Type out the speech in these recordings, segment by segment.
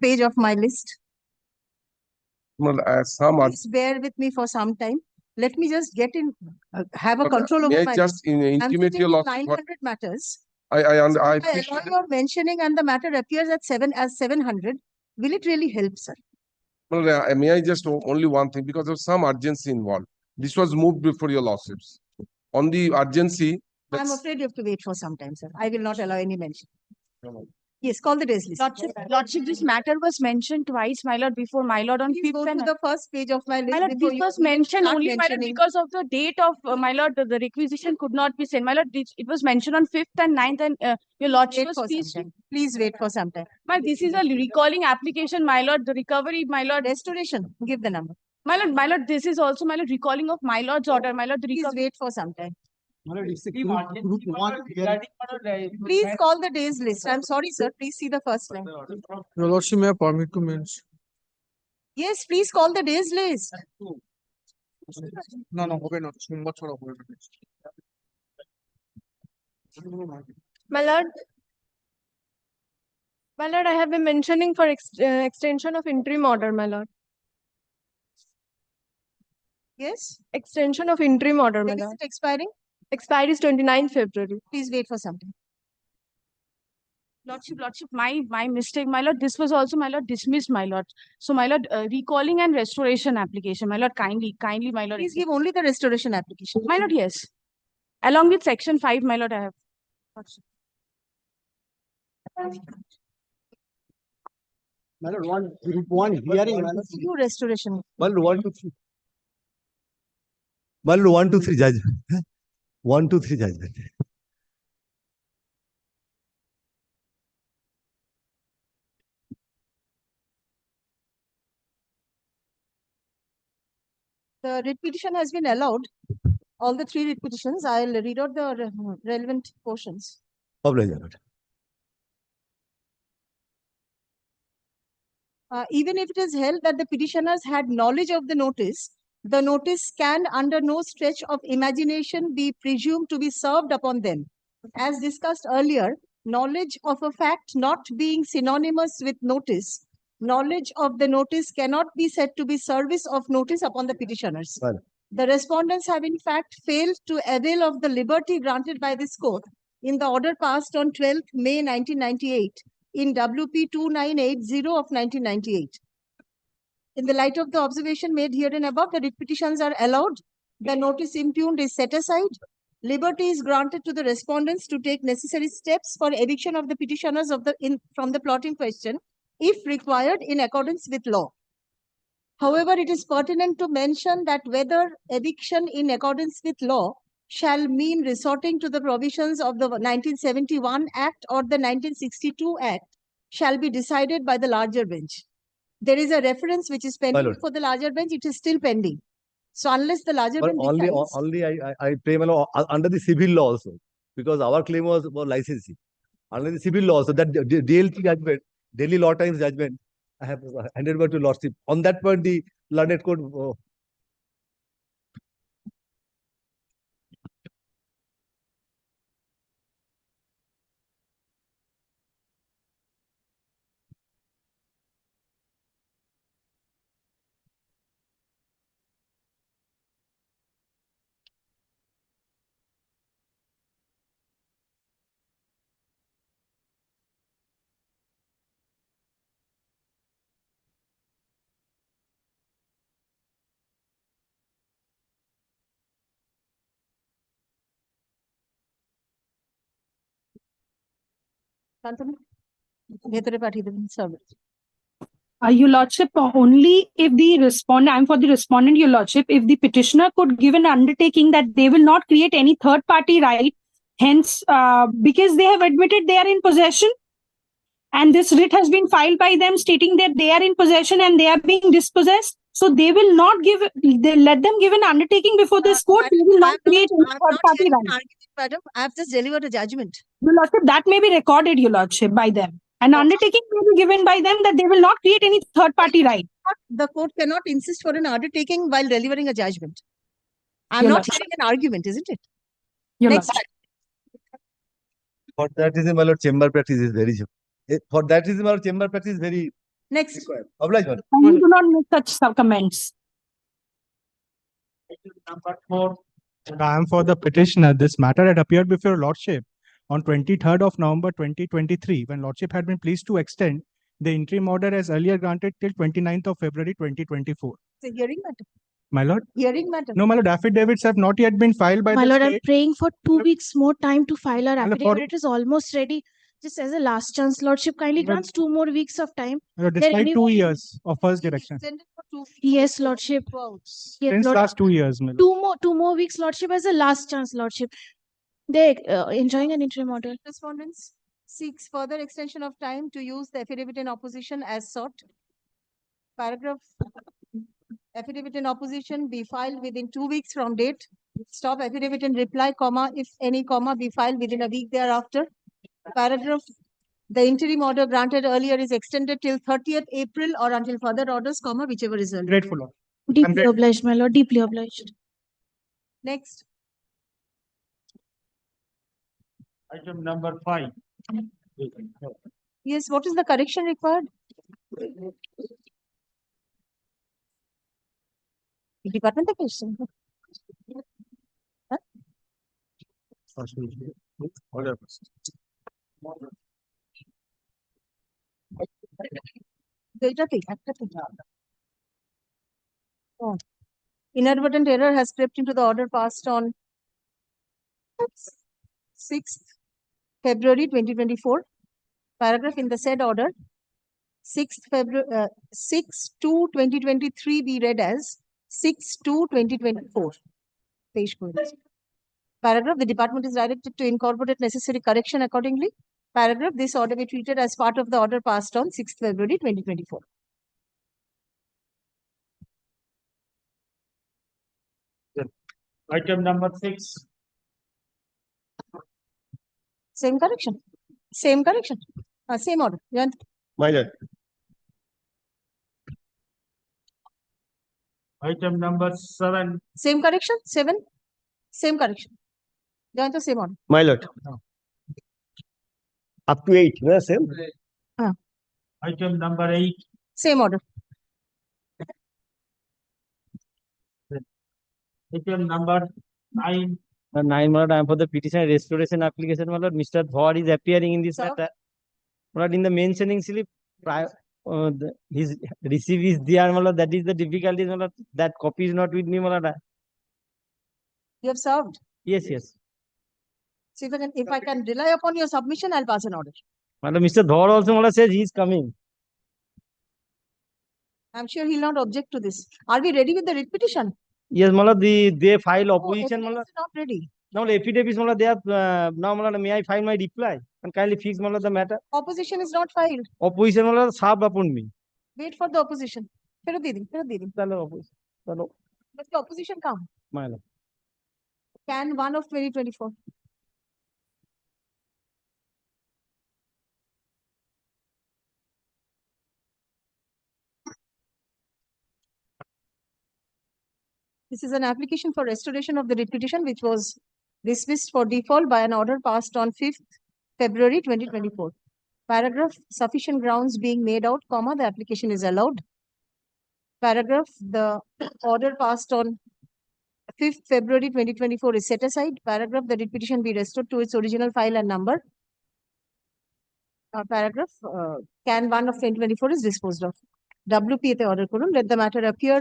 page of my list. Well, some are. Please bear with me for some time. Let me just get in, have a control May over I my just intimate your lordship? 900 matters. I Allow your mentioning and the matter appears at 700. Will it really help, sir? Well, may I just only one thing, because of some urgency involved. This was moved before your lordships. On the urgency. I'm afraid you have to wait for some time, sir. I will not allow any mention. Yes, call the days list. Lordship, this matter was mentioned twice, my lord, before my lord on 5th go to the first page of my list. My lord, this was mentioned only, my lord, because of the date of my lord, the requisition could not be sent. My lord, it was mentioned on 5th and 9th, and your lordship was please wait for some time. My, this is a recalling application, my lord, the recovery, my lord. Restoration, give the number. My lord, this is also, my lord, recalling of my lord's order, my lord. Please wait for some time. Please call the days list. I'm sorry, sir. Please see the first line. Your lordship, may I permit to mention? Yes, please call the days list. No, okay, not. My lord, I have been mentioning for extension of interim order, my lord. Yes? Extension of interim order, my When is lord. it expiring? Expiry is 29th February. Please wait for some time. Lordship, my mistake, my lord. This was also, my lord, dismissed, my lord. So, my lord, recalling and restoration application, my lord, kindly, my lord. Please give only the restoration application. My lord, yes. Along with section 5, my lord, I have. My lord, one hearing, my lord. Do restoration. My lord, 1, 2, 3. My lord, 1, 2, 3 judgment. 1, 2, 3 judgment. The writ petition has been allowed. All the 3 writ petitions. I'll read out the relevant portions. Even if it is held that the petitioners had knowledge of the notice can under no stretch of imagination be presumed to be served upon them. As discussed earlier, knowledge of a fact not being synonymous with notice, knowledge of the notice cannot be said to be service of notice upon the petitioners. Well, the respondents have in fact failed to avail of the liberty granted by this court in the order passed on 12th May 1998 in WP 2980 of 1998. In the light of the observation made herein above, the writ petitions are allowed. The notice impugned is set aside. Liberty is granted to the respondents to take necessary steps for eviction of the petitioners from the plot in question, if required in accordance with law. However, it is pertinent to mention that whether eviction in accordance with law shall mean resorting to the provisions of the 1971 Act or the 1962 Act shall be decided by the larger bench. There is a reference which is pending for the larger bench. It is still pending. So unless the larger bench decides, only I pray, my lord, under the civil law also, because our claim was for licensing. Under the civil law, so that DLT judgment, Delhi Law Times judgment, I have handed over to lordship. On that point, the learned court. Your lordship, only if the respondent, I'm for the respondent, your lordship, if the petitioner could give an undertaking that they will not create any third party right, hence, because they have admitted they are in possession, and this writ has been filed by them stating that they are in possession and they are being dispossessed. So they will not let them give an undertaking before this court. They will not create any third party right. Madam, I have just delivered a judgment. Your lordship, that may be recorded, your lordship, by them. An undertaking may be given by them that they will not create any third party right. The court cannot insist for an undertaking while delivering a judgment. I'm not hearing an argument, isn't it? Your Next. lordship. But that is, my lord, chamber practice is very For that reason, our chamber practice is very Next, required. Oblige, madam. Kindly do not make such comments. Number 4. I am for the petitioner. This matter had appeared before your lordship on 23rd of November 2023, when lordship had been pleased to extend the interim order as earlier granted till 29th of February 2024. it's a hearing matter. My lord? Hearing matter. No, my lord, affidavits have not yet been filed by My the lord, I'm state. praying for 2 Madam- weeks more time to file our Madam, affidavit. It is almost ready. Just as a last chance, lordship kindly Madam- grants 2 more weeks of time. My lord, There despite any- 2 years of first It's direction. extended for 2 weeks. Yes, lordship. Yes. Yes, Since lord. last 2 years, my lord. 2 more weeks, lordship, as a last chance, lordship. They're enjoying an interim order. Respondents seeks further extension of time to use the affidavit in opposition as sought. Paragraph. Affidavit in opposition be filed within 2 weeks from date. Stop affidavit in reply, comma, if any, comma, be filed within a week thereafter. Paragraph. The interim order granted earlier is extended till 30th April or until further orders, comma, whichever is earlier. Grateful, lord. Deeply grateful. obliged, my lord. Deeply obliged. Next, Item number 5. yes, what is the correction required? Department of Education. এইটাতেই, একটাতেই। Oh. Inadvertent error has crept into the order passed on 6th February 2024. Paragraph in the said order, 6th February, 6/2/2023 be read as 6/2/2024. Page points. Paragraph, the department is directed to incorporate necessary correction accordingly. Paragraph, this order be treated as part of the order passed on 6th February 2024. Item number 6. Same correction. Same correction. Same order. Jayant, My lord. Item number 7. same correction. 7. Same correction. Jayant, same order. My lord. Up to 8. Yeah, same. Item number 8. Same order. Item number 9. 9, my lord, I am for the petition restoration application, my lord. Mr. Dhar is appearing in this Sir? matter. My lord, in the mentioning slip, his receipt is there, my lord. That is the difficulty, my lord. That copy is not with me, my lord. You have served. Yes, yes. So if I can rely upon your submission, I'll pass an order. My lord, Mr. Dhar also, my lord, says he is coming. I'm sure he'll not object to this. Are we ready with the writ petition? Yes, my lord, they file Oh, opposition, my lord. evidence is not ready. Now, affidavits, my lord, they have, now, my lord, may I file my reply? And kindly fix, my lord, the matter. Opposition is not filed. Opposition, my lord, served upon me. Wait for the opposition. ফেরত দিয়ে দিন, ফেরত দিয়ে দিন। Chalo, opposition. Chalo, Let the opposition come. my lord. Can 1 of 2024. This is an application for restoration of the writ petition which was dismissed for default by an order passed on 5th February 2024. Paragraph, sufficient grounds being made out, comma, the application is allowed. Paragraph, the order passed on 5th February 2024 is set aside. Paragraph, the writ petition be restored to its original file and number. Paragraph, can 1 of 2024 is disposed of. WP তে order করুন. Let the matter appear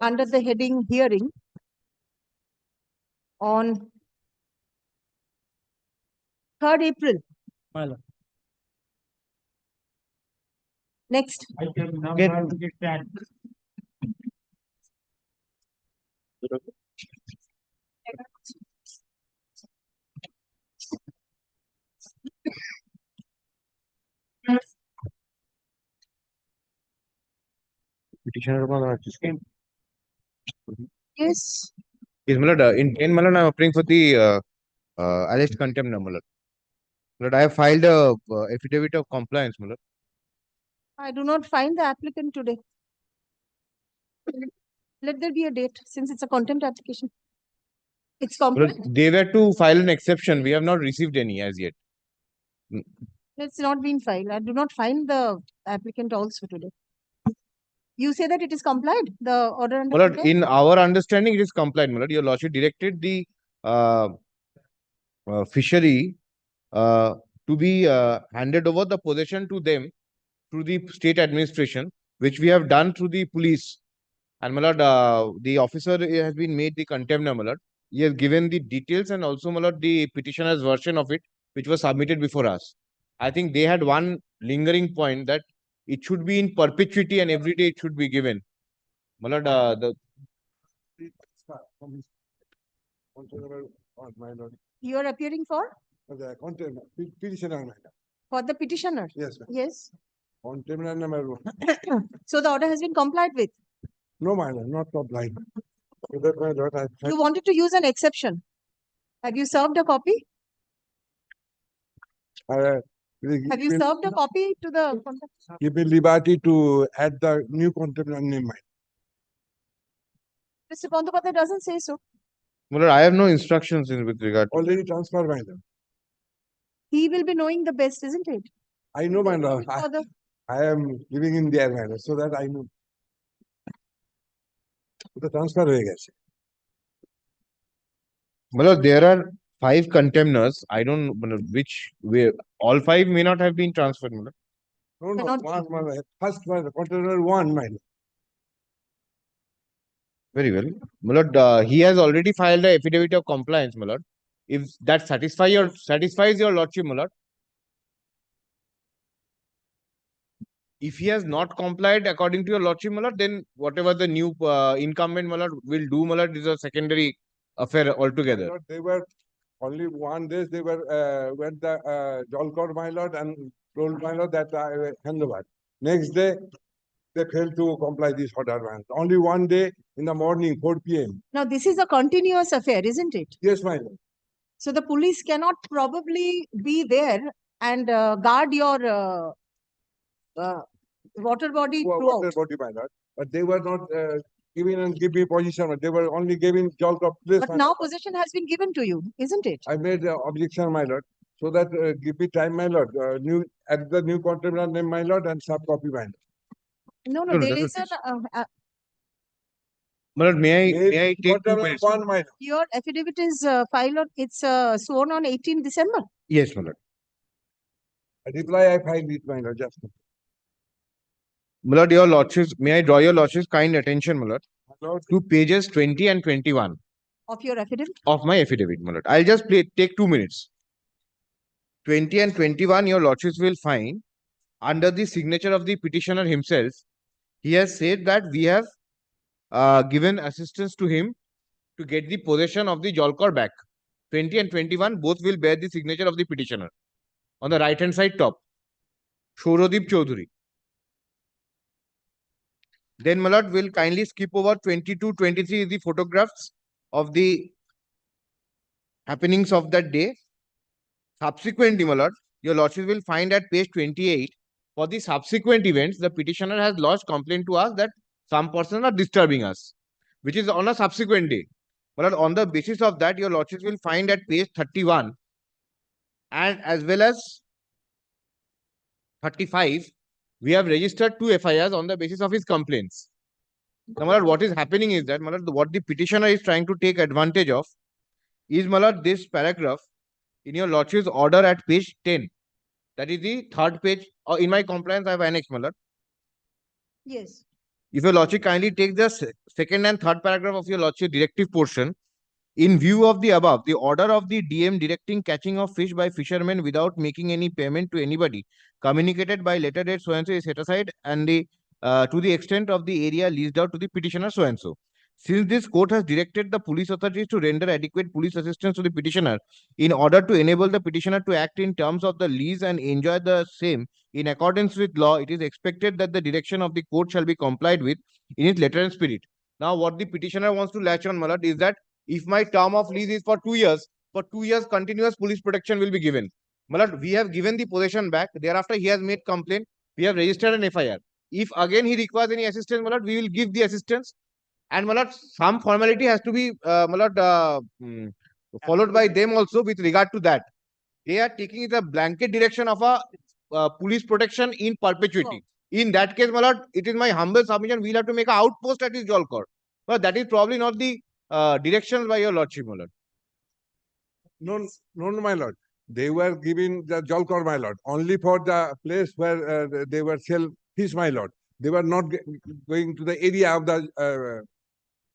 under the heading hearing on 3rd April. My lord. Next, Item number 10. Petitioner yes, Yes, my lord. In 10, my lord, I am applying for the alleged contempt, my lord. My lord, I have filed a affidavit of compliance, my lord. I do not find the applicant today. Let there be a date since it's a contempt application. It's My lord, complied. they were to file an exception. We have not received any as yet. It's not been filed. I do not find the applicant also today. You say that it is complied, the order under My lord, contempt? in our understanding, it is complied. My lord, your lordship directed the fishery to be handed over the possession to them through the state administration, which we have done through the police. And my lord, the officer has been made the contempt, my lord. He has given the details and also, my lord, the petitioner's version of it, which was submitted before us. I think they had one lingering point that it should be in perpetuity and every day it should be given. My lord, You are appearing for? The contempt petitioner. For the petitioner? Yes, ma'am. Yes. Contempt number 1. So the order has been complied with. No, my lord, not compliant. So that my lord, You wanted to use an exception. Have you served a copy? Have you served a copy to the contempt? give me liberty to add the new contempt name. Mr. Bandyopadhyay doesn't say so. my lord, I have no instructions in with regard to. Already transferred, my lord. He will be knowing the best, isn't it? I know, my lord. For the- I am living in there, my lord, so that I know. The transfer हो गया. My lord, there are 5 contemners. I don't know, my lord, which way. All 5 may not have been transferred, my lord. No, no, Cannot- one, my lord. First, my lord, container 1, my lord. Very well. My lord, he has already filed the affidavit of compliance, my lord. If that satisfies your lordship, my lord. If he has not complied according to your lordship, my lord, then whatever the new incumbent, my lord, will do, my lord, is a secondary affair My altogether. lord, they were only one day they were went the Jalkot, my lord, and told my lord that I hand over. Next day, they failed to comply this order, man. Only one day in the morning, 4 p.m. Now, this is a continuous affair, isn't it? Yes, my lord. So the police cannot probably be there and guard your water body throughout. Water body, my lord. But they were not giving and giving position. They were only giving Jalkot place. But my now lord. possession has been given to you, isn't it? I made the objection, my lord, so that give me time, my lord. New at the new container name, my lord, and sub copy, my lord. No, No, no, there that's is okay. My lord, may I take 2 Container minutes? 1, my lord. your affidavit is filed on, it's sworn on 18 December. Yes, my lord. Reply, I filed it, my lord, just. My lord, your lordships, may I draw your lordships' kind attention, my lord, My lord, to pages 20 and 21 Of your affidavit? of my affidavit, my lord. I'll just take 2 minutes. 20 and 21, your lordships will find under the signature of the petitioner himself, he has said that we have given assistance to him to get the possession of the Jalkot back. 20 and 21 both will bear the signature of the petitioner. On the right hand side top, Shourodip Chaudhary. Then, my lord, will kindly skip over 22, 23 the photographs of the happenings of that day. Subsequently, my lord, your lordship will find at page 28, for the subsequent events, the petitioner has lodged complaint to us that some persons are disturbing us, which is on a subsequent day. My lord, on the basis of that, your lordship will find at page 31 and as well as 35, we have registered 2 FIRs on the basis of his complaints. Now, my lord, what is happening is that, my lord, what the petitioner is trying to take advantage of is, my lord, this paragraph in your lordship's order at page 10. That is the 3rd page, or in my compliance, I have annexed, my lord. Yes. If your lordship kindly take the 2nd and 3rd paragraph of your lordship directive portion, in view of the above, the order of the DM directing catching of fish by fishermen without making any payment to anybody, communicated by letter date so and so is set aside, and the to the extent of the area leased out to the petitioner so and so. Since this court has directed the police authorities to render adequate police assistance to the petitioner in order to enable the petitioner to act in terms of the lease and enjoy the same in accordance with law, it is expected that the direction of the court shall be complied with in its letter and spirit. Now, what the petitioner wants to latch on, my lord, is that if my term of lease is for 2 years, for 2 years continuous police protection will be given. My lord, we have given the possession back. Thereafter, he has made complaint. We have registered an FIR. If again he requires any assistance, my lord, we will give the assistance. And my lord, some formality has to be my lord, followed by them also with regard to that. They are taking the blanket direction of a police protection in perpetuity. In that case, my lord, it is my humble submission, we'll have to make an outpost at his Jalkor. But that is probably not the direction by your lordship, my lord. No, my lord. They were giving the Jalkor, my lord, only for the place where they were sell fish, my lord. They were not going to the area of the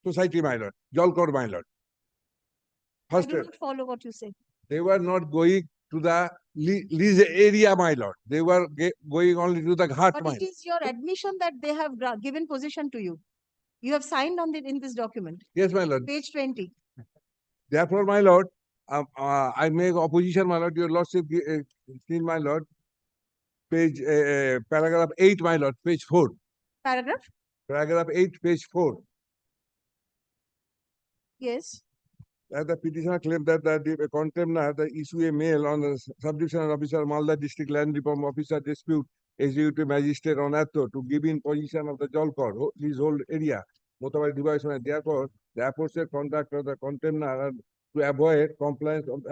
society, my lord. Jalkor, my lord. I First, do not follow what you say. they were not going to the lease area, my lord. They were going only to the ghat, But my it is your admission that they have given possession to you. You have signed on in this document. Yes, my lord. Page 20. Therefore, my lord, I make opposition, my lord. Your lordship, seen, my lord. Page, paragraph 8, my lord, page 4. Paragraph? Paragraph 8, page 4. Yes. That the petitioner claimed that the contemptor the issue a mail on the subdivision officer, Malda District Land Reform Officer dispute executive magistrate on Atto to give in position of the Jalkor, his whole area, Motabai device, and therefore the aforesaid conduct of the contemptor to avoid compliance of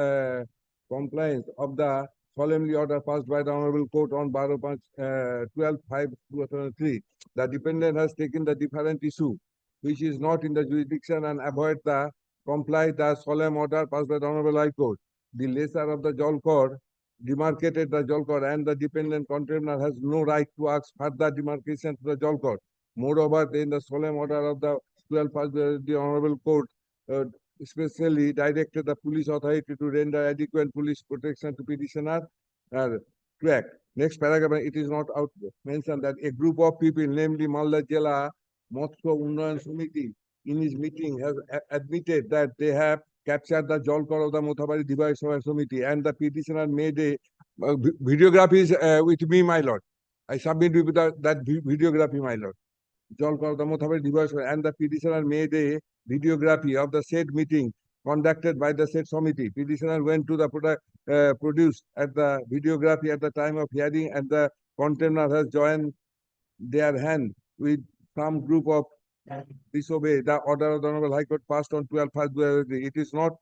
the solemnly order passed by the Honorable Court on 12/5/2003. The dependent has taken the different issue, which is not in the jurisdiction, and avoid the comply the solemn order passed by the Honorable High Court. The lesser of the Jalkor demarcated the Jalkor, and the dependent contemptor has no right to ask further demarcation to the Jalkor. Moreover, in the solemn order of the 12th, the Honorable Court especially directed the police authority to render adequate police protection to petitioner to act. Next paragraph, it is not out mentioned that a group of people, namely Malda Jela Motsko Unnayan Samiti, in his meeting has admitted that they have captured the Jalkor of the Motabari Device Committee, and the petitioner made a videography is with me, my lord. I submit with that videography, my lord. Jalkor of the Motabari Device, and the petitioner made a videography of the said meeting conducted by the said committee. Petitioner went to the produced at the videography at the time of hearing, and the contender has joined their hand with some group of disobey the order of the Honorable High Court passed on 12/5/2003. It is not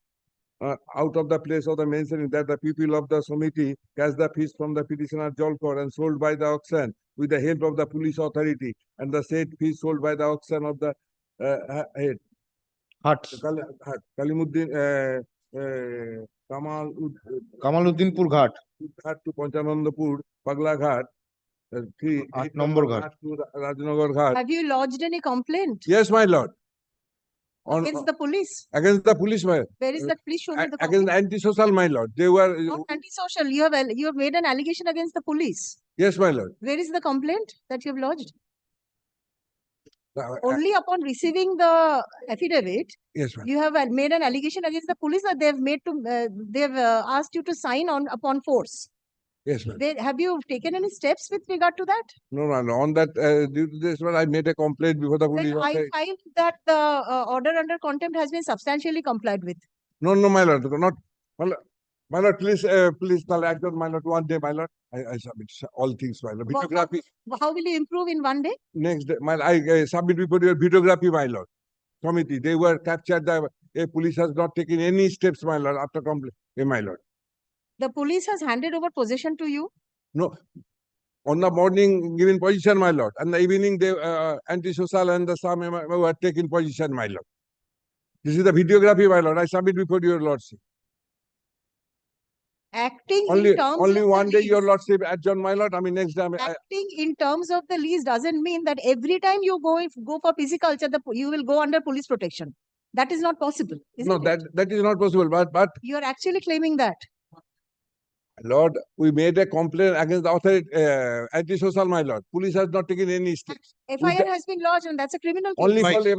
out of the place of the mentioning that the people of the committee catch the fish from the petitioner Jalkor and sold by the auction with the help of the police authority, and the said fish sold by the auction of the head. Kalimuddin Kamaluddinpur Ghat. Ghat to Panchanandapur, Pagla Ghat. 8 number Ghat. To Rajnagar Ghat. Have you lodged any complaint? Yes, my lord. Against the police? Against the police, my Where is that? Please show me the against complaint. antisocial, my lord. They were Not antisocial. You have made an allegation against the police. yes, my lord. Where is the complaint that you have lodged? Only upon receiving the affidavit, yes, ma'am. you have made an allegation against the police, or they have made to they have asked you to sign on upon force. Yes, ma'am. Have you taken any steps with regard to that? No, no, no. On that, due to this one, I made a complaint before the police. Then I find that the order under contempt has been substantially complied with. No, no, my lord. Not, my lord, please, please, my lord, one day, my lord. I submit all things, my lord. Videography. How will you improve in one day? Next day, I submit before your videography, my lord. Committee, they were captured. The police has not taken any steps, my lord, after complaint, my lord. The police has handed over possession to you? No. On the morning, given position, my lord. And the evening, they antisocial and the some were taking position, my lord. This is the videography, my lord. I submit before your lordship. Acting Only in terms only of one the day, your lease. lordship adjourn, my lord. I mean, next time. Acting in terms of the lease doesn't mean that every time you go for pisciculture, you will go under police protection. That is not possible. No, that is not possible. But you are actually claiming that. Lord, we made a complaint against the authority, antisocial, my lord. Police has not taken any steps. FIR has been lodged, and that's a criminal case. Only for they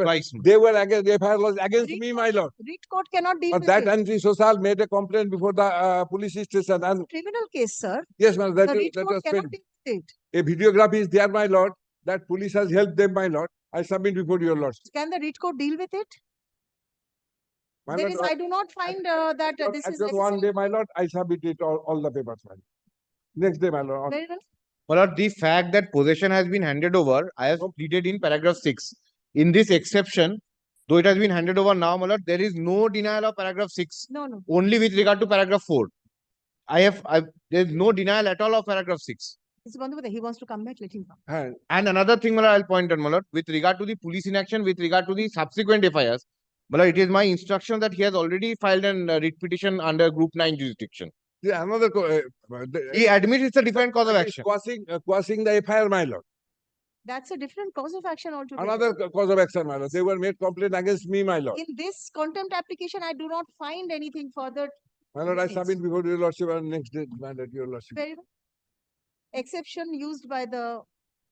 were against the FIR laws against me, my lord. Writ court cannot deal But with that it. antisocial made a complaint before the police station. And Criminal case, sir. yes, ma'am. That The writ that court was cannot failed. deal with it. A videography is there, my lord. That police has helped them, my lord. I submit before your lordship. Can the writ court deal with it? My There lord, is, I do not find that this is just one necessary. day, my lord, I submit it all the papers, my lord. Next day, my lord. Very well. My lord, the fact that possession has been handed over, I have pleaded in paragraph 6. In this exception, though it has been handed over now, my lord, there is no denial of paragraph 6. No. Only with regard to paragraph 4. There's no denial at all of paragraph 6. Mr. Bandhu, he wants to come back, let him come. And another thing, my lord, I'll point out, my lord, with regard to the police inaction, with regard to the subsequent FIRs, my lord, it is my instruction that he has already filed an writ petition under Group 9 jurisdiction. Yeah, another, He admits it's a different cause of action. quashing the FIR, my lord. That's a different cause of action altogether. Another cause of action, my lord. They were made complaint against me, my lord. In this contempt application, I do not find anything further. My lord, I Yes. submit before your lordship and next day, my lord, your lordship. Very well. Exception used by the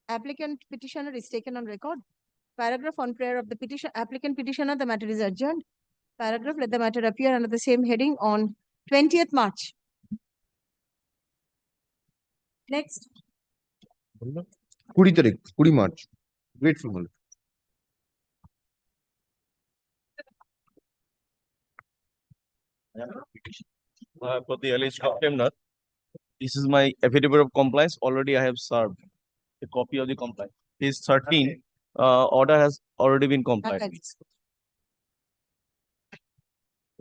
applicant petitioner is taken on record. Paragraph on prayer of the applicant petitioner, the matter is adjourned. Paragraph, let the matter appear under the same heading on 20th March. Next. 20 March. Grateful, my lord. For the alleged contempt, this is my affidavit of compliance. Already I have served a copy of the compliance. Page 13, order has already been complied with.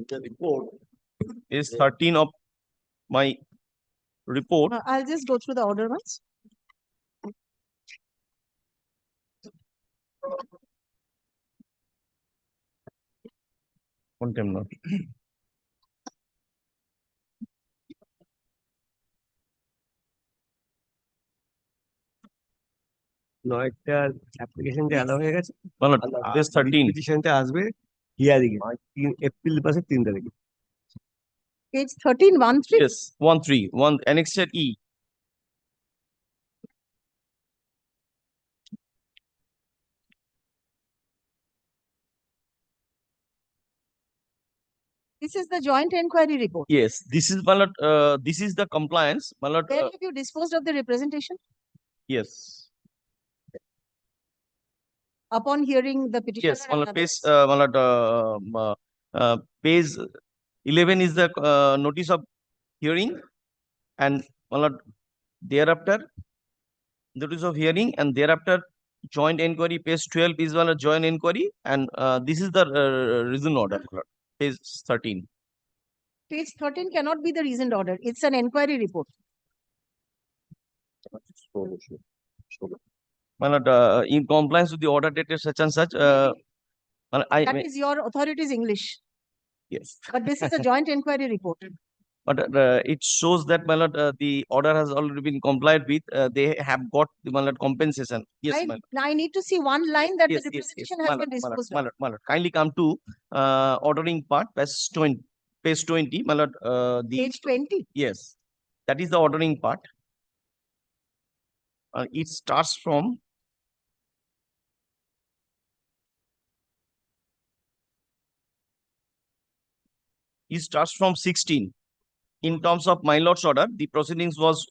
The report is 13 of my report. I'll just go through the order once. Contempt not. একটা অ্যাপ্লিকেশনটা allow হয়ে গেছে Page 13. পিটিশনটা আসবে hearing এ April মাসের 3 তারিখে Page 13, 1-3. Yes, 1-3, annexed E. This is the joint inquiry report. Yes, this is my lord, this is the compliance. My lord, Where have you disposed of the representation? yes. Upon hearing the petitioner. Yes, and page, others. page 11 is the notice of hearing, and thereafter notice of hearing, and thereafter joint inquiry. Page 12 is joint inquiry, and this is the reason order. Page 13. Page 13 cannot be the reasoned order. It's an inquiry report. My lord, in compliance with the order dated such and such, That is your authority's English. yes. But this is a joint inquiry report. But it shows that, my lord, the order has already been complied with. They have got the, my lord, compensation. Yes, my lord. I need to see one line that Yes, the yes, yes. representation My has lord, been my lord, disposed my of. lord, my lord. Kindly come to ordering part, page 20, my lord. Page 20. Yes, that is the ordering part. It starts from It starts from 16. In terms of my lord's order, the proceedings was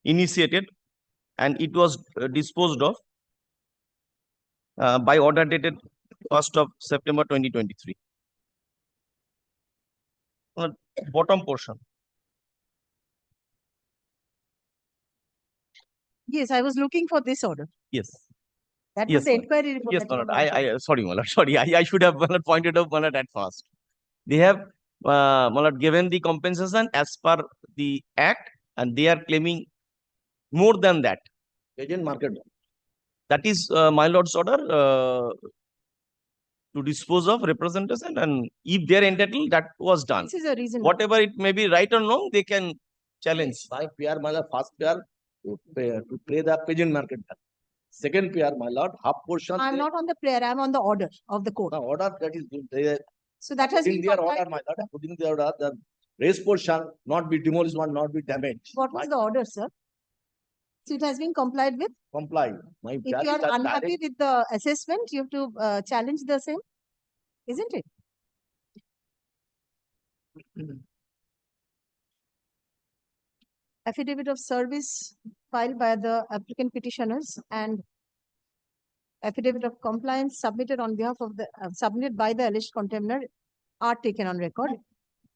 initiated and it was disposed of by order dated 1st of September 2023. Bottom portion. Yes, I was looking for this order. Yes. That Yes, was the my lord. inquiry report. Yes, that my you lord. have mentioned. Sorry, my lord. Sorry, I should have, my lord, pointed out, my lord, at first. They have, my lord, given the compensation as per the act, and they are claiming more than that. Agent market. That is my lord's order to dispose of representation, and if they are entitled, that was done. This is a reason. Whatever it may be, right or wrong, they can challenge. My PR, my lord, first PR to pay the agent market. Second PR, my lord, half portion. I'm not on the prayer, I'm on the order of the court. The order that is they So that has been putting their complied order, my lord, putting their order, the raised portion not be demolished, one not be damaged. What was the order, sir? So it has been complied with. Comply. My If you are unhappy with the assessment, you have to challenge the same, isn't it? Affidavit of service filed by the applicant petitioners and affidavit of compliance submitted on behalf of the submitted by the alleged contender are taken on record.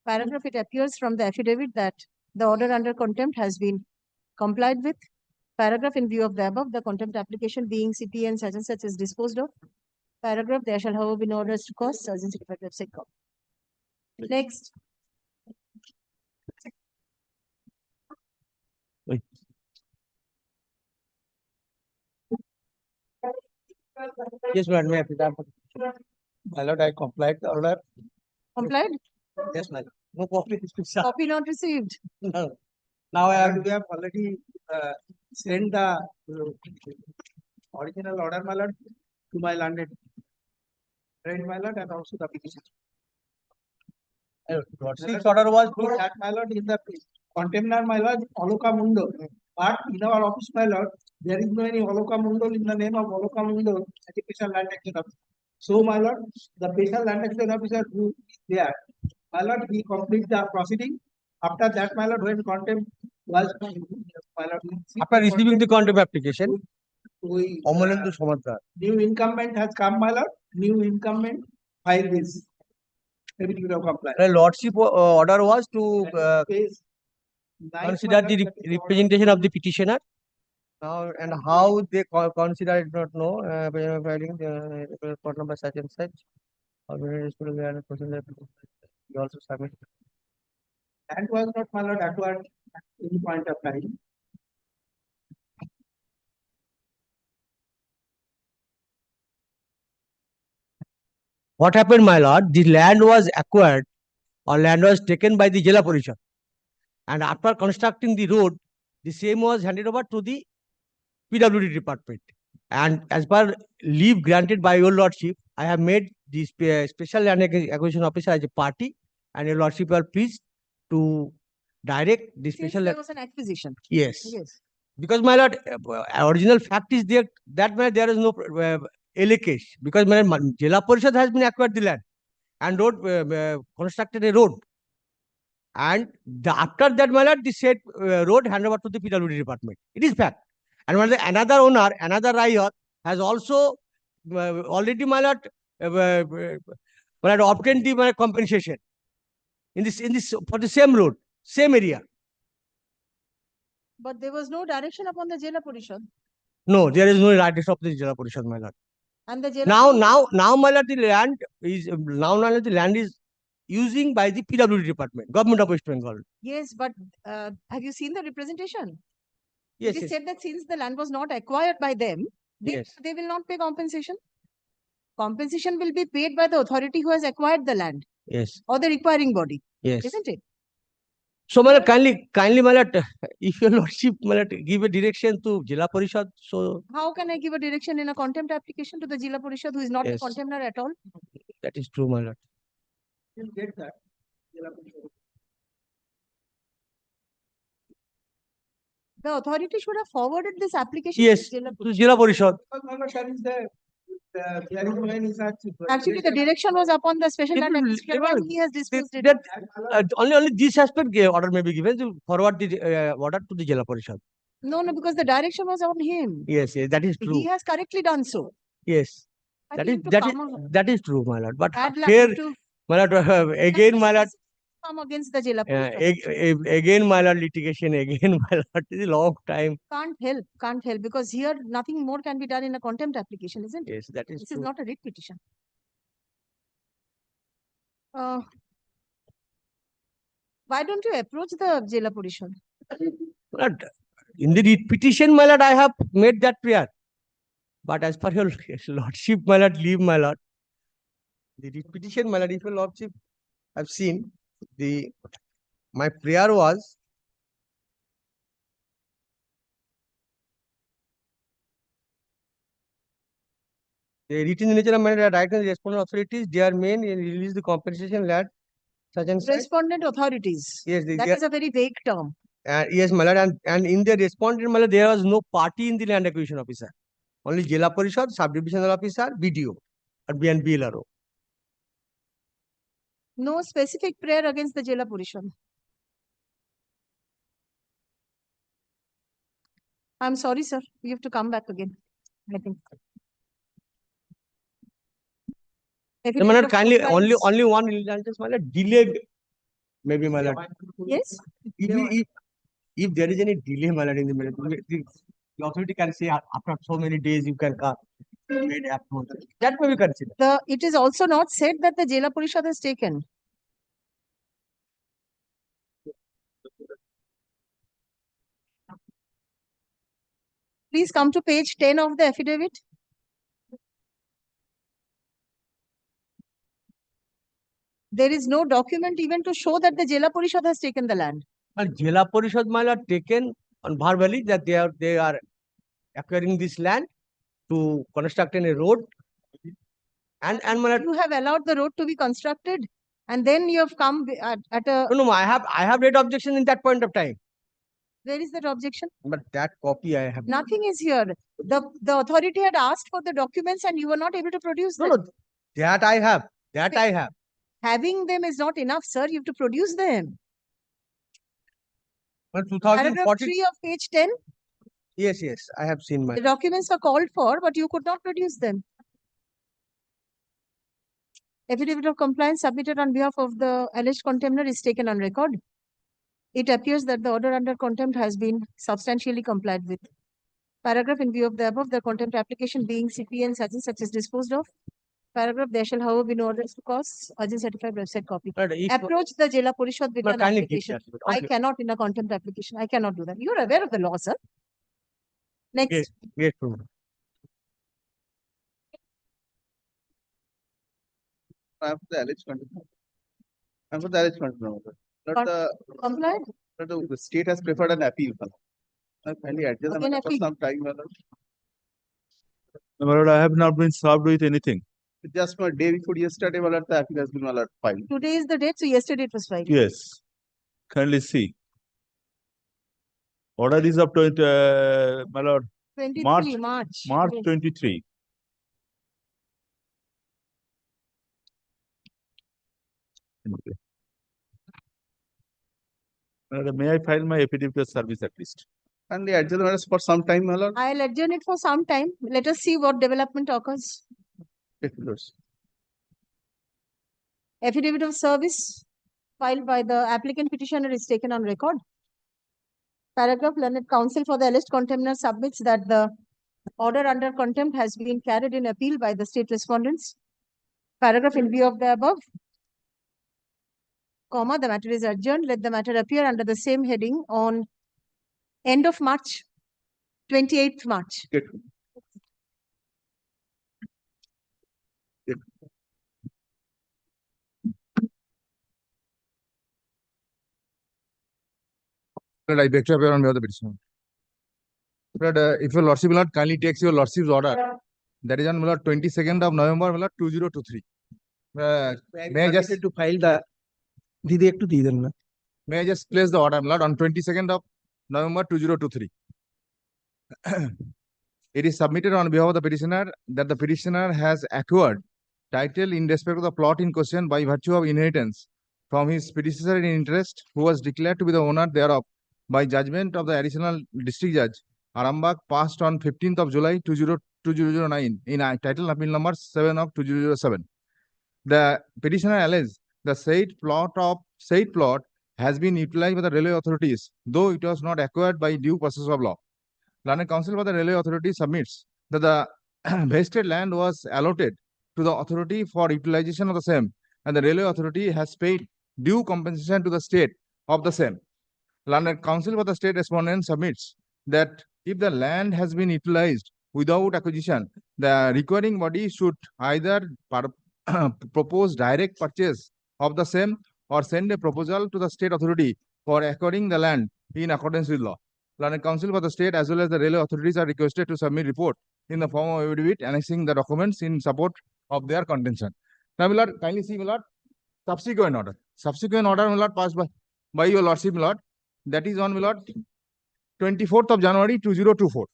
Paragraph, it appears from the affidavit that the order under contempt has been complied with. Paragraph, in view of the above, the contempt application being CPN such and such is disposed of. Paragraph, there shall however be no orders to cost, urgency to effect said copy. Next. Yes, madam. My lord, I complied the order. Complied? Yes, madam. No copy is to sir. Copy not received. No. Now we have already sent the original order, my lord, to my landed. Right, my lord, and also the petition. Six order was put at my lord in the container, my lord, Oloka Mundo. But in our office, my lord, there is no any Oloka Mundo in the name of Oloka Mundo at the special land action officer. So, my lord, the special land action officer who is there, my lord, he complete the proceeding. After that, my lord, when contempt was, my lord, After receiving the contempt application, we, Omalendu Samadra. new incumbent has come, my lord. New incumbent filed this. The lordship order was to consider the representation of the petitioner. Now and how they consider it, not know. Filing court number such and such. You also submit. That was not, my lord, acquired at any point of time. What happened, my lord? The land was acquired or land was taken by the Jila Parishad. And after constructing the road, the same was handed over to the PWD department. And as per leave granted by your lordship, I have made the special land acquisition officer as a party, and your lordship are pleased to direct the Since special. there was an acquisition. Yes. Yes. Because my lord, original fact is there that there is no allocation, because my Jila Parishad has been acquired the land and road constructed a road. And after that, my lord, the said road handed over to the PWD department. It is fact. And when another owner, another Rayat has also already, my lord, obtained the compensation in this for the same road, same area. But there was no direction upon the Jila Parishad. No, there is no right of the Jila Parishad, my lord. And the Jila Now, my lord, the land is the land is using by the PWD department, Government of West Bengal. Yes, but have you seen the representation? Yes, It is yes. said that since the land was not acquired by them, Yes. they will not pay compensation. Compensation will be paid by the authority who has acquired the land. Yes. Or the requiring body. Yes. Isn't it? So, my lord, kindly, my lord, if your lordship, my lord, give a direction to Jila Parishad, so. How can I give a direction in a contempt application to the Jila Parishad who is not Yes. the contemptor at all? That is true, my lord. You get that. The authority should have forwarded this application Yes, to Jila to Jila Parishad. Actually, the direction was upon the special land administrator and he has disposed it. Only this aspect order may be given to forward the order to the Jila Parishad. No, because the direction was on him. Yes, yes, that is true. He has correctly done so. Yes, I that think is to that is true, my lord. But add here, to my lord, again, my lord. come against the Jila Parishad. Again, my lord, litigation, again, my lord, it is a long time. Can't help, because here nothing more can be done in a contempt application, isn't it? Yes, that is This true. is not a writ petition. Why don't you approach the Jila Parishad? But in the writ petition, my lord, I have made that prayer. But as per your lordship, my lord, leave, my lord. The writ petition, my lord, if your lordship have seen, my prayer was the written nature of matter right and respondent authorities, they are main release the compensation led such and such. Respondent authorities. Yes, That is a very vague term. Yes, my lord, and in the respondent, my lord, there was no party in the land acquisition officer. Only Jila Parishad, subdivisional officer, BDO, or BLRO. No specific prayer against the Jila Parishad. I'm sorry, sir. You have to come back again, I think. No, my lord, kindly, only one instance, my lord, delayed, maybe, my lord. Yes. If there is any delay, my lord, in the authority can say after so many days you can come. That may be considered. It is also not said that the Jela Parishad has taken. Please come to page 10 of the affidavit. There is no document even to show that the Jela Parishad has taken the land. And Jela Parishad my lord taken on verbally that they are acquiring this land to construct a road. And my lord, You have allowed the road to be constructed, and then you have come at a. no, I have read objection in that point of time. Where is that objection? But that copy I have. Nothing is here. The authority had asked for the documents and you were not able to produce them. No, that I have. That I have. Having them is not enough, sir. You have to produce them. But Paragraph 2040. 3 of page 10. Yes, I have seen my. The documents were called for, but you could not produce them. Affidavit of compliance submitted on behalf of the alleged contemptor is taken on record. It appears that the order under contempt has been substantially complied with. Paragraph in view of the above, the contempt application being CP and such is disposed of. Paragraph, there shall however be no orders to cause urgent certified website copy. Approach the Jela Parishad with an application. I cannot in a contempt application. I cannot do that. You are aware of the law, sir. Next. Yes, I'm for the alleged contempt. I'm for the alleged contempt. But the state has preferred an appeal. Kindly adjust the matter for some time. My lord, I have not been served with anything. Just a day before yesterday, my lord, the appeal has been filed. Today is the date, so yesterday it was filed. Yes. Kindly see. Order is up to my lord. 23 March 23. Okay. May I file my affidavit of service at least? And the adjourn the matter for some time, my lord. I'll adjourn it for some time. Let us see what development occurs. Affidavit of service filed by the applicant petitioner is taken on record. Paragraph, learned counsel for the alleged contemptor submits that the order under contempt has been carried in appeal by the state respondents. Paragraph, in view of the above, comma, the matter is adjourned. Let the matter appear under the same heading on end of March, 28th March. Good. I beg to appear on behalf of the petitioner. If your lordship will not kindly takes your lordship's order, that is on 22nd of November 2023. May I just to file the may I just place the order, my lord, on 22nd of November 2023. It is submitted on behalf of the petitioner that the petitioner has acquired title in respect of the plot in question by virtue of inheritance from his predecessor in interest, who was declared to be the owner thereof by judgment of the additional district judge Arambagh, passed on 15th of July 2009 in title appeal number 7 of 2007. The petitioner alleges the said plot has been utilized by the railway authorities, though it was not acquired by due process of law. Learned counsel for the railway authority submits that the vested land was allotted to the authority for utilization of the same, and the railway authority has paid due compensation to the state of the same. Learned counsel for the state respondent submits that if the land has been utilized without acquisition, the requiring body should either propose direct purchase of the same or send a proposal to the state authority for acquiring the land in accordance with law. Learned counsel for the state as well as the railway authorities are requested to submit report in the form of affidavit annexing the documents in support of their contention. Now, my lord, kindly see, my lord, subsequent order. Subsequent order, my lord, passed by your lordship, my lord. That is on, my lord, 24th of January 2024.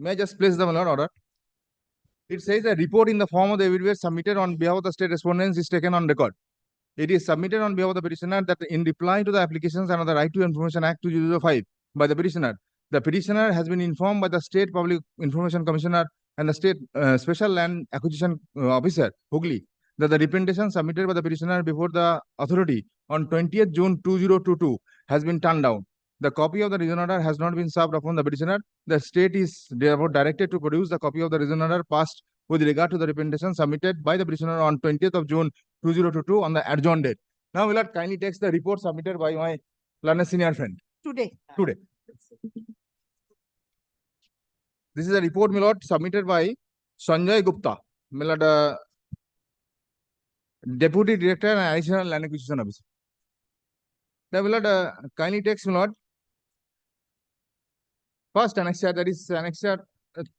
May I just place the, my lord, order? It says a report in the form of the affidavit submitted on behalf of the state respondents is taken on record. It is submitted on behalf of the petitioner that in reply to the applications under the Right to Information Act 2005 by the petitioner has been informed by the State Public Information Commissioner and the State Special Land Acquisition Officer, Hooghly, that the representation submitted by the petitioner before the authority on 20th June 2022 has been turned down. The copy of the reason order has not been served upon the petitioner. The state is therefore directed to produce the copy of the reason order passed with regard to the representation submitted by the petitioner on 20th of June 2022 on the adjourned date. Now, will kindly take the report submitted by my learned senior friend. Today. This is a report, my lord, submitted by Sanjay Gupta, my lord, Deputy Director and Additional Land Acquisition Officer. Now, my lord, kindly takes, my lord, first annexure, that is annexure,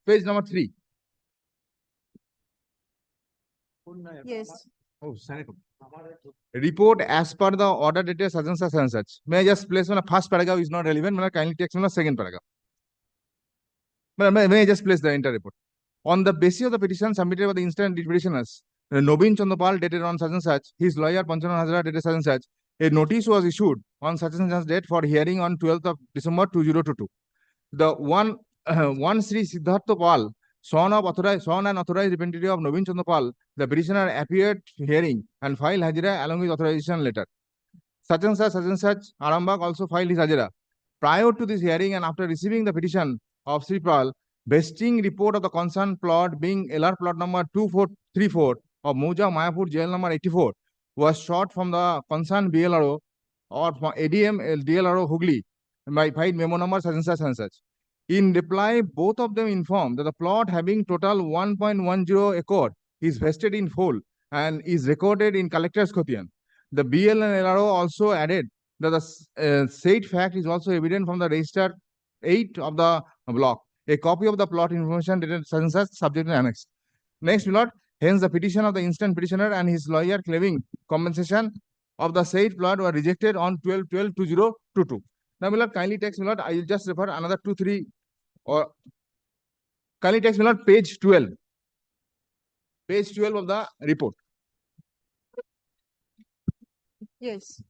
page number 3. Yes. Oh, sorry. Report as per the order dated such and such and such. May I just place on a first paragraph is not relevant. May I kindly take on a second paragraph. May I just place the entire report. On the basis of the petition submitted by the instant petitioners, Nobin Chandopal dated on such and such, his lawyer Panchanan Hazara dated such and such, a notice was issued on such and such date for hearing on 12th of December 2022. The one Sri Siddhartha Pal, son and authorized representative of Nobin Chandopal, the petitioner appeared hearing and filed Hajira along with authorization letter. Such and such, Arambag also filed his Hajira. Prior to this hearing and after receiving the petition of Sri Pal, vesting report of the concerned plot being LR plot number 2434 of Mouja Mayapur jail number 84 was shot from the concerned BLRO or from ADM DLRO Hooghly by filed memo number such and such and such. In reply, both of them informed that the plot having total 1.10 acre is vested in full and is recorded in collector's Khotian. The BL and LRO also added that the said fact is also evident from the register 8 of the block. A copy of the plot information dated such and such subject and annex. Next, my lord, hence the petition of the instant petitioner and his lawyer claiming compensation of the said plot were rejected on 12/12/2022. Now, my lord, kindly text, my lord, I will just refer another 2-3 or kindly text, my lord, page 12. Page 12 of the report. Yes.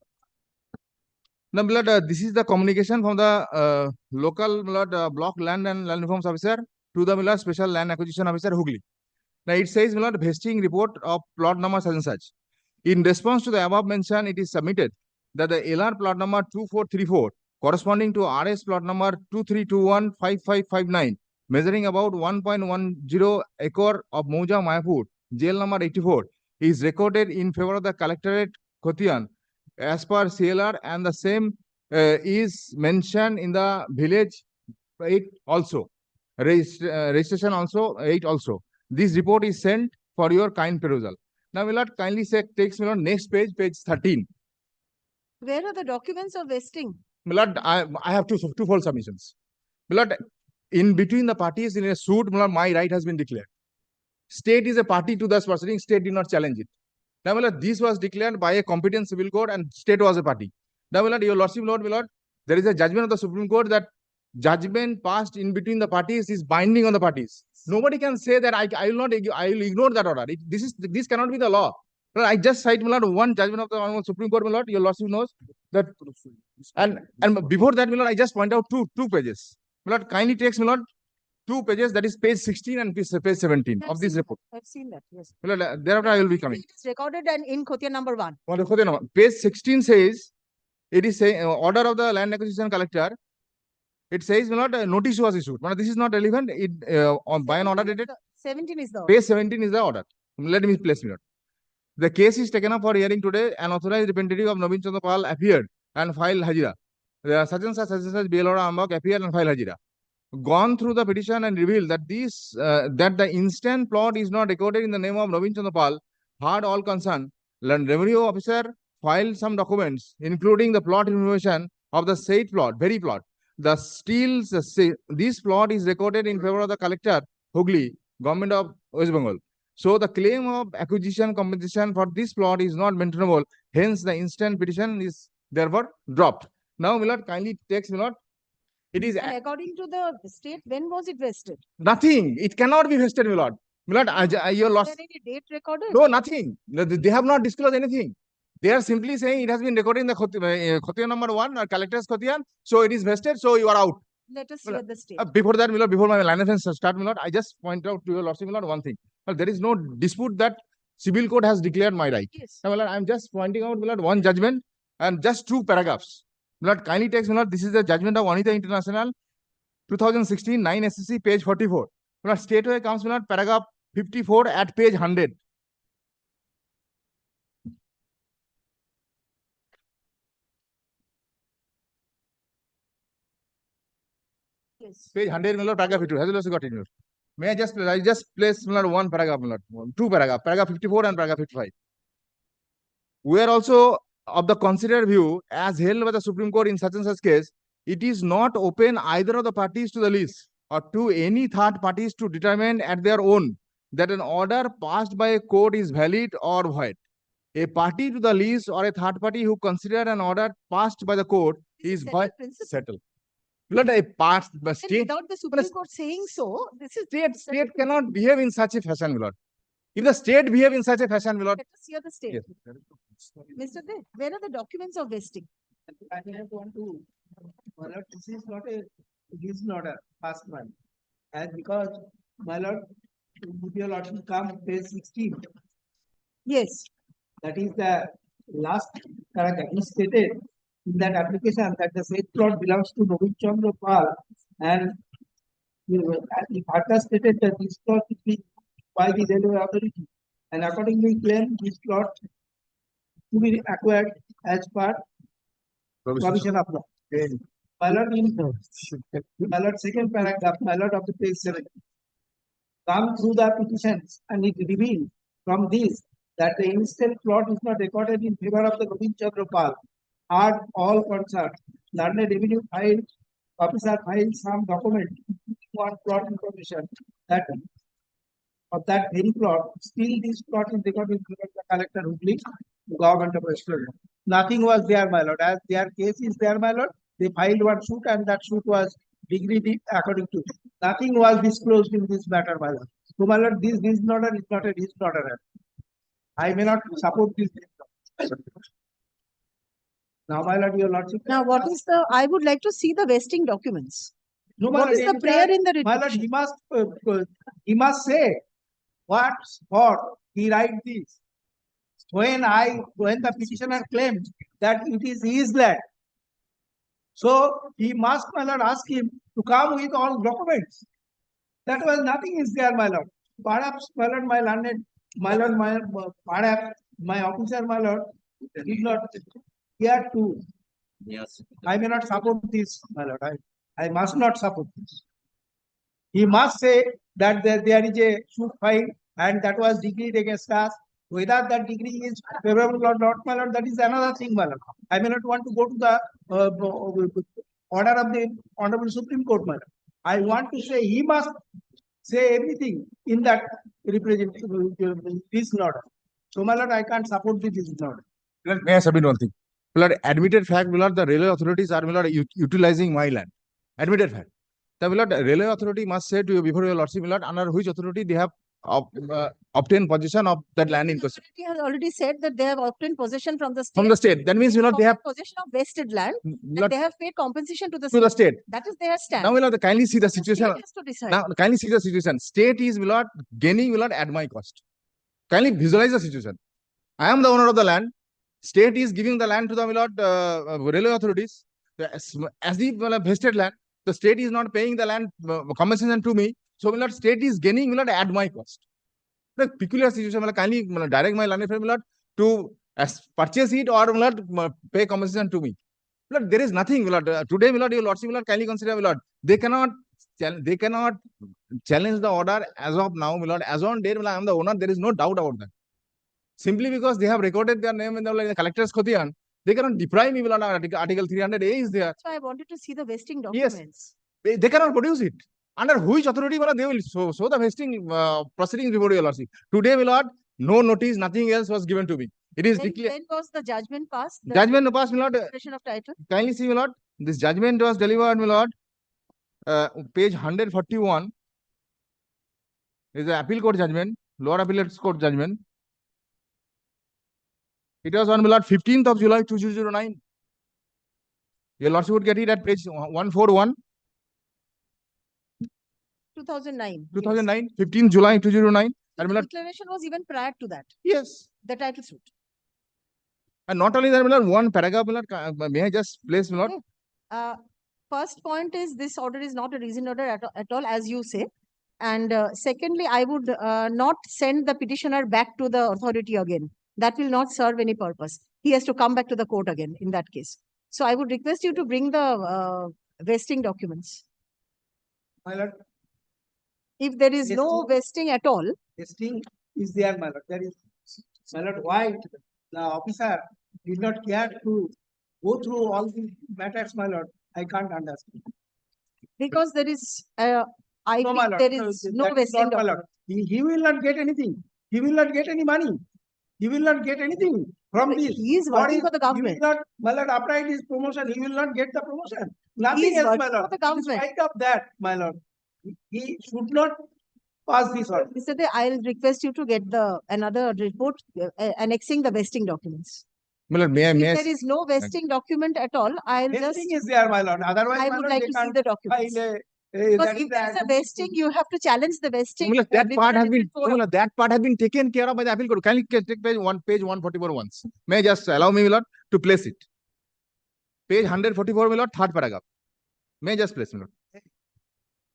Now, my lord, this is the communication from the local, my lord, block land and land reforms officer to the, my lord, special land acquisition officer Hooghly. Now, it says, my lord, vesting report of plot number such and such. In response to the above mention, it is submitted that the LR plot number 2434 corresponding to RS plot number 23215559 measuring about 1.10 acre of Mouja Mayapur jail number 84 is recorded in favor of the collectorate Khotian as per CLR, and the same is mentioned in the village 8 also. Registration also 8 also. This report is sent for your kind perusal. Now, will not kindly say takes me on next page, page 13. Where are the documents of vesting? Milord, I have twofold submissions. Milord, in between the parties in a suit, Milord, my right has been declared. State is a party to this proceeding. State did not challenge it. Now, Milord, this was declared by a competent civil court and state was a party. Now, Milord, your lordship, Milord, there is a judgment of the Supreme Court that judgment passed in between the parties is binding on the parties. Nobody can say that I will ignore that order. This cannot be the law. Well, I just cite, Milord, one judgment of the Honorable Supreme Court, Milord. Your lordship knows that. And before that, Milord, I just point out two pages. Milord, kindly takes, Milord, 2 pages. That is page 16 and page 17 of this report. I've seen that. Yes. Milord, thereafter I will be coming. It's recorded and in Khotian number 1. Page 16 says, it is saying order of the land acquisition collector. It says, Milord, notice was issued. Milord, this is not relevant. By an order dated. 17 is the order. Page 17 is the order. Let me place, Milord. The case is taken up for hearing today. An authorized representative of Nobin Chandopal appeared and filed Hajira. Such and such BLR Ambak appeared and filed Hajira. Gone through the petition and revealed that that the instant plot is not recorded in the name of Nobin Chandopal. Heard all concerned. Land revenue officer filed some documents, including the plot information of the said plot, very plot. The steals, this plot is recorded in favor of the collector, Hooghly, government of West Bengal. So the claim of acquisition compensation for this plot is not maintainable. Hence, the instant petition is therefore dropped. Now, Milord, kindly takes, Milord. It is according to the state. When was it vested? Nothing. It cannot be vested, Milord. Milord, your loss. Is there any date recorded? No, nothing. They have not disclosed anything. They are simply saying it has been recorded in the Khotian number 1 or collector's Khotian. So it is vested. So you are out. Let us hear the state. Before that, Milord, before my line of start, Milord, I just point out to your lordship, Milord, one thing. Well, there is no dispute that civil court has declared my right. Yes. Now, Milord, I am just pointing out, Milord, one judgment and just 2 paragraphs. my lord, kindly take, my lord, this is the judgment of Vanita International, 2016, 9 SCC, page 44. My lord, straightway comes, my lord, paragraph 54 at page 100. Yes. Page 100, my lord, paragraph 52. Has also got it, my lord. May I just place, my lord, one paragraph, my lord, two paragraph, paragraph 54 and paragraph 55. We are also of the considered view, as held by the Supreme Court in such and such case, it is not open either of the parties to the lease or to any third parties to determine at their own that an order passed by a court is valid or void. A party to the lease or a third party who consider an order passed by the court is void. Settled. Not a part, but state. Without the Supreme Court saying so, this is State cannot behave in such a fashion, my lord. If the state behave in such a fashion, my lord. Let us hear the state. Yes. Mr. Dev, where are the documents of vesting? I just want to, my lord, this is not a lease order, past one. And because, my lord, would your lordship come page 16? Yes. That is the last paragraph. He stated in that application that the said plot belongs to Nobin Chandra Pal, and he further stated that this plot is being by the railway authority, and accordingly claimed this plot to be acquired as per provision of law. My lord, my lord, second paragraph, my lord of the page 7. Come through the petitions, and it revealed from this that the instilled plot is not recorded in favor of the Govind Chandra Pal. Are all concerned. Learned revenue file, officer filed some document on plot information that of that very plot. Still, this plot is recorded in favor of the collector Hubli, government of West Bengal. Nothing was there, my lord. As their case is there, my lord, they filed one suit, and that suit was degree according to. Nothing was disclosed in this matter, my lord. So, my lord, this reason order is not a reason order. I may not support this. Now, my lord, your lordship. Now, what is the, I would like to see the vesting documents. No, my What lord, is the prayer in the my lord, he must say what for he write this. When the petitioner claimed that it is his land, so he must, my lord, ask him to come with all documents. That was nothing is there, my lord. Perhaps, my lord, my learned, my lord, perhaps my officer, my lord, did not care to. Yes. I may not support this, my lord. I must not support this. He must say that there is a suit filed and that was decreed against us. Whether that degree is favorable or not, my lord, that is another thing, my lord. I may not want to go to the order of the Honorable Supreme Court, my lord. I want to say he must say everything in that this order. So, my lord, I can't support this order. May I submit one thing? My lord, admitted fact, my lord, the railway authorities are, my lord, utilizing my land. Admitted fact. The my lord, railway authority must say to you before your lordship, my lord, under which authority they have obtained possession of that land in question. He has already said that they have obtained possession from the state. From the state. That means, my lord, they have possession of vested land. Lord, They have paid compensation to the state. That is their stand. Now, my lord, kindly see the situation. State has to decide. Now, kindly see the situation. State is, my lord, gaining, my lord, at my cost. Kindly visualize the situation. I am the owner of the land. State is giving the land to the, my lord, railway authorities. As the vested land, the state is not paying the land compensation to me. So, my lord, state is gaining, my lord, at my cost. The peculiar situation, my lord, kindly direct my land, my lord, to purchase it or, my lord, pay compensation to me. My lord, there is nothing, my lord. Today, my lord, your lordship, my lord, kindly consider, my lord, they cannot challenge the order as of now, my lord. As on date, my lord, I am the owner. There is no doubt about that. Simply because they have recorded their name in the collector's Khotian, they cannot deprive me, my lord. Article 300A is there. That's why I wanted to see the vesting documents. Yes. They cannot produce it. Under which authority, my lord, they will show the vesting proceedings before your lordship. Today, my lord, no notice, nothing else was given to me. It is declared. When was the judgment passed? Judgment passed, my lord. Of title. Kindly see, my lord. This judgment was delivered, my lord. Page 141 is the appeal court judgment, lower appellate court judgment. It was on, my lord, 15th of July 2009. Your lordship would get it at page 141. 2009. 2009, 15th July 2009. The declaration was even prior to that. Yes. The title suit. And not only that, my lord, one paragraph, my lord, may I just place, my lord? First point is this order is not a reason order at all, as you say. And secondly, I would not send the petitioner back to the authority again. That will not serve any purpose. He has to come back to the court again in that case. So I would request you to bring the vesting documents. My lord, If there is no vesting at all, testing is there, my lord. There is, my lord, why the officer did not care to go through all the matters, my lord? I can't understand. because there is, I No, think my lord, there is no that is vesting not, my lord. document. He will not get anything. He will not get any money. He will not get anything from But this. he is What working for the government. He will not, my lord, after his promotion, he will not get the promotion. Nothing is else, my working for lord. the government. In spite of that, my lord, he should not pass this order. Mr. De, I'll request you to get the another report annexing the vesting documents. My lord, may I, If may I? there is no vesting document at all, I'll just. Vesting is there, my lord. Otherwise, I my would lord, like they to see can't the documents. file Because that if is there is a the- vesting, you have to challenge the vesting. Well, that before part a has been, different forum. well, that part has been taken care of by the appeal court. Kindly take page 144 once. May I just allow me, my lord, to place it? Page 144, my lord, third paragraph. May I just place, my lord?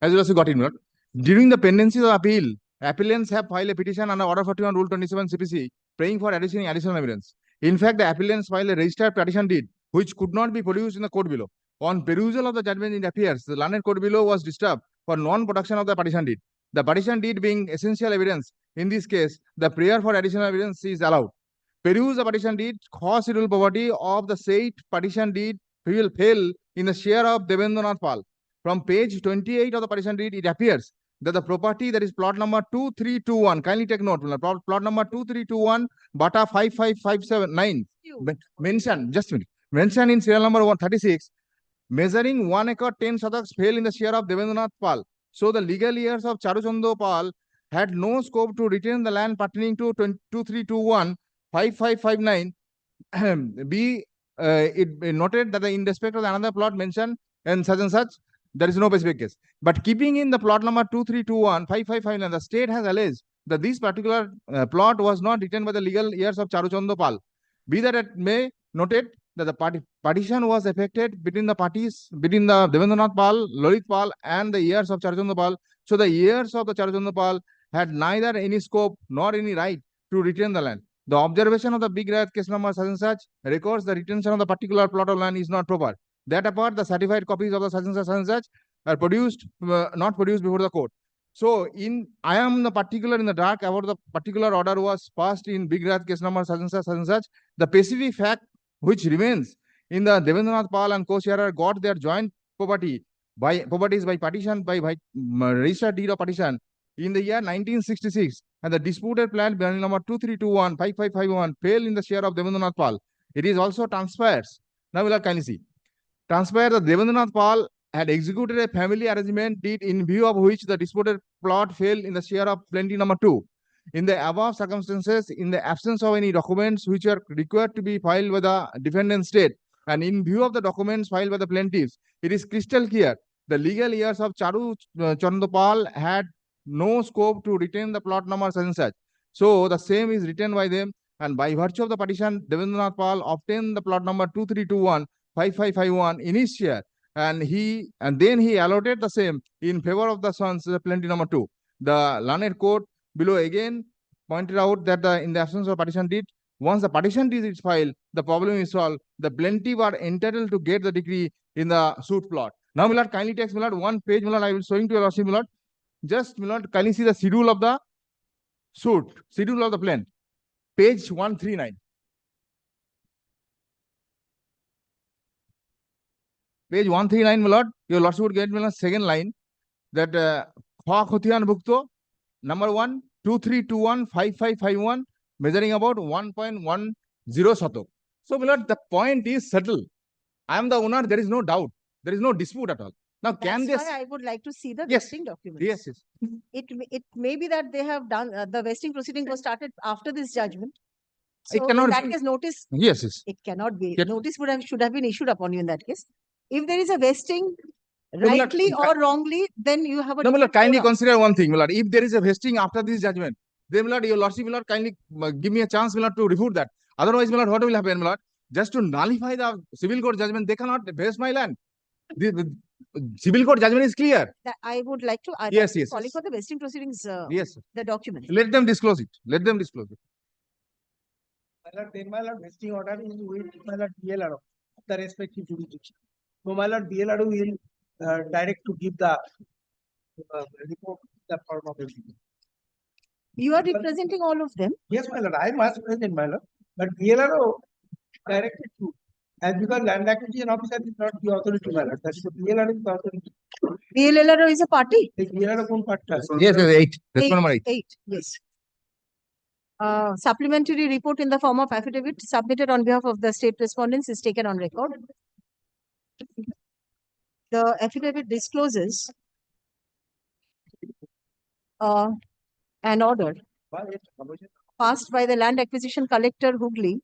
As you also got it, my lord. During the pendency of appeal, appellants have filed a petition under Order 41, Rule 27 CPC, praying for additional evidence. In fact, the appellants filed a registered petition deed, which could not be produced in the court below. On perusal of the judgment, it appears the learned court below was disturbed for non-production of the petition deed. The petition deed being essential evidence, in this case, the prayer for additional evidence is allowed. Peruse the petition deed, cause schedule property of the said petition deed will fail in the share of Devendranath Pal. From page 28 of the petition deed, it appears that the property, that is plot number 2321, kindly take note, plot number 2321, Bata 55579, mentioned, just a minute, mentioned in serial number 136, measuring 1 acre 10 sadaks fell in the share of Devendranath Pal. So the legal heirs of Charuchando Pal had no scope to retain the land pertaining to 2321 5559. It noted that in respect of another plot mentioned and such, there is no specific case. But keeping in the plot number 2321 5559, the state has alleged that this particular plot was not retained by the legal heirs of Charuchando Pal. Be that it may, noted that the partition was effected between the parties, between the Devendranath Pal, Lalit Pal, and the heirs of Charuchando Pal. So the heirs of the Charuchando Pal had neither any scope nor any right to retain the land. The observation of the big right case number such records the retention of the particular plot of land is not proper. That apart, the certified copies of the such are produced, not produced before the court. So I am the particular in the dark about the particular order was passed in big right case number such. The specific fact which remains in the Devendranath Pal and co-sharer got their joint properties by partition by registered deed of partition in the year 1966, and the disputed plan number 2321 5551 fell in the share of Devendranath Pal. It is also transfers. Now we'll kindly see. Transfer the Devendranath Pal had executed a family arrangement deed in view of which the disputed plot fell in the share of plenty number 2. In the above circumstances, in the absence of any documents which are required to be filed by the defendant state, and in view of the documents filed by the plaintiffs, it is crystal clear the legal heirs of Charuchando Pal had no scope to retain the plot number such. So the same is written by them, and by virtue of the partition, Devendranath Pal obtained the plot number 2321 5551 in his share, and then he allotted the same in favor of the sons, the plenty number 2. The learned court below again pointed out that in the absence of partition deed, once the partition deed is filed, the problem is solved. The plaintiff are entitled to get the decree in the suit plot. Now, my lord, kindly take, my lord, one page, my lord, I will showing to your lordship, my lord. Just, my lord, kindly see the schedule of the suit, schedule of the plan, page 139. Page 139, my lord, your lordship would get, my lord, second line, that Khothian Bhukto, number 1, 2321 5551, measuring about 1.10 satok. So, my lord, the point is settled. I am the owner, there is no doubt. There is no dispute at all. Now, can this? That's why I would like to see the Yes. vesting documents. Yes, yes. It may be that they have done the vesting proceeding was started after this judgment. It So cannot in that be- case, notice. Yes, yes. It cannot be. Yet- Notice should have been issued upon you in that case. If there is a vesting, No, my lord, rightly or wrongly, then you have a. No, my lord, different kindly forum. consider one thing, my lord. If there is a vesting after this judgment, then, my lord, your lordship, my lord, kindly give me a chance, my lord, to refute that. Otherwise, my lord, what will happen, my lord? Just to nullify the civil court judgment, they cannot vest my land. The civil court judgment is clear. That I would like to. Yes, yes, Calling yes. for the vesting proceedings. Yes. The document. Let them disclose it. Let them disclose it. My lord, then my lord, vesting order is with my lord BLRO, the respective jurisdiction. So my lord, BLRO will direct to give the report, the form of everything. You are representing all of them. Yes, my lord, I must present, my lord, but BLRO directed to, as because land acquisition officer is not the authority, my lord, that is the BLRO is the authority. BLRO is a party. The BLRO কোন part? Yes, yes, 8. That's number 8. 8, yes. Supplementary report in the form of affidavit submitted on behalf of the state respondents is taken on record. The affidavit discloses an order passed by the land acquisition collector HON'BLE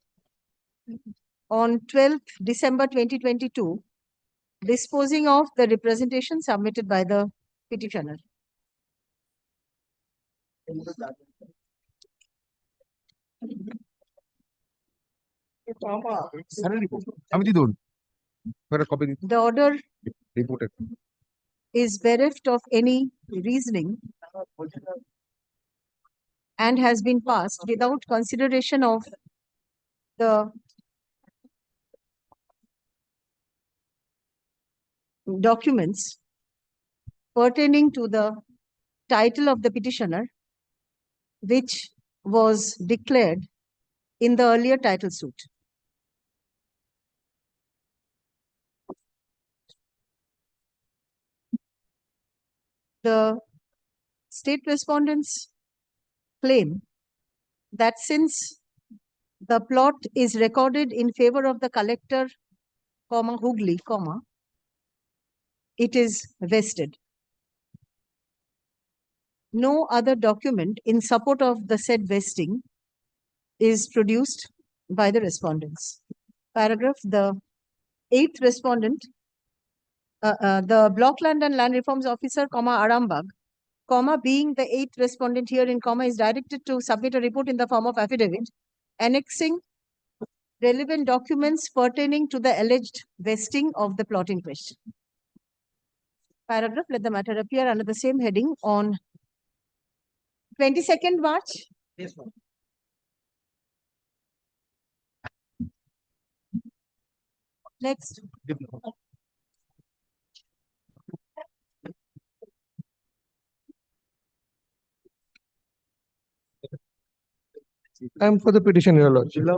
on 12th December 2022, disposing of the representation submitted by the petitioner. The order Reported. is bereft of any reasoning and has been passed without consideration of the documents pertaining to the title of the petitioner, which was declared in the earlier title suit. The state respondents claim that since the plot is recorded in favor of the collector, HON'BLE, it is vested. No other document in support of the said vesting is produced by the respondents. Paragraph, the 8th respondent, the Block Land and Land Reforms Officer, Arambagh, being the 8th respondent herein, is directed to submit a report in the form of affidavit, annexing relevant documents pertaining to the alleged vesting of the plot in question. Paragraph, let the matter appear under the same heading on 22nd March. Yes, ma'am. Next. I am for the petition, Your Lordship. Your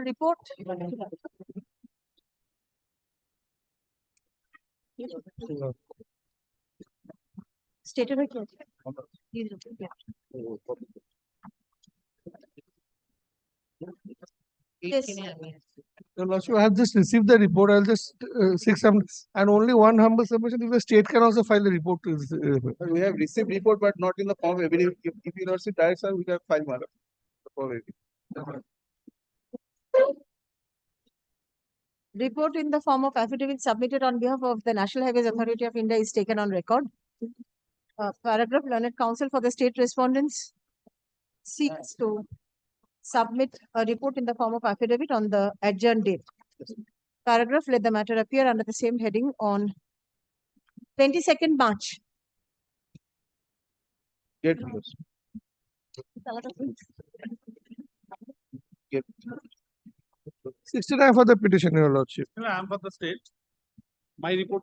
report. Stated by clerk. Yes. Your Lordship, I have just received the report. I'll just seek some, and only one humble submission. If the state can also file the report. We have received report, but not in the form of evidence. If university directs, sir, we can file matter. Report in the form of affidavit submitted on behalf of the National Highways Authority of India is taken on record. Paragraph, learned counsel for the state respondents seeks to submit a report in the form of affidavit on the adjourned date. Paragraph, let the matter appear under the same heading on 22nd March. Get 69 for the petition, Your Lordship. I am for the state. My report.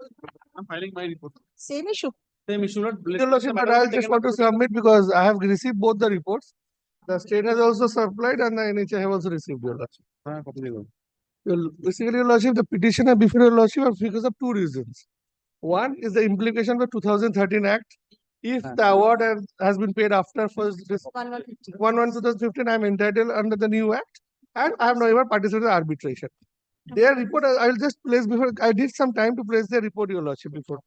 I'm filing my report. Same issue. Same issue. Not Your Lordship, but I just want to submit because I have received both the reports. The state has also supplied and the NHAI have also received, Your Lordship. Basically, Your Lordship, the petitioner before Your Lordship are because of two reasons. One is the implication of the 2013 Act. If the award has been paid after first this 1/1/2015, I am entitled under the new Act, and I have not even participated in arbitration. Their report, I will just place before. I did some time to place their report, Your Lordship, before.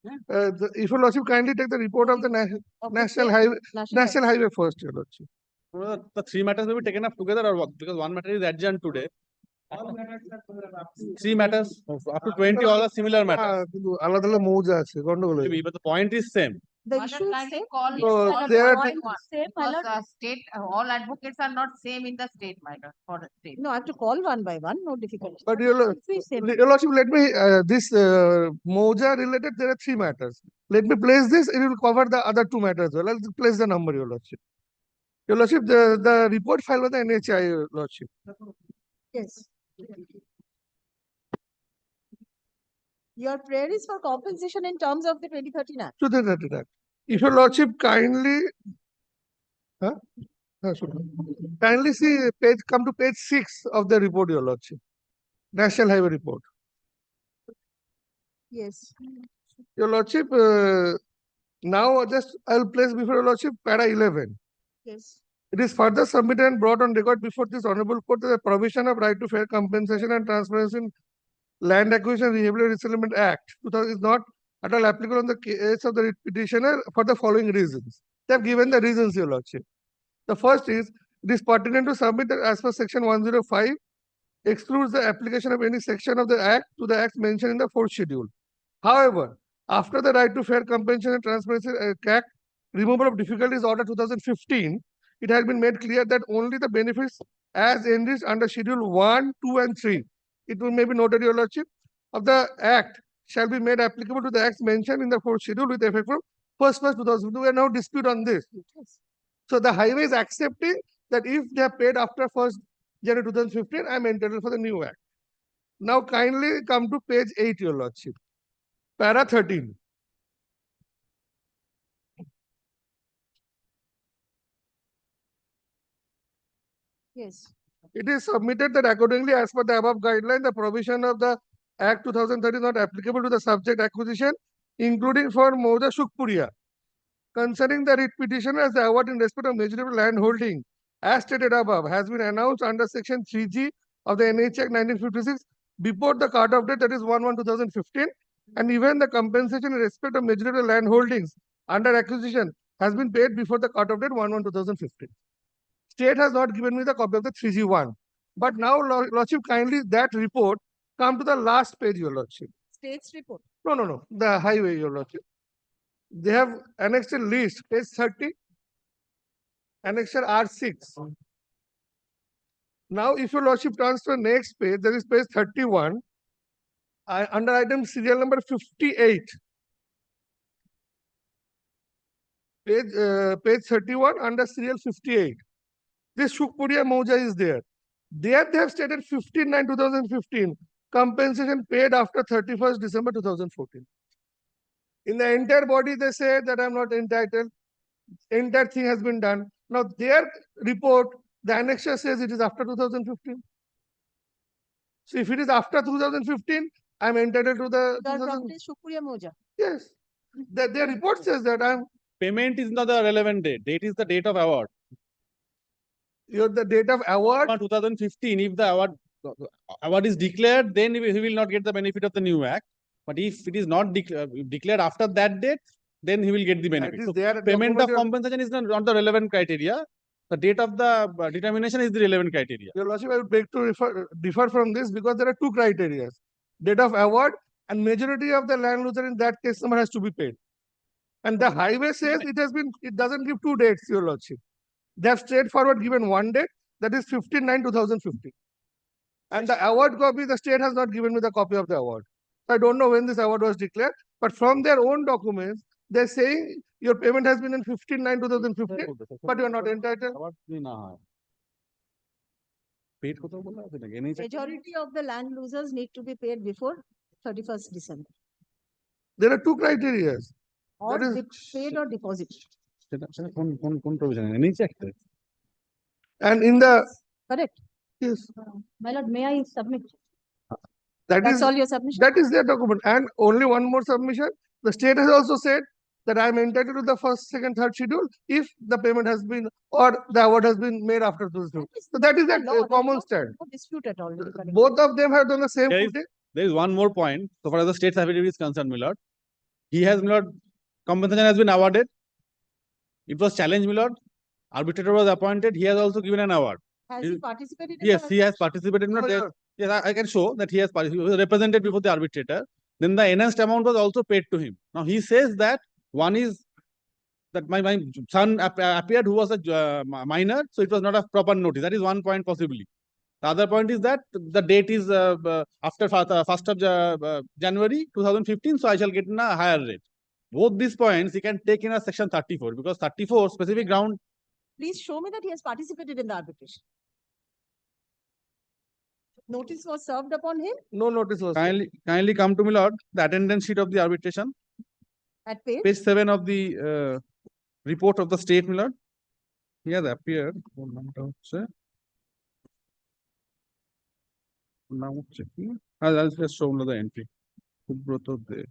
If Your Lordship kindly take the report of the National Highway first, Your Lordship. The three matters will be taken up together or what? Because one matter is adjourned today. All matters are up to- 3 matters, up to 20 all are similar matters. কিন্তু আলাদা আলাদা মৌজা আছে গন্ডগোল হয়ে Maybe, but the point is same. The issue is same. So they are Same, my lord. State, all advocates are not same in the state, my lord, for the state. No, I have to call one by one, no difficulty. But your lordship, let me this Moja related. There are 3 matters. Let me place this. It will cover the other 2 matters. Well, I'll place the number, your lordship. Your lordship, the report filed by the NHAI, your lordship. Yes. Your prayer is for compensation in terms of the 2013 Act. To the 30 Act. If your lordship kindly, kindly see page, come to page 6 of the report, your lordship. National Highway Report. Yes. Your lordship, now just I'll place before your lordship para 11. Yes. It is further submitted and brought on record before this honorable court that the provision of right to fair compensation and transparency in Land Acquisition Rehabilitation Resettlement Act 2000 is not at all applicable on the case of the petitioner for the following reasons. They have given the reasons, your lordship. The first is, it is pertinent to submit that as per section 105 excludes the application of any section of the act to the acts mentioned in the 4th schedule. However, after the right to fair compensation and transparency act removal of difficulties order 2015, it has been made clear that only the benefits as enriched under schedule 1, 2 and 3, it will may be noted, your lordship, of the act shall be made applicable to the acts mentioned in the 4th schedule with effect from 1st March 2002. We have no dispute on this. So the highway is accepting that if they are paid after 1st January 2015, I am entitled for the new act. Now kindly come to page 8, your lordship. Para 13. Yes. It is submitted that accordingly as per the above guideline, the provision of the Act 2030 is not applicable to the subject acquisition, including for Moja Shukpuria. Concerning the writ petition as the award in respect of measurable land holding, as stated above, has been announced under section 3G of the NHAI Act 1956 before the cut-off date, that is 1/1/2015, and even the compensation in respect of measurable land holdings under acquisition has been paid before the cut-off date 1/1/2015. State has not given me the copy of the 3G1. But now, lordship, kindly that report come to the last page, your lordship. State's report. No. The highway, your lordship. They have annexed a list, page 30, annexure R6. Now, if your lordship turns to the next page, there is page 31, under item serial number 58. Page 31 under serial 58. This Shukpuria Moja is there. There they have stated 15/9/2015, compensation paid after 31st December 2014. In the entire body, they say that I'm not entitled. Entire thing has been done. Now their report, the annexure says it is after 2015. So if it is after 2015, I'm entitled to the. Your property is Shukpuria Moja. Yes. Their report says that I'm. Payment is not the relevant date. Date is the date of award. The date of award? 2015. If the award is declared, then he will not get the benefit of the new act. But if it is not declared after that date, then he will get the benefit. So payment of compensation is not the relevant criteria. The date of the determination is the relevant criteria. Your lordship, I would beg to differ from this because there are two criteria: date of award and majority of the land loser in that case number has to be paid. And the highway says it doesn't give two dates, your lordship. They have straightforward given one date, that is 15/9/2015. And the award copy, the state has not given me the copy of the award. So I don't know when this award was declared, but from their own documents, they're saying your payment has been in 15/9/2015, but you're not entitled. Majority of the land losers need to be paid before 31st December. There are two criteria. Or paid or deposit. And in the. Correct. Yes. My lord, may I submit? That's all your submission? That is their document. And only one more submission. The state has also said that I am entitled to the first, second, third schedule if the payment has been or the award has been made after this. So that is their common stand. No dispute at all. Both of them have done the same thing. There is one more point. So far as the state's affidavit is concerned, my lord, he has, my lord, compensation has been awarded. It was challenged, my lord. Arbitrator was appointed. He has also given an award. Has he participated? Yes, he has participated. Yes, I can show that he was represented before the arbitrator. Then the enhanced amount was also paid to him. Now he says that one is that my son appeared who was a minor, so it was not a proper notice. That is one point possibly. The other point is that the date is after 1st of January 2015, so I shall get in a higher rate. Both these points he can take in a section 34 because 34 specific ground. Please show me that he has participated in the arbitration. Notice was served upon him No notice was served. Kindly come to me, Lord, the attendance sheet of the arbitration, at page. page 7 of the report of the state, my lord. He has appeared. Now checking. I'll just show another entry. Subroto there.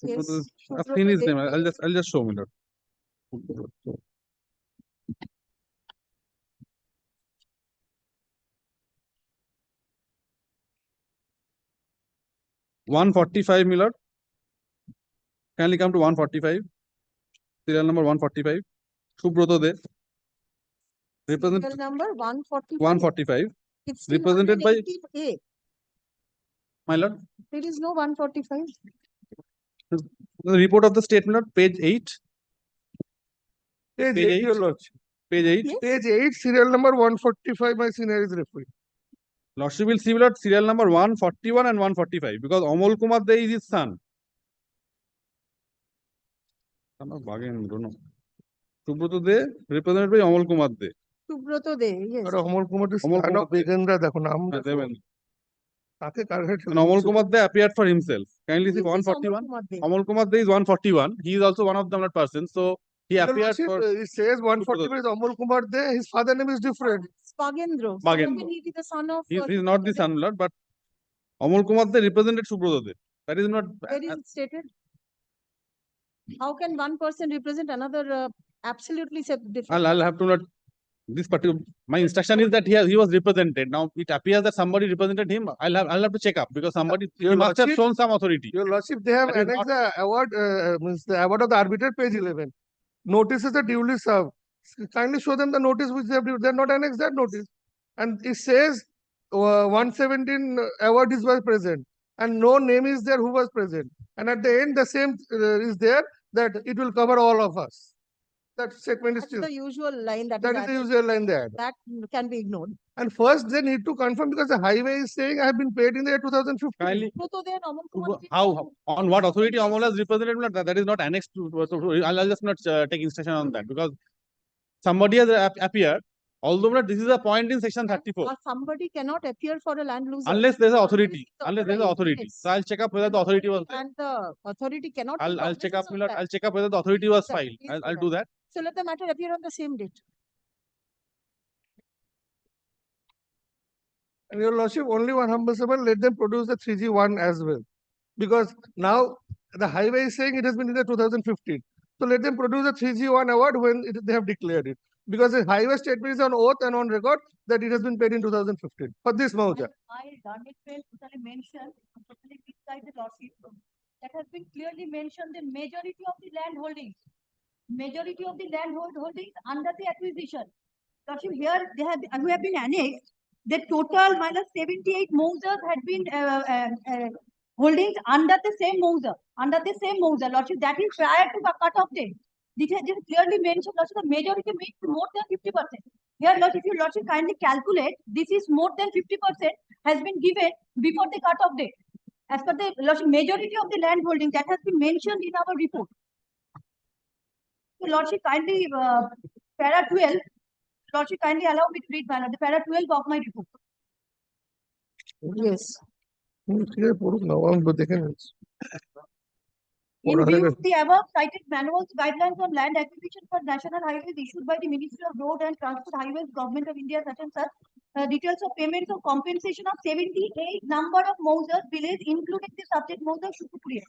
Yes, I've seen his name. I'll just show me that. 145, my lord. Kindly come to 145. Serial number 145. Subroto there. Serial number 145. 145. It's represented by 118A. My lord. There is no 145. The report of the statement, page 8. Page 8, your lordship. Page 8. Yes. Page 8, serial number 145, my senior is referring. Lordship will see, Lord, serial number 141 and 145 because HON'BLE Kumar De is his son. Son of Bhagendra, no. Subroto De, represented by HON'BLE Kumar De. Subroto De, yes. HON'BLE Kumar is son of Bhagendra, দেখো নাম তাকে কারণে And HON'BLE Kumar De appeared for himself. Kindly see Who is 141. HON'BLE Kumar De? HON'BLE Kumar De is 141. He is also one of the persons. So he Your appeared lordship, for. it says 145 is HON'BLE Kumar De, his father name is different. Bhagendra. So Bhagendra. how can he be the son of? He is not the son, Lord, but HON'BLE Kumar De represented Subroto De. That is not. Where is it stated? How can one person represent another absolutely different? I'll have to not. This particular, my instruction is that he was represented. Now it appears that somebody represented him. I'll have to check up because somebody he must have shown some authority. Your lordship, they have That is annexed the award, means the award of the arbitrator, page 11. Notices are duly served. Kindly show them the notice which they have. They have not annexed that notice, and it says 117 award is was present, and no name is there who was present. And at the end, the same is there that it will cover all of us. That statement is That's still. the usual line that That is is the added. usual line there. That can be ignored. And first, they need to confirm because the highway is saying I have been paid in the year 2015. Kindly, Subroto De and HON'BLE Kumar De. how on what authority HON'BLE has represented? That is not annexed to. I'll just not take instruction on that because somebody has appeared. Although this is a point in section 34. Or somebody cannot appear for a land loser. Unless there's an authority. the Unless there's an authority. Yes. So I'll check up whether the authority was there. And the authority cannot. I'll check up. of that. I'll check up whether the authority was Sir, filed. please I'll do that. So let the matter appear on the same date. And your lordship, only one humble servant, let them produce the 3G1 as well. Because now the highway is saying it has been in the 2015. So let them produce the 3G1 award when they have declared it. Because the highway statement is on oath and on record that it has been paid in 2015 for this Mauja. I totally mentioned, totally beside the lordship, that has been clearly mentioned the majority of the land holdings. Majority of the land holdings under the acquisition. Lordship, here they have been annexed. The total minus 78 Moses had been holdings under the same Moser. Lordship, that is prior to the cut-off date. This has clearly mentioned, Lordship, the majority means more than 50%. Here, Lordship, if you Lordship kindly calculate, this is more than 50% has been given before the cut-off date. As per the Lordship, majority of the land holding that has been mentioned in our report. So, Lordship, kindly para 12. Lordship, kindly allow me to read the para 12 of my report. Yes. In view of the above cited manuals, guidelines on land acquisition for national highways issued by the Ministry of Road and Transport Highways, Government of India, such and such, details of payments of compensation of 78 number of Moses village, including the subject Moses Shukupuri,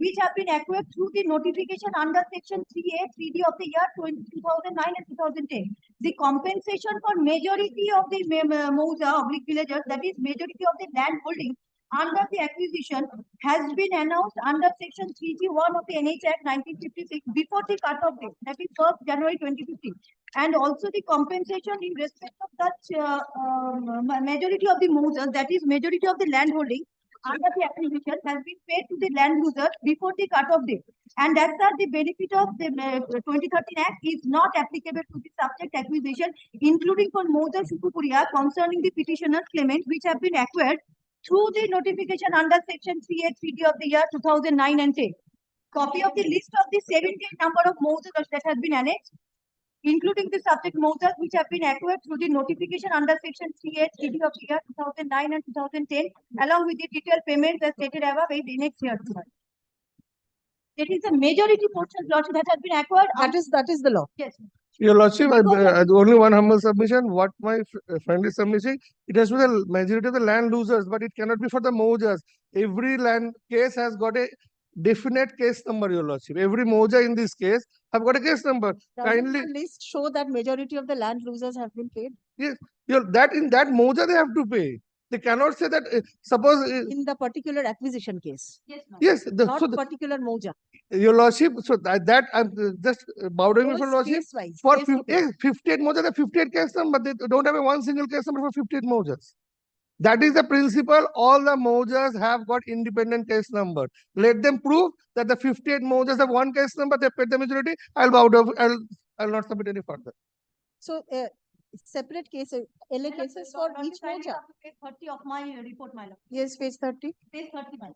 which have been acquired through the notification under section 3A, 3D of the year 2009 and 2010. The compensation for majority of the Moses villagers, that is majority of the land holding under the acquisition has been announced under section 3G1 of the NHAI Act 1956 before the cut-off date, that is 1st January 2015. And also the compensation in respect of such majority of the Moses, that is majority of the land holding under the acquisition has been paid to the land users before the cut-off date. And as such, the benefit of the 2013 Act is not applicable to the subject acquisition, including for Moses Sukupuria concerning the petitioner's claimants which have been acquired through the notification under section 3A3D of the year 2009 and 10. Copy of the list of the 17 number of Moses that has been annexed, including the subject Moses which have been acquired through the notification under section 3A3D of the year 2009 and 2010, along with the detailed payments as stated above is annexed here. It is a majority portion lordship that has been acquired. That is the law. Yes. Your lordship, only one humble submission. What my friend is submitting, it has to be the majority of the land losers, but it cannot be for the Mojas. Every land case has got a definite case number, your lordship. Every Moja in this case have got a case number. Doesn't the list show that majority of the land losers have been paid? Yes, in that Moja they have to pay. They cannot say that suppose in the particular acquisition case. Yes, not particular Moja. Your lordship, so that I'm just bowing for lordship. For 58 Mojas, the 58 case number, they don't have a one single case number for 58 Mojas. That is the principle. All the Mojas have got independent case number. Let them prove that the 58 Mojas have one case number, they paid the majority. I'll not submit any further. So separate cases, LA cases for each Moja. Page 30 of my report, my lord. Yes, page 30. Page 30, my lord.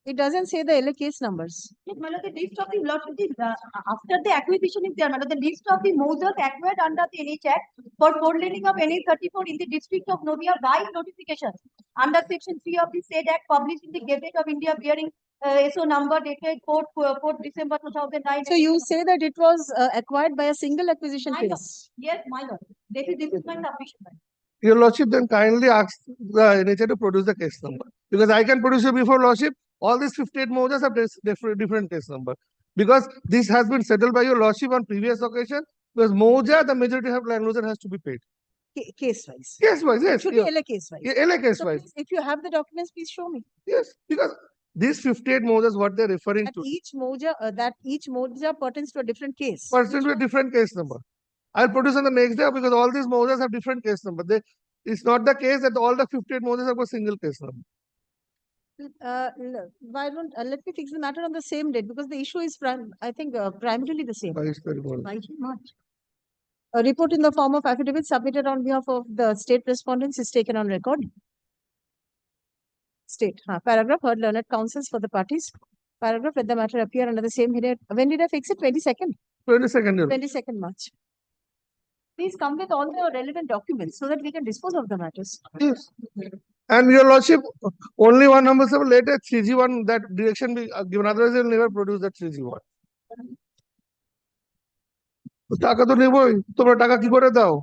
It doesn't say the LA case numbers. Yes, my lord, the list of the lordship after the acquisition is there, my lord. The list of the Moses acquired under the NHAI for forelending of NH34 in the district of Noida by notification under section 3 of the said act published in the Gazette of India bearing SO number dated 4th December 2009. So you say that it was acquired by a single acquisition case? Yes, my lord. This is my submission. Your lordship, then kindly ask the NHAI to produce the case number. Because I can produce it before lordship. All these 58 Mojas have different case number. Because this has been settled by your lordship on previous occasion. Because Moja, the majority of land loser has to be paid. Case wise. Case wise, yes. It should be LA case wise. Yeah, LA case wise. Please, if you have the documents, please show me. Yes, because these 58 Mojas, what they're referring to. Each Moja, pertains to a different case. Pertains to a different case number. I'll produce on the next day because all these Mojas have different case number. It's not the case that all the 58 Mojas have a single case number. Why don't let me fix the matter on the same date, because the issue is primarily the same. Why is very well. Why not? A report in the form of affidavit submitted on behalf of the state respondents is taken on record. State. Paragraph heard learned counsels for the parties. Paragraph let the matter appear under the same heading. When did I fix it? 22nd. 22nd. 22nd March. Please come with all the relevant documents so that we can dispose of the matters. Yes. And your lordship, only one number seven later 3G1 that direction be given. Otherwise, you'll never produce that 3G1. টাকা তো নেবই, তোমরা টাকা কি করে দাও?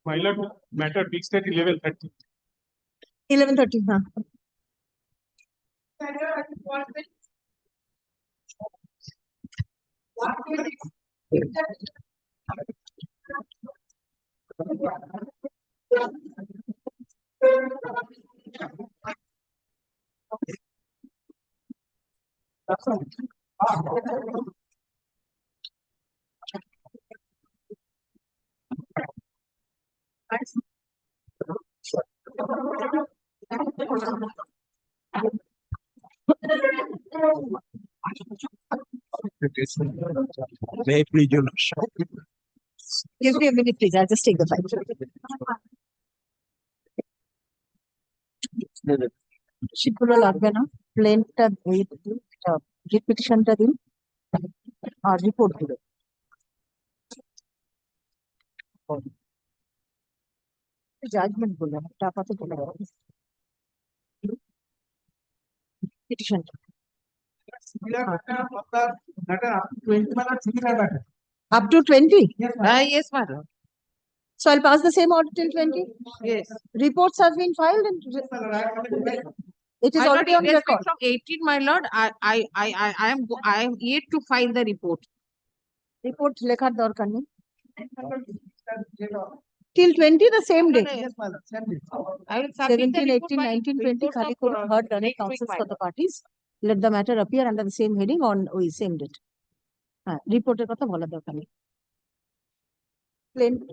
My lord, matter fixed at 11:30. 11:30, huh? May I please, your lordship? Give me a minute, please. I'll just take the file. সেগুলো লাগবে না, প্লেনটা রিপিটিশনটা দিন আর রিপোর্ট গুলো। জাজমেন্ট গুলো টাকাতে বলে পিটিশনটা up to 20? Yes, madam. So I'll pass the same order till 20? Yes. Reports have been filed and it is My already lord, on in respect record. From 18, my lord, I am yet to file the report. Report লেখার দরকার নেই। Till 20, the same day. Yes, my lord. Same day. I will submit the 17, report 18, by 19, 20, report Khali of, court heard learned next week, counsels my for the parties. Let the matter appear under the same heading on same date. Reporter কথা বলা দরকার নেই।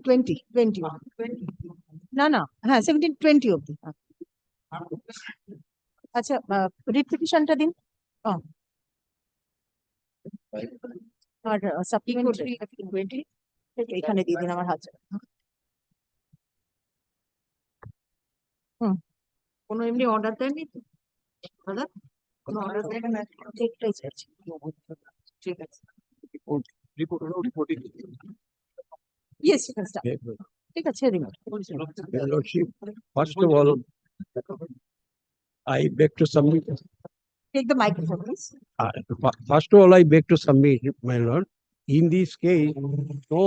20. না 17, 20 অবধি। আচ্ছা writ পিটিশনটা দিন। আর supplementary 20 এখানে দিয়ে দিন আমার হাতে। কোনো এমনি অর্ডার দেননি তো দাদা? কোনো অর্ডার দেন না? ঠিকটাই চাইছি। ঠিক আছে। Yes, you can start. ঠিক আছে দিন। Your Lordship, first of all, I beg to submit. Take the microphone, please. First of all, I beg to submit, my lord. In this case, no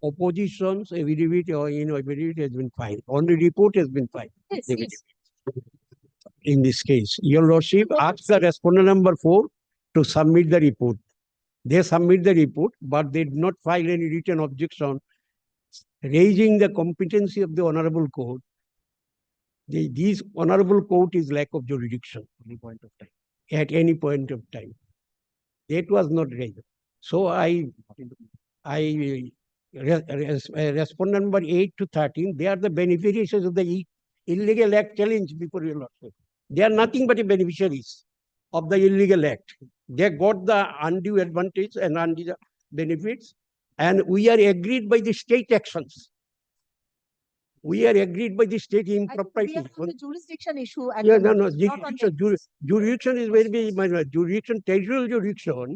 oppositions, affidavit or affidavit has been filed. Only report has been filed. Yes. In this case, your lordship asked the respondent number 4 to submit the report. They submit the report, but they did not file any written objection raising the competency of the honorable court. This honorable court is lack of jurisdiction at any point of time. That was not raised. So respondent number 8 to 13, they are the beneficiaries of the illegal act challenge before your lordship. They are nothing but the beneficiaries of the illegal act. They got the undue advantage and undue benefits, and we are agreed by the state actions. We are agreed by the state impropriety. We are on the jurisdiction issue. Yeah, no. Jurisdiction is very, my lord. Jurisdiction, territorial jurisdiction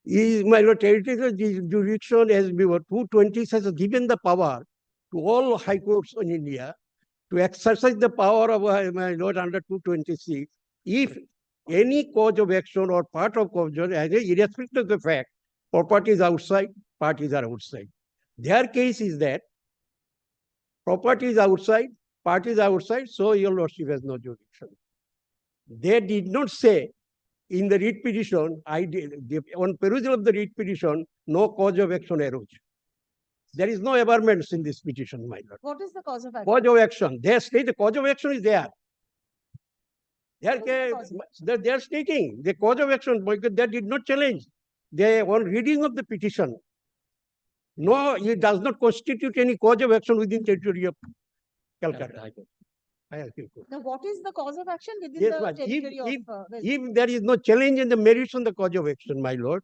is, my lord, territorial jurisdiction has been 220 has given the power to all high courts in India to exercise the power of, my lord, under 226. If any cause of action or part of cause of action, irrespective of the fact, property is outside, parties are outside. Their case is that property is outside, parties are outside, so your lordship has no jurisdiction. They did not say in the writ petition, on perusal of the writ petition, no cause of action arose. There is no aberments in this petition, my lord. What is the cause of action? Cause of action. They state the cause of action is there. They are stating the cause of action, because they did not challenge. They on reading of the petition. No, it does not constitute any cause of action within territory of Calcutta. Now, what is the cause of action within Yes, the ma'am. territory of If there is no challenge in the merits on the cause of action, my lord,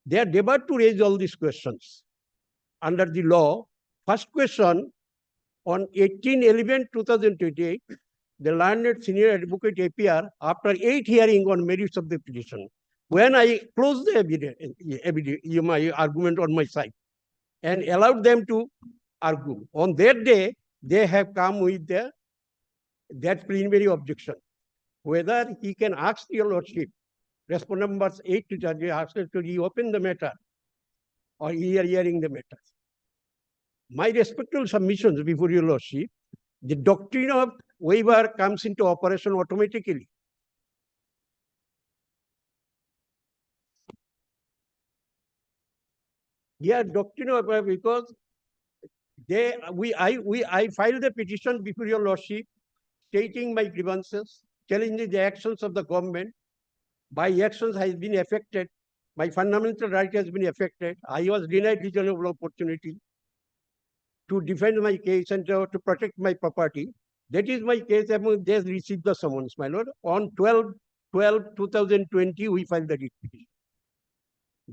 they are debarred to raise all these questions. Under the law, first question, on 18/11/2028, the learned senior advocate appear after 8 hearing on merits of the petition. When I closed the my argument on my side and allowed them to argue, on that day, they have come with that preliminary objection. Whether he can ask your lordship, respondent numbers 8 to 30, ask to reopen the matter or hearing the matter. My respectful submissions before your lordship, the doctrine of waiver comes into operation automatically. Yeah, doctrine of because I filed the petition before your lordship, stating my grievances, challenging the actions of the government. My actions has been affected. My fundamental right has been affected. I was denied reasonable opportunity to defend my case and to protect my property. That is my case. They received the summons, my lord. On 12/12/2020, we filed the writ petition.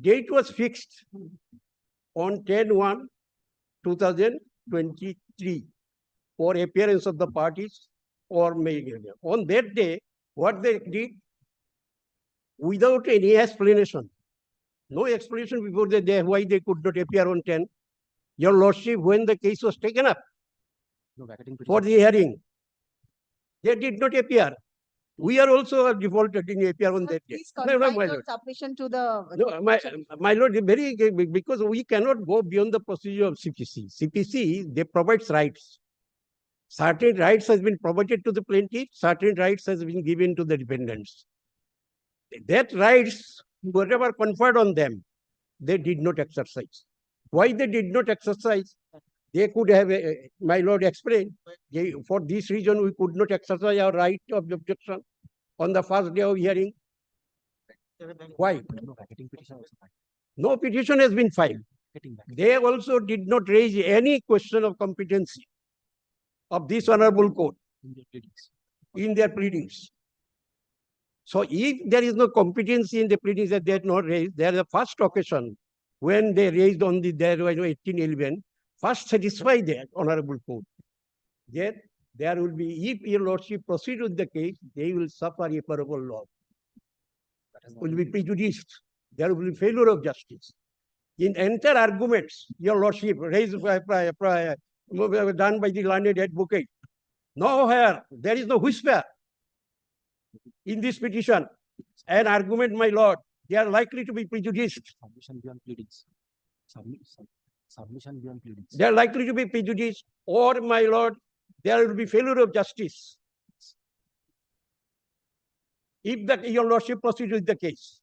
Date was fixed on 10/1/2023 for appearance of the parties or making. On that day, what they did, without any explanation, no explanation before the day why they could not appear on 10. Your lordship, when the case was taken up for the hearing, they did not appear. We are also defaulted in appear on that day. Please confine your submission to the. No, my lord, because we cannot go beyond the procedure of CPC. CPC, they provides rights. Certain rights has been provided to the plaintiff, certain rights has been given to the defendants. That rights, whatever conferred on them, they did not exercise. Why they did not exercise? They could have, my lord explained, for this reason we could not exercise our right of objection on the first day of hearing. Why? No petition has been filed. They also did not raise any question of competency of this honorable court in their pleadings. So if there is no competency in the pleadings that they had not raised, there is a first occasion when they raised on the 1811, first satisfy that honorable court. Then there will be, if your lordship proceed with the case, they will suffer irreparable loss. Will be prejudiced. There will be failure of justice. In entire arguments, your lordship raised done by the learned advocate. Nowhere, there is no whisper in this petition. An argument, my lord, they are likely to be prejudiced. Submission beyond pleadings. Submission beyond pleadings. They are likely to be prejudiced, or, my lord, there will be failure of justice. If your lordship proceeds with the case.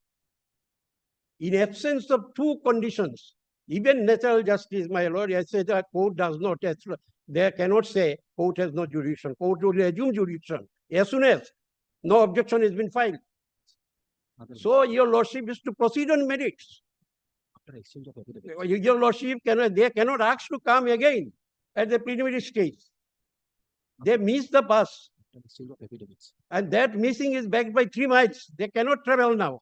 In absence of two conditions, even natural justice, my lord, I say that court does not, they cannot say court has no jurisdiction. Court will assume jurisdiction as soon as no objection has been filed. So your lordship is to proceed on merits. After exchange of affidavits. Your lordship they cannot ask to come again at the preliminary stage. They miss the bus. After exchange of affidavits. And that missing is backed by 3 miles. They cannot travel now.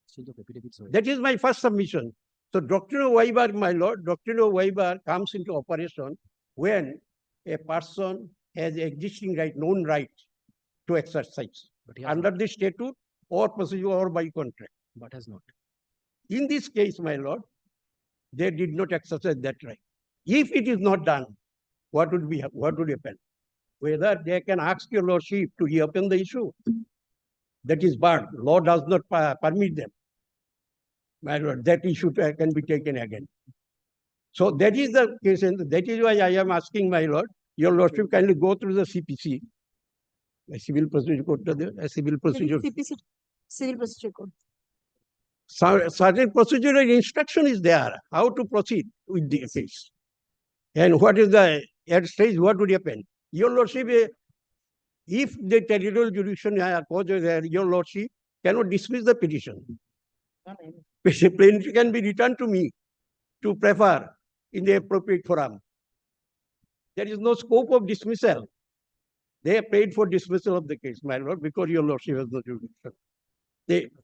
Exchange of affidavits. That is my first submission. So doctrine of waiver, my lord, doctrine of waiver comes into operation when a person has existing right, known right to exercise under the statute or procedure or by contract. But has not. In this case, my lord, they did not exercise that right. If it is not done, what would happen? Whether they can ask your lordship to reopen the issue, that is barred. Law does not permit them. My lord, that issue can be taken again. So that is the case, and that is why I am asking, my lord, your lordship kindly go through the CPC, a civil procedure code, a civil procedure. CPC, civil procedure code. Certain procedural instruction is there, how to proceed with the case. And what is the, at stage, what would happen? Your lordship, if the territorial jurisdiction, your lordship cannot dismiss the petition. Plaintiff can be returned to me to prefer in the appropriate forum. There is no scope of dismissal. They have paid for dismissal of the case, my lord, because your lordship has no jurisdiction.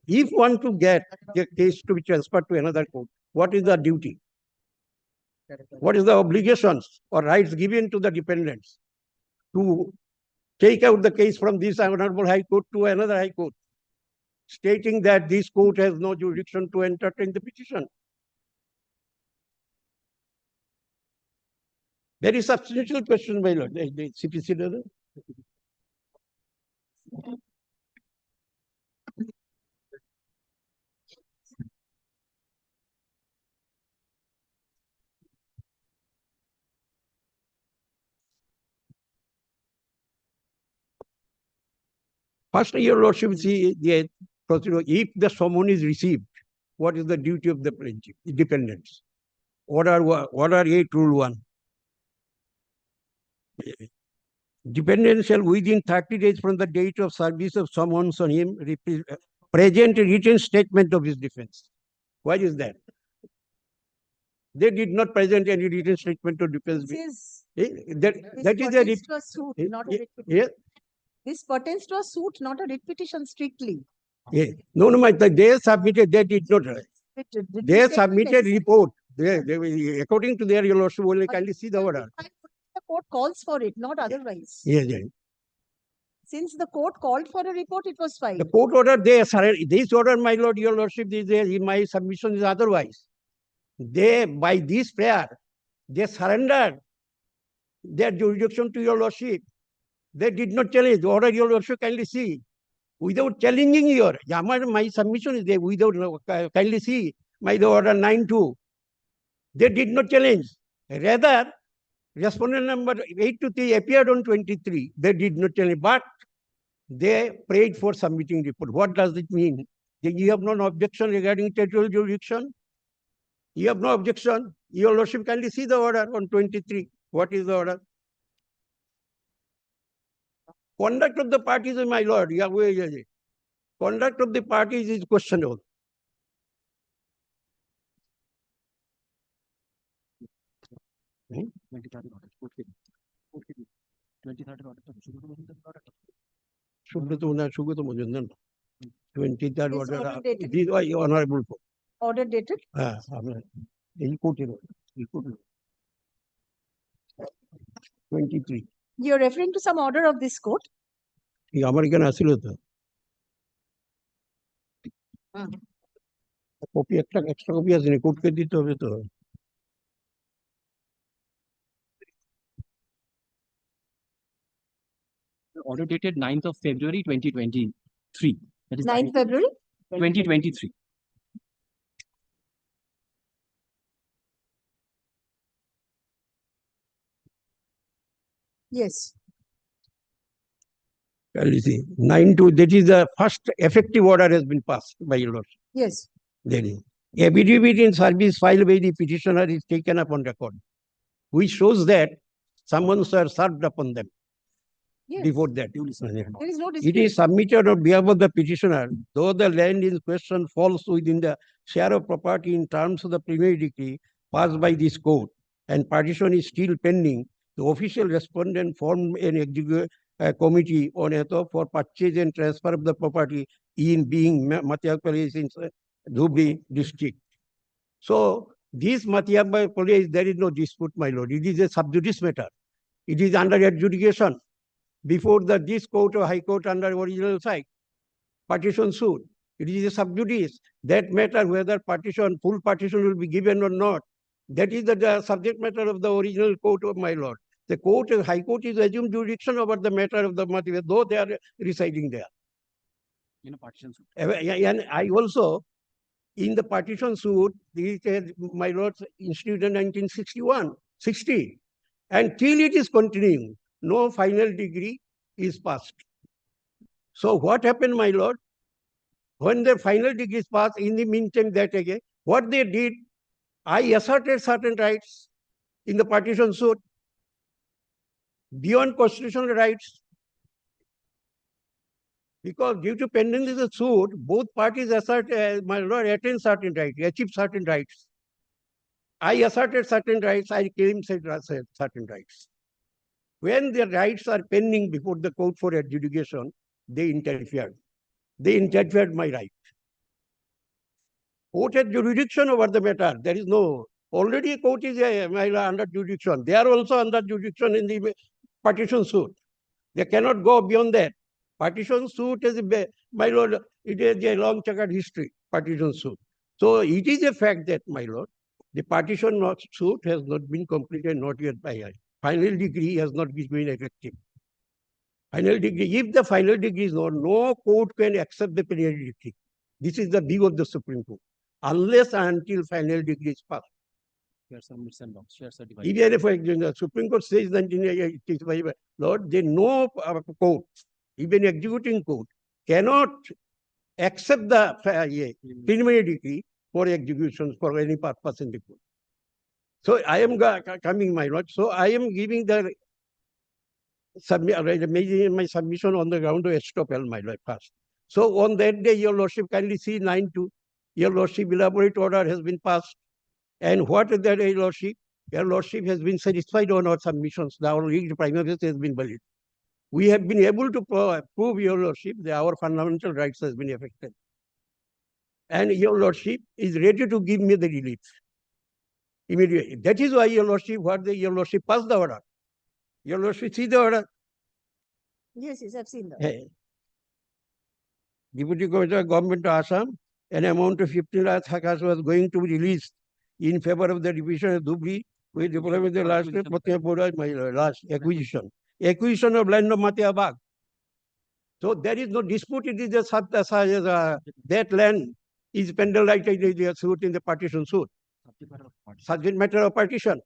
If one to get the case to be transferred to another court, what is the duty? What is the obligations or rights given to the dependents to take out the case from this honorable high court to another high court, stating that this court has no jurisdiction to entertain the petition? Very substantial question, my lord. The CPC does. First, your lordship, see the procedure. If the summons is received, what is the duty of the plaintiff, dependents? Order 8, Rule 1. Dependent shall within 30 days from the date of service of summons on him present a written statement of his defense. Why is that? They did not present any written statement of defense. That is a to a suit, not a writ petition. This pertains to a suit, not a writ petition strictly. No, they submitted, they did not. They submitted report. According to their, your lordship will kindly see the order. The court calls for it, not otherwise. Yes. Since the court called for a report, it was filed. The court order, this order, my lord, your lordship, my submission is otherwise. They, by this prayer, they surrendered their jurisdiction to your lordship. They did not challenge. The order, your lordship, kindly see. Without challenging my submission is there, without kindly see, the order 9-2. They did not challenge. Rather, respondent number 8-3 appeared on 23. They did not challenge, but they prayed for submitting report. What does it mean? You have no objection regarding territorial jurisdiction? You have no objection. Your Lordship, kindly see the order on 23. What is the order? Conduct of the parties, my lord. Conduct of the parties is questionable. Subrata Mujundan. 23rd Is order. order dated? It is honorable. Order dated? In court, 23. You're referring to some order of this court? এই আমার এখানে আসিল তো copy একটা extra copy আছে কোর্টকে দিতে হবে তো Order dated 9th of February 2023. That is 9th February? 2023. Yes. You see, 9-2, that is the first effective order has been passed by your lord. Yes. There is. Affidavit in service filed by the petitioner is taken upon record, which shows that summons are served upon them. Yes. Before that. There is no It dispute. is submitted on behalf of the petitioner, though the land in question falls within the share of property in terms of the preliminary decree passed by this court, and partition is still pending. The official respondent formed an executive committee on ETO for purchase and transfer of the property in being Mathiya Place in Dhubri district. So, this Mathiya Place, there is no dispute, my lord. It is a sub judice matter. It is under adjudication before this court or high court under original site. Partition suit. It is a sub judice. That matter, whether full partition will be given or not, that is the subject matter of the original court of my lord. The court, high court is assumed jurisdiction over the matter of the Mathiya, though they are residing there. In a partition suit. And I also, in the partition suit, my lord instituted in 1961, 60. And till it is continuing, no final degree is passed. So what happened, my lord? When the final degree is passed, in the meantime, that again, what they did, I asserted certain rights in the partition suit beyond constitutional rights. Because due to pendency of the suit, both parties assert, my lord, attain certain rights, achieve certain rights. I asserted certain rights, I claimed certain rights. When the rights are pending before the court for adjudication, they interfered. They interfered my right. Court has jurisdiction over the matter. There is no, already court is under jurisdiction. They are also under jurisdiction in the partition suit. They cannot go beyond that. Partition suit is, my lord, it is a long checkered history, partition suit. So it is a fact that, my lord, the partition suit has not been completed, not yet by I. Final degree has not been effective. Final degree, if the final degree is not, no court can accept the preliminary decree. This is the view of the Supreme Court. Unless and until final degree is passed. Even if the Supreme Court says that, Lord, they no court, even executing court, cannot accept the preliminary decree for execution for any purpose in the court. So I am coming, my lord. So I am giving the my submission on the ground of estoppel, my lord, first. So on that day, your lordship, kindly see 9-2. Your lordship, elaborate order has been passed. And what is that, your lordship? Your lordship has been satisfied on our submissions. Our legal prima facie has been valid. We have been able to prove, your lordship, that our fundamental rights has been affected. And your lordship is ready to give me the relief immediately. That is why, your lordship, your lordship passed the order. Your lordship see the order. Yes, I've seen that. Hey. Deputy Commissioner, Government of Assam, an amount of 15 lakh was going to be released in favor of the division of Dhubri with deployment of the last acquisition. Acquisition of land of Mathiya Bagh. So there is no dispute. It is just that land is pending like the suit in the partition suit. Subject matter of partition.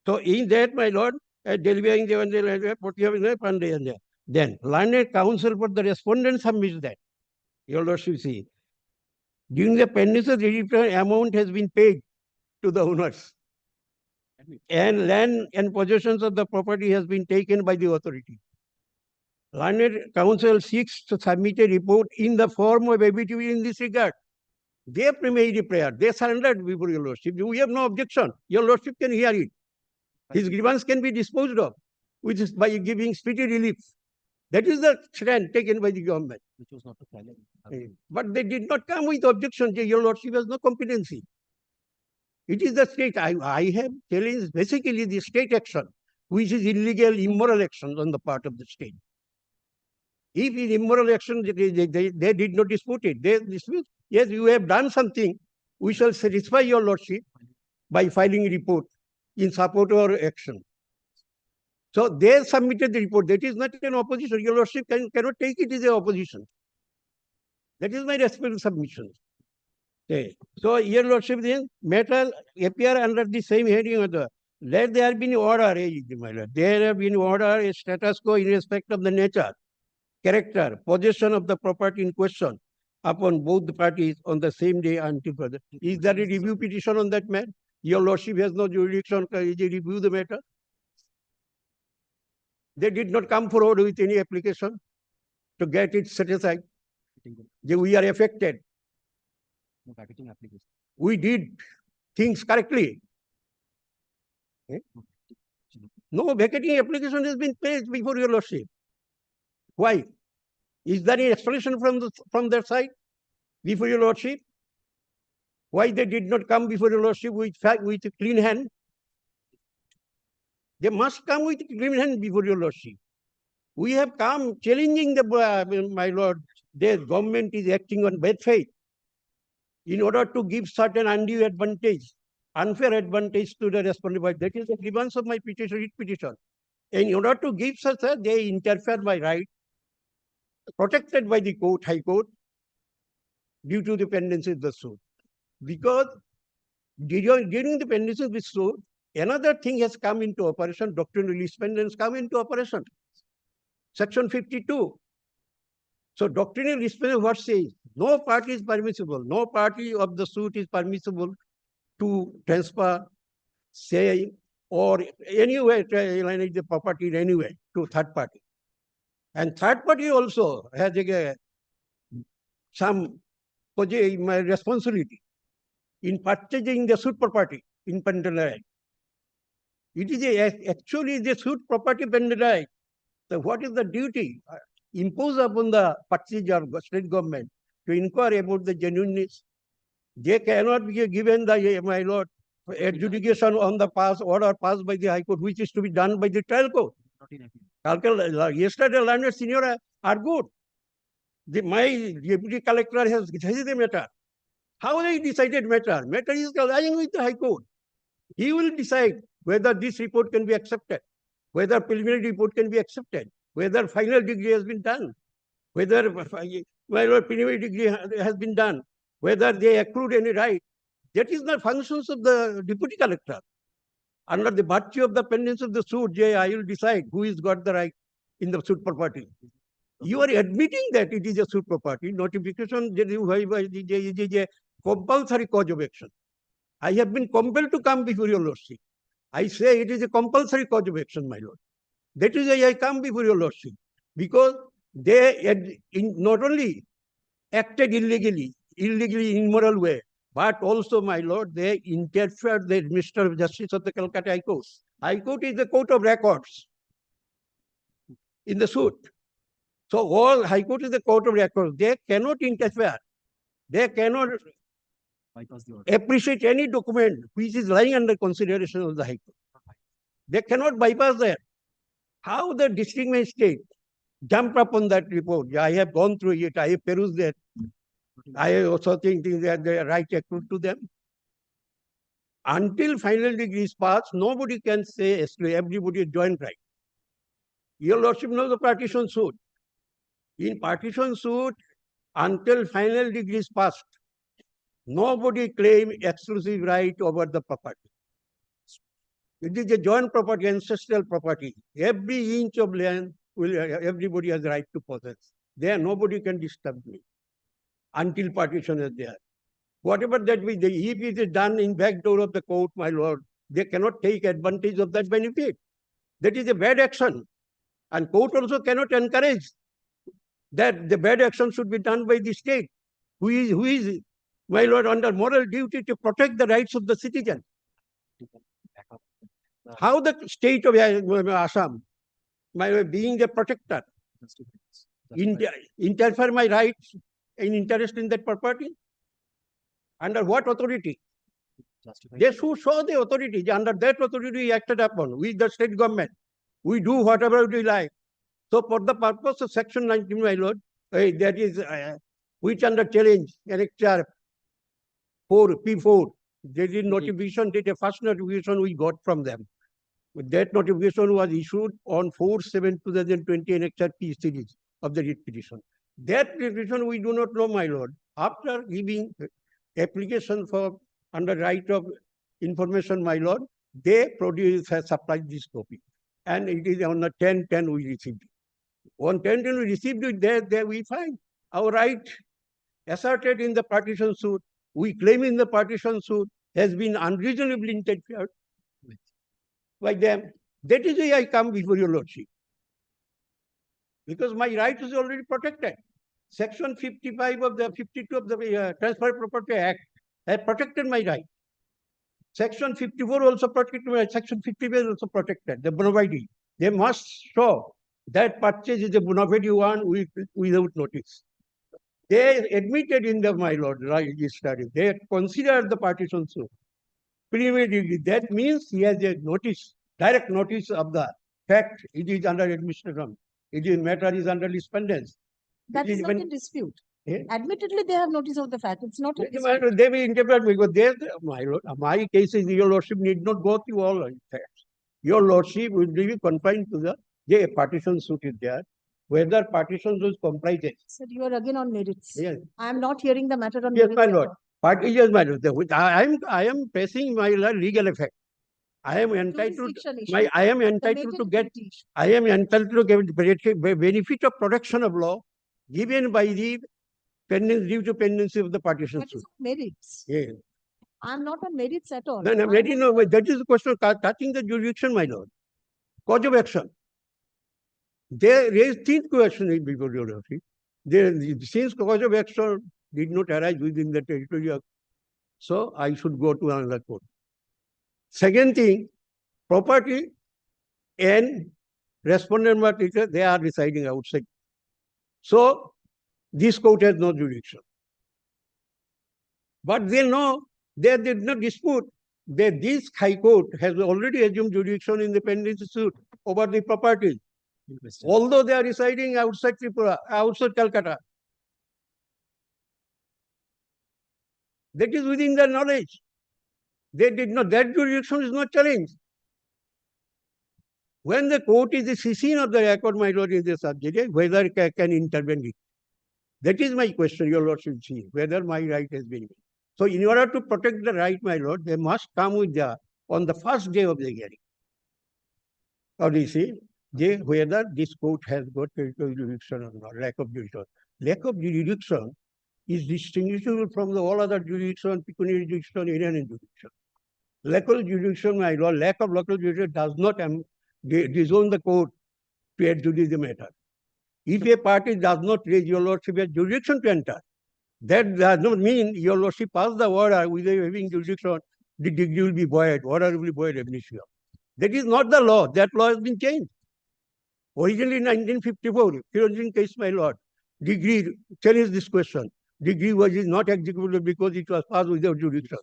So in that, my lord, delivering the then learned counsel for the respondent submits that. Your lordship see. During the pendency of the amount has been paid to the owners. and land and possessions of the property has been taken by the authority. Learned Counsel seeks to submit a report in the form of ABTV in this regard. They made a prayer. They surrendered before your lordship. We have no objection. Your lordship can hear it. His grievance can be disposed of, which is by giving speedy relief. That is the stand taken by the government. Which was not a challenge. But they did not come with objection. Your lordship has no competency. It is the state. I have challenged basically the state action, which is illegal, immoral action on the part of the state. If in immoral action, they did not dispute it. They dispute, yes, you have done something. We shall satisfy your lordship by filing a report in support of our action. So they submitted the report. That is not an opposition. Your lordship cannot take it as an opposition. That is my respectful submission. Okay. So your lordship, then matter appear under the same heading of the. Let there be order, my lord. There have been order, a status quo in respect of the nature, character, possession of the property in question upon both the parties on the same day until further. Is there a review petition on that matter? Your lordship has no jurisdiction to review the matter. They did not come forward with any application to get it set aside. We are affected. No packaging application. We did things correctly. No vacating application has been placed before your lordship. Why? Is there any explanation from their side before your lordship? Why they did not come before your lordship with a clean hand? They must come with a clean hand before your lordship. We have come challenging my lord, the government is acting on bad faith in order to give certain undue advantage, unfair advantage to the respondent party. That is the grievance of my petition. And in order to give such a, they interfere by right, protected by the court, High Court, due to the pendency of the suit. Because during the pendency of the suit, another thing has come into operation, doctrinal independence come into operation. Section 52. So doctrinal independence what says? No party is permissible, no party of the suit is permissible to transfer, say, or anyway, alienate the property in any way to third party. And third party also has some responsibility in purchasing the suit property in patent right. It is actually the suit property patent right. So what is the duty imposed upon the purchaser of state government to inquire about the genuineness? They cannot be given the, my lord, adjudication on the order passed by the High Court, which is to be done by the trial court. Yesterday, learned senior argued. My deputy collector has decided the matter. How they decided matter? Matter is lying with the High Court. He will decide whether this report can be accepted, whether preliminary report can be accepted, whether final degree has been done, whether preliminary degree has been done, whether they accrued any right. That is the functions of the deputy collector. Under the virtue of the pendency of the suit, I will decide who has got the right in the suit property. You are admitting that it is a suit property. Notification is a compulsory cause of action. I have been compelled to come before your lordship. I say it is a compulsory cause of action, my lord. That is why I come before your lordship. Because they not only acted illegally, immoral way, but also, my lord, they interfered the Minister of Justice of the Calcutta High Court. High Court is the court of records in the suit. So all High Court is the court of records. They cannot interfere. They cannot appreciate any document which is lying under consideration of the High Court. They cannot bypass that. How the district magistrate jumped upon that report? I have gone through it. I have perused that. I also think that the right accrued to them. Until final degree is passed, nobody can say everybody is joint right. Your lordship knows the partition suit. In partition suit, until final degree is passed, nobody claim exclusive right over the property. It is a joint property, ancestral property. Every inch of land, everybody has right to possess. There, nobody can disturb me until partition is there. Whatever that we, if it is done in back door of the court, my lord, they cannot take advantage of that benefit. That is a bad action. And court also cannot encourage that the bad action should be done by the state, who is, my lord, under moral duty to protect the rights of the citizen. How the state of Assam, my lord, being the protector, interfere my rights and interest in that property? Under what authority? They should show the authority. Under that authority we acted upon with the state government. We do whatever we like. So for the purpose of section 19, my lord, that is which under challenge, NHAI 4, P4, there is notification, that the first notification we got from them. That notification was issued on 4/7/2020 NHAI P series of the writ petition. That petition we do not know, my lord. After giving application for under right of information, my lord, they has supplied this copy. And it is on the 10/10 we received it. On 10/10 we received it, there we find our right asserted in the partition suit. We claim in the partition suit has been unreasonably interfered by them. That is why I come before your lordship. Because my right is already protected. Section 55 of the 52 of the Transfer Property Act has protected my right. Section 54 also protected my right. Section 55 also protected the bona fide. They must show that purchase is a bona fide one without notice. They admitted in the, my lord, study. They considered the partition suit preliminary. That means he has a notice, direct notice of the fact it is under administration. It is matter is under dispendence. That is not in dispute. Admittedly, they have notice of the fact. It's not a dispute. They will interpret because my lord, my case is your lordship need not go through all facts. Your lordship will be confined to the partition suit is there. Whether partition suit comprises. Sir, you are again on merits. Yes. I am not hearing the matter on Yes, merits. my lord. Yes, my lord. I am pressing my legal effect. I am entitled. I am entitled to get. I am entitled to get benefit of protection of law given by the due to pendency of the partition That suit. is merits. Yes. I am not on merits at all. No, that is the question touching the jurisdiction, my lord. Cause of action. They raised three questions before your lordship. Since cause of action did not arise within the territory of, so I should go to another court. Second thing, property and respondent matter, they are residing outside. So this court has no jurisdiction. But they know they did not dispute that this high court has already assumed jurisdiction in the pendency suit over the property. Although they are residing outside Tripura, outside Calcutta. That is within their knowledge. They did not, that jurisdiction is not challenged. When the court is the citizen of the record, my lord, is the subject, whether it can intervene it. That is my question, your lordship, whether my right has been. So in order to protect the right, my lord, they must come with on the first day of the hearing. Or you see, whether this court has got territorial jurisdiction or not, lack of jurisdiction. Lack of jurisdiction is distinguishable from all other jurisdiction, pecuniary jurisdiction, inherent jurisdiction. Lack of jurisdiction, my lord, lack of local jurisdiction does not disown the court to adjudicate the matter. If a party does not raise your lordship as jurisdiction to enter, that does not mean your lordship pass the order without having jurisdiction, the degree will be void, order will be void ab initio. That is not the law. That law has been changed. Originally in 1954, Firouzin case, my lord, degree challenged this question. Degree was not executable because it was passed without jurisdiction.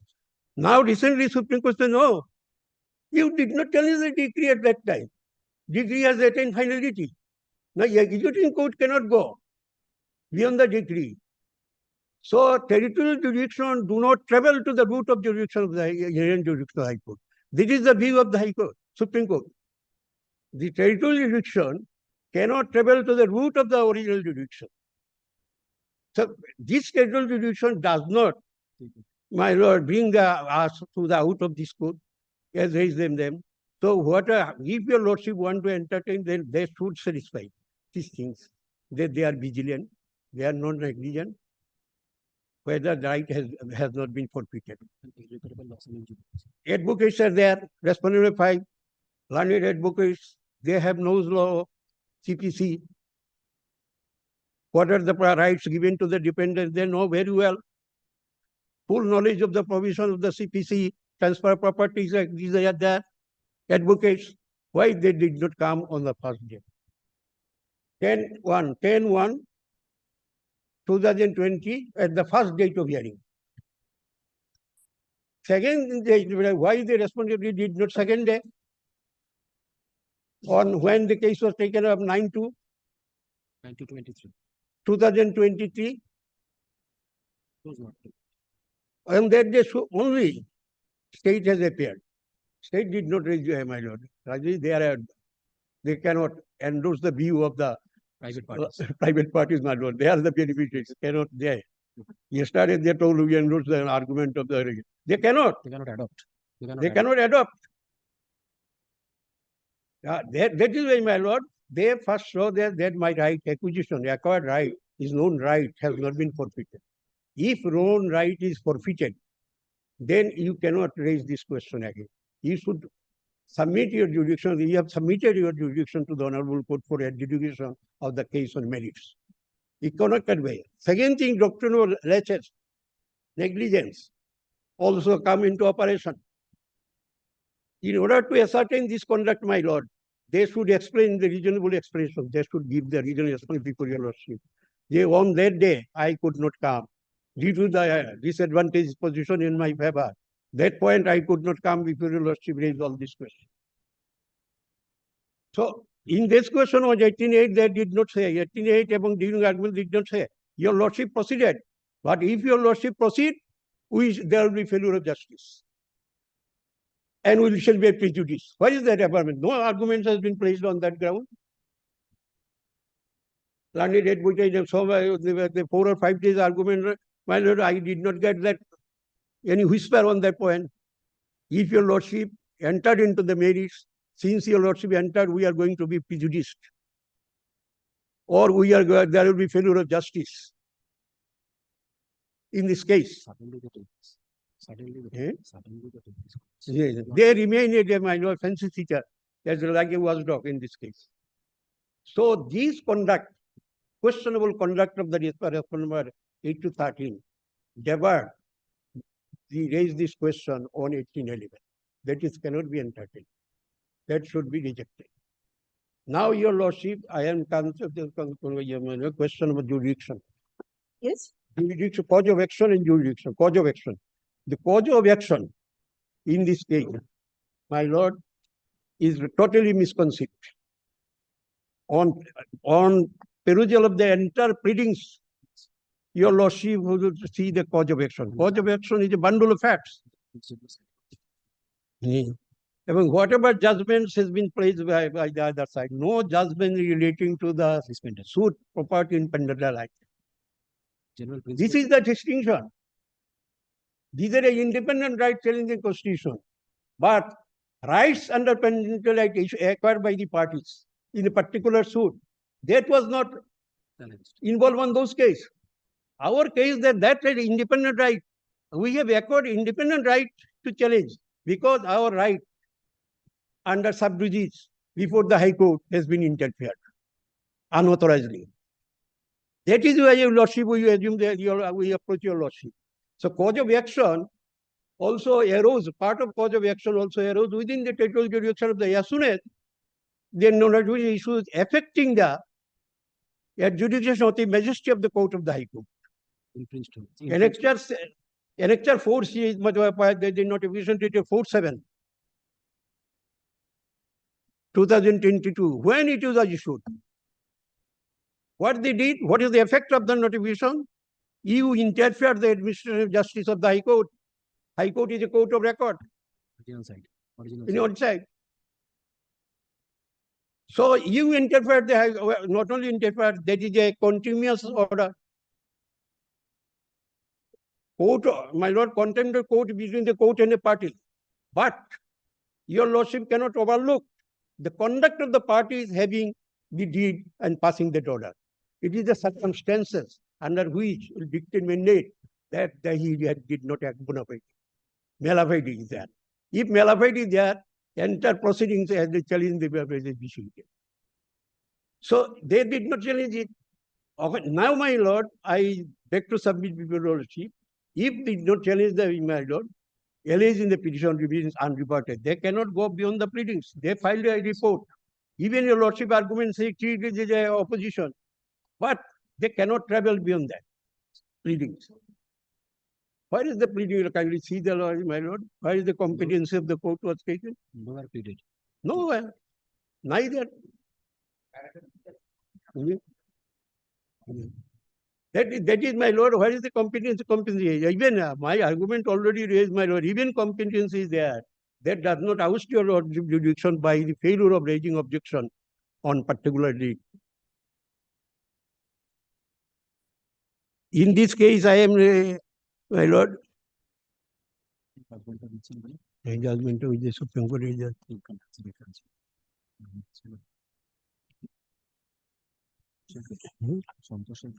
Now recently Supreme Court said, no, you did not challenge the decree at that time. Degree has attained finality. Now executing court cannot go beyond the decree. So territorial jurisdiction do not travel to the root of jurisdiction of the inherent jurisdiction of the High Court. This is the view of the High Court, Supreme Court. The territorial jurisdiction cannot travel to the root of the original jurisdiction. So this territorial jurisdiction does not, my lord, bring us to the out of this court, as raised them. So if your lordship want to entertain, then they should satisfy these things. That they are vigilant, they are not negligent. whether the right has not been forfeited. Advocates are there, respondent 5, learned advocates, they have knows law, CPC. What are the rights given to the dependents? They know very well. Full knowledge of the provision of the CPC, transfer of properties, these are there. Advocates, why they did not come on the first day? 10/1/2020 at the first date of hearing. Second day, why they responded did not second day? On when the case was taken up 9/2/2023. On that day only state has appeared. State did not raise my lord. They cannot endorse the view of the private parties, my lord. They are the beneficiaries. Cannot they? Yesterday they told we endorse the argument of the. They cannot. They cannot adopt. They cannot adopt. That is why, my lord, they first show that my right, acquisition, acquired right, is known right, has not been forfeited. If known right is forfeited, then you cannot raise this question again. You should submit your jurisdiction. You have submitted your jurisdiction to the Honorable Court for adjudication of the case on merits. It cannot convey. Second thing, doctrinal laches, negligence, also come into operation. In order to ascertain this conduct, my lord, they should explain the reasonable explanation. They should give the reasonable explanation before your lordship. On that day, I could not come due to the disadvantageous position in my favor. That point, I could not come before your lordship raised all this question. So, in this question was 18.8, they did not say. 18.8 among during argument did not say. Your lordship proceeded. But if your lordship proceed, there will be failure of justice. And we shall be a prejudice. What is that argument? No arguments has been placed on that ground. Learned advocate, so the 4 or 5 days argument, my lord, I did not get that any whisper on that point. If your lordship entered into the merits, since your lordship entered, we are going to be prejudiced. Or there will be failure of justice. In this case. They remain a minor fancy teacher as like a watchdog in this case. So this conduct, questionable conduct of the respondent number 8 to 13, Debarred, he raised this question on 1811. That is cannot be entertained. That should be rejected. Now, your lordship, I am considering a question of jurisdiction. Yes. Jurisdiction, cause of action and jurisdiction. Cause of action. The cause of action in this case, my lord, is totally misconceived. On perusal of the entire pleadings, your lordship will see the cause of action. Cause of action is a bundle of facts. Even whatever judgments has been placed by the other side, no judgment relating to the suit property in Pendleton Act. This is the distinction. These are independent rights challenging the Constitution. But rights under Pendleton Act acquired by the parties in a particular suit, that was not involved in those cases. Our case that is independent right. We have acquired independent right to challenge because our right under sub judice before the High Court has been interfered unauthorizedly. That is why your lordship, we assume that we approach your lordship. So cause of action also arose, part of cause of action also arose within the territorial jurisdiction of the as soon as there are no issues affecting the adjudication of the majesty of the court of the High Court. Annexure 4C is the notification dated 4/7, 2022, when it was issued. What they did, what is the effect of the notification? You interfered the administrative justice of the High Court. High Court is a court of record. On side. So you interfered, not only interfered, that is a continuous order. Court, my lord, contempt of court between the court and a party. But your lordship cannot overlook the conduct of the parties having the deed and passing that order. It is the circumstances under which will dictate mandate that did not act bona fide. Malafide is there. If malafide is there, entire proceedings as they challenge the issue. So they did not challenge it. Okay, now, my lord, I beg to submit before your lordship. If they did not challenge the my lord, alleged in the petition revisions unreported, they cannot go beyond the pleadings. They filed a report. Even your lordship argument say it is a opposition, but they cannot travel beyond that pleadings. Where is the pleading? Kindly see the law, my lord. Where is the competency of the court was taken? Nowhere pleaded. Nowhere. Neither. That is, my lord, where is the competency? Even my argument already raised, my lord, even competency is there. That does not oust your lordship jurisdiction by the failure of raising objection on particular deed. In this case, I am, my lord, judgment of the Supreme Court is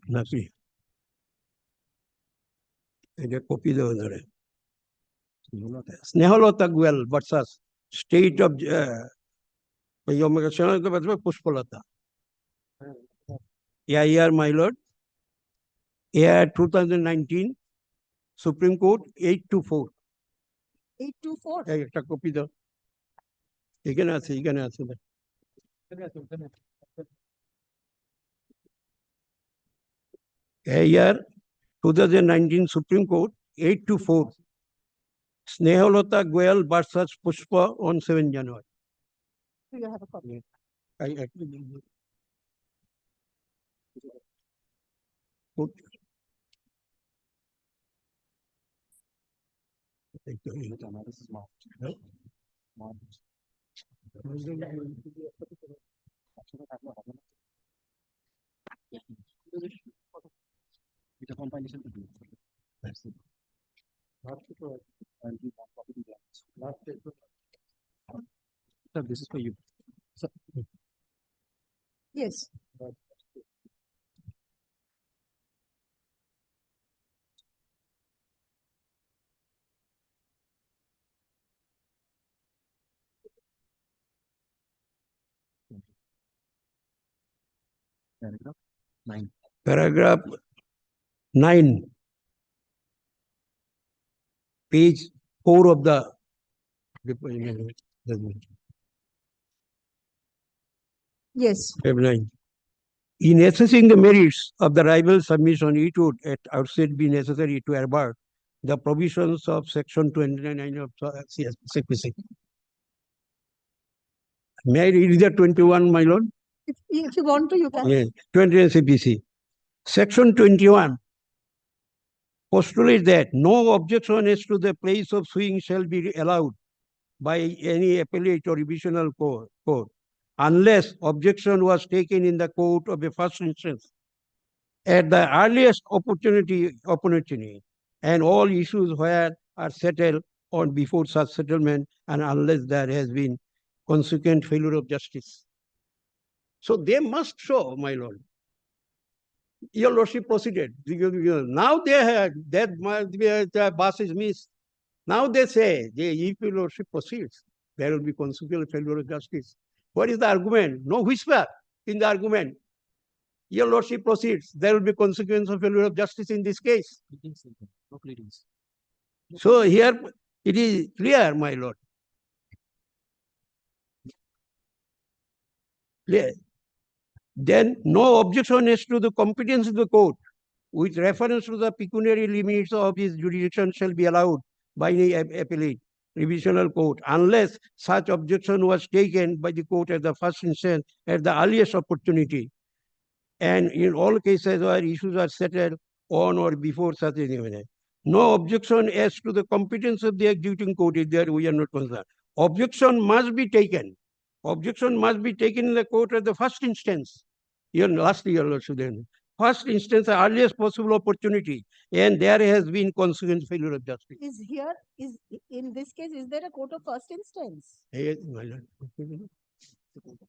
nothing. A copy the other. Snehalata Guel versus State of Pushpalata. Yeah, my lord. Year 2019, Supreme Court 824. 824. একটা copy দাও এখানে আছে year 2019 Supreme Court 824 Snehalata Goyal versus Pushpa on 7 January. Do you have a copy? I actually put এটা compilation to do. That's it. Sir, this is for you. Sir. Yes. Paragraph 9. Paragraph 9, page 4 of the Yes. 9. In assessing the merits of the rival submission, it would at outset be necessary to avert the provisions of Section 29 of CPC. May I read the 21, my lord? If you want to, you can. Yes, 29 CPC. Section 21 postulates that no objection as to the place of suing shall be allowed by any appellate or revisional court unless objection was taken in the court of a first instance at the earliest opportunity and all issues where are settled on before such settlement and unless there has been consequent failure of justice. So they must show, my lord. Your lordship proceeded. Now they have that bus is missed. Now they say, if your lordship proceeds, there will be consequent failure of justice. What is the argument? No whisper in the argument. Your lordship proceeds, there will be consequence of failure of justice in this case. No pleadings. So here it is clear, my lord. Clear. Then no objection as to the competence of the court with reference to the pecuniary limits of his jurisdiction shall be allowed by the appellate revisional court unless such objection was taken by the court at the first instance at the earliest opportunity. And in all cases where issues are settled on or before such an event. No objection as to the competence of the executing court is there, we are not concerned. Objection must be taken. Objection must be taken in the court at the first instance. First instance, the earliest possible opportunity, and there has been consequent failure of justice. Is in this case, is there a court of first instance? Yes, my lord.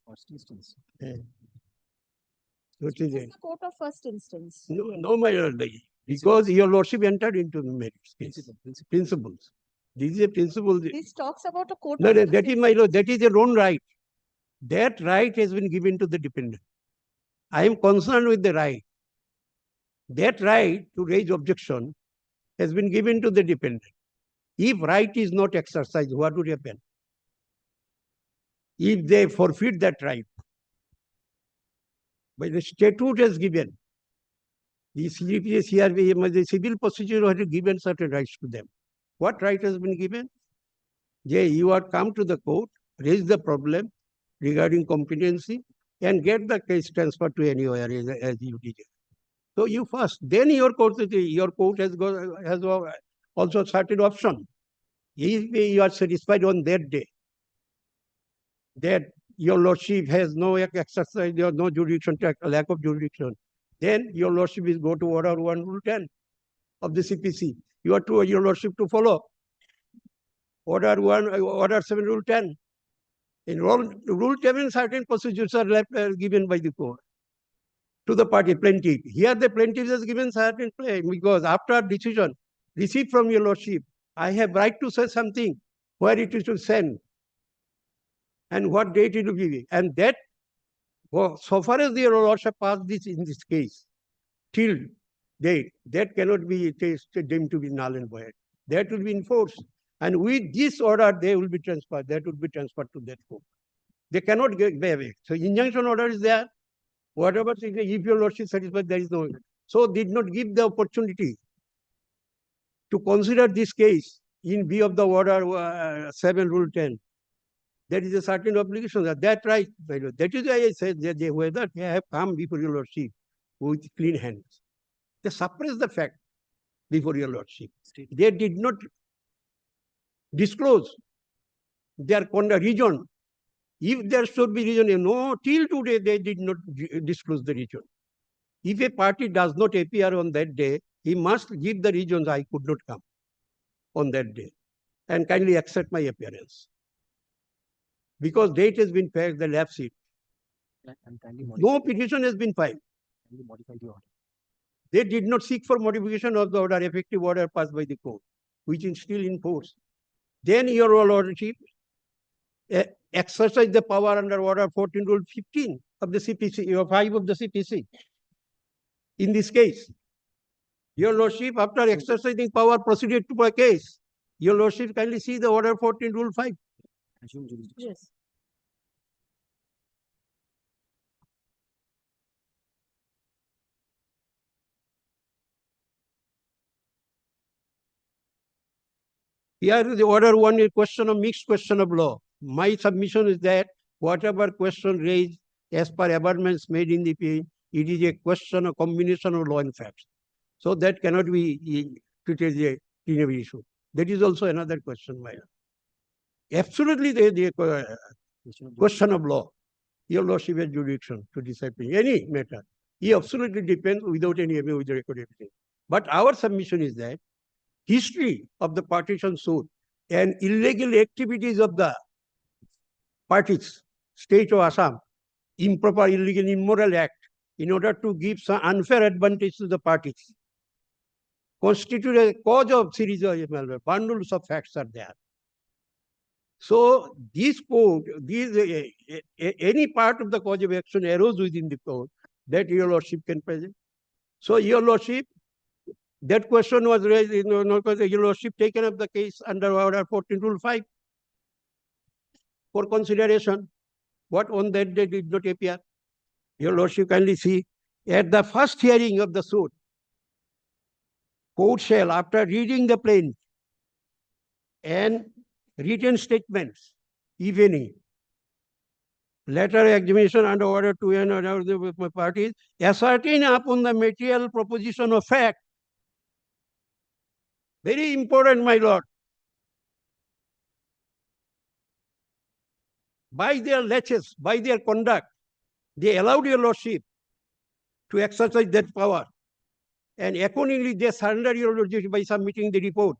First instance. What is it? The court of first instance. No, my lord. Because your lordship entered into the merits case. Principles. This is a principle. This talks about a court. No, that is my lord. That is your own right. That right has been given to the dependent. I am concerned with the right. That right to raise objection has been given to the dependent. If right is not exercised, what would happen? If they forfeit that right, but the statute has given, the CRPC, the civil procedure has given certain rights to them. What right has been given? You are come to the court, raise the problem regarding competency, and get the case transferred to anywhere as you did. So you first, then your court has also certain option. If you are satisfied on that day that your lordship has no exercise, no jurisdiction, lack of jurisdiction, then your lordship is go to order 1 rule 10 of the CPC. You are to your lordship to follow order 7 rule 10. In rule 7, certain procedures are left given by the court to the party plaintiff. Here the plaintiff has given certain play because after decision received from your lordship, I have right to say something, where it is to send and what date it will be. And that, so far as the lordship passed this in this case, till date, that cannot be deemed to be null and void. That will be enforced. And with this order, they will be transferred. That will be transferred to that court. They cannot get away. So injunction order is there. Whatever, if your lordship is satisfied, there is no. So did not give the opportunity to consider this case in view of the order 7 rule 10. There is a certain obligation. That right. That is why I said that whether they have come before your lordship with clean hands. They suppress the fact before your lordship. They did not disclose their region. If there should be region, no, till today they did not disclose the region. If a party does not appear on that day, he must give the reasons I could not come on that day and kindly accept my appearance. Because date has been passed, the lapse it. No petition has been filed. They did not seek for modification of the order, effective order passed by the court, which is still in force. Then your lordship exercise the power under order 14 rule 15 of the CPC, or 5 of the CPC. In this case, your lordship, after exercising power, proceeded to a case. Your lordship kindly see the order 14 rule 5. Yes. Here is the order 1 is mixed question of law. My submission is that whatever question raised as per amendments made in the PA, it is a question, a combination of law and facts. So that cannot be treated as a plenary issue. That is also another question, my lord. Absolutely the question of law. Your lordship has jurisdiction to decide any matter. It absolutely depends without any with the record everything. But our submission is that history of the partition suit and illegal activities of the parties, state of Assam, improper, illegal, immoral act, in order to give some unfair advantage to the parties, constitute a cause of series of bundles of facts are there. So this court, any part of the cause of action arose within the court that your lordship can present. So your lordship, that question was raised, your lordship taken up the case under order 14 rule 5 for consideration. What on that day did not appear? Your lordship kindly see, at the first hearing of the suit, court shall, after reading the plaint and written statements, if any, letter examination under order 2 and order the parties, ascertain upon the material proposition of fact. Very important, my lord. By their laches, by their conduct, they allowed your lordship to exercise that power. And accordingly, they surrender your lordship by submitting the report.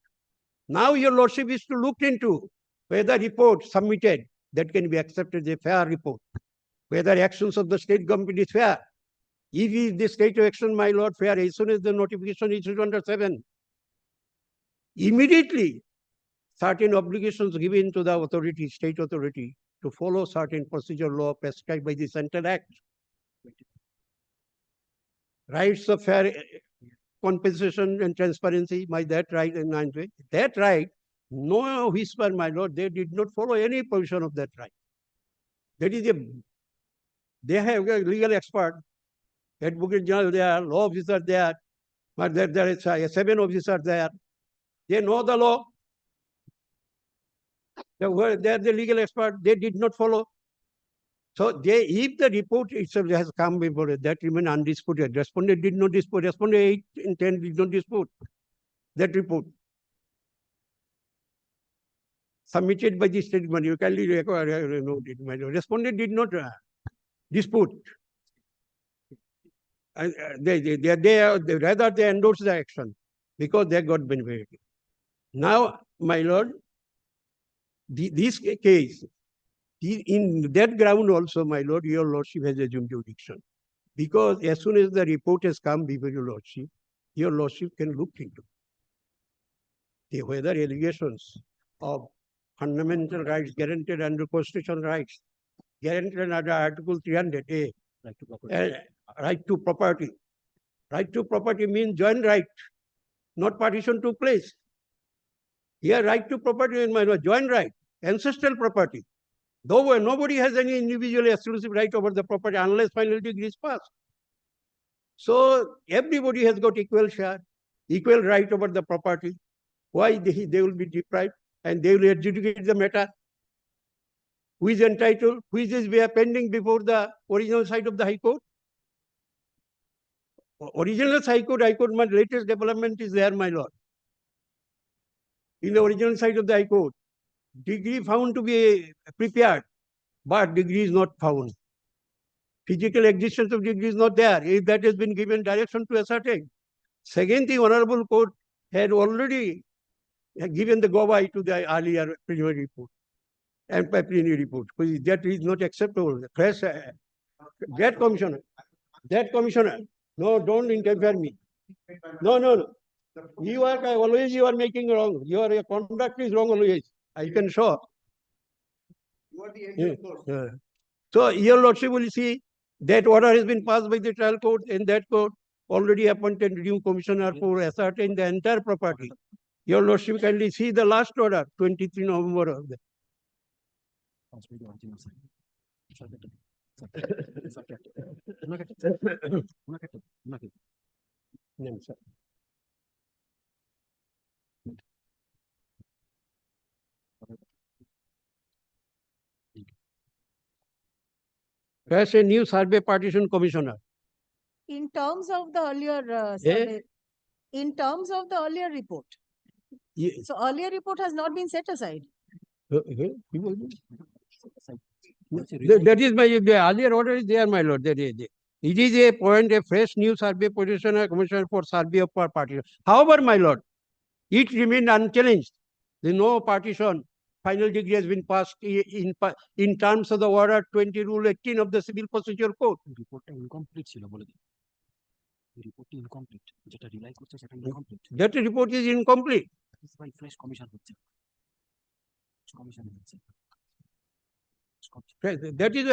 Now your lordship is to look into whether report submitted that can be accepted as a fair report, whether actions of the state government is fair, If the state action, my lord, fair, as soon as the notification is under 7, immediately certain obligations given to the authority, state authority, to follow certain procedural law prescribed by the Central Act. Rights of fair compensation and transparency, by that right and that right, no whisper, my lord, they did not follow any provision of that right. That is they have a legal expert, advocate general there, law officer there, but there is 7 officers there. They know the law. They are the legal expert. They did not follow. So if the report itself has come before it, that remain undisputed. Respondent did not dispute. Respondent 8 and 10 did not dispute that report. Submitted by the statement, you can respondent did not dispute. Rather they endorsed the action because they got benefit. Now, my lord, this case, in that ground also, my lord, your lordship has assumed jurisdiction. Because as soon as the report has come before your lordship can look into whether allegations of fundamental rights guaranteed under constitutional rights, guaranteed under Article 300A, right to property. Right to property means joint right, not partition took place. Here, right to property is my joint right, ancestral property. Though nobody has any individual exclusive right over the property unless final degree is passed. So everybody has got equal share, equal right over the property. Why they will be deprived and they will adjudicate the matter? Who is entitled? Who is pending before the original site of the High Court? Original High Court, my latest development is there, my lord. In the original site of the High Court, degree found to be prepared, but degree is not found. Physical existence of degree is not there. If that has been given direction to ascertain. Second, the Honorable Court had already given the go-by to the earlier preliminary report and preliminary report. That is not acceptable. Fresh, that commissioner, no, don't interfere me. No. You are making wrong. Your conduct is wrong always. I can show. You are the agent court. So your lordship will see that order has been passed by the trial court, and that court already appointed new commissioner for ascertain the entire property. Your lordship kindly see the last order, 23 November of that. As a new survey partition commissioner. In terms of the earlier survey, in terms of the earlier report. So earlier report has not been set aside. That is the earlier order is there, my lord. It is a point, a fresh new survey petitioner commissioner for survey of partition. However, my lord, it remained unchallenged. There is no partition. Final degree has been passed in terms of the order 20 rule 18 of the civil procedure code. That report is incomplete. That is why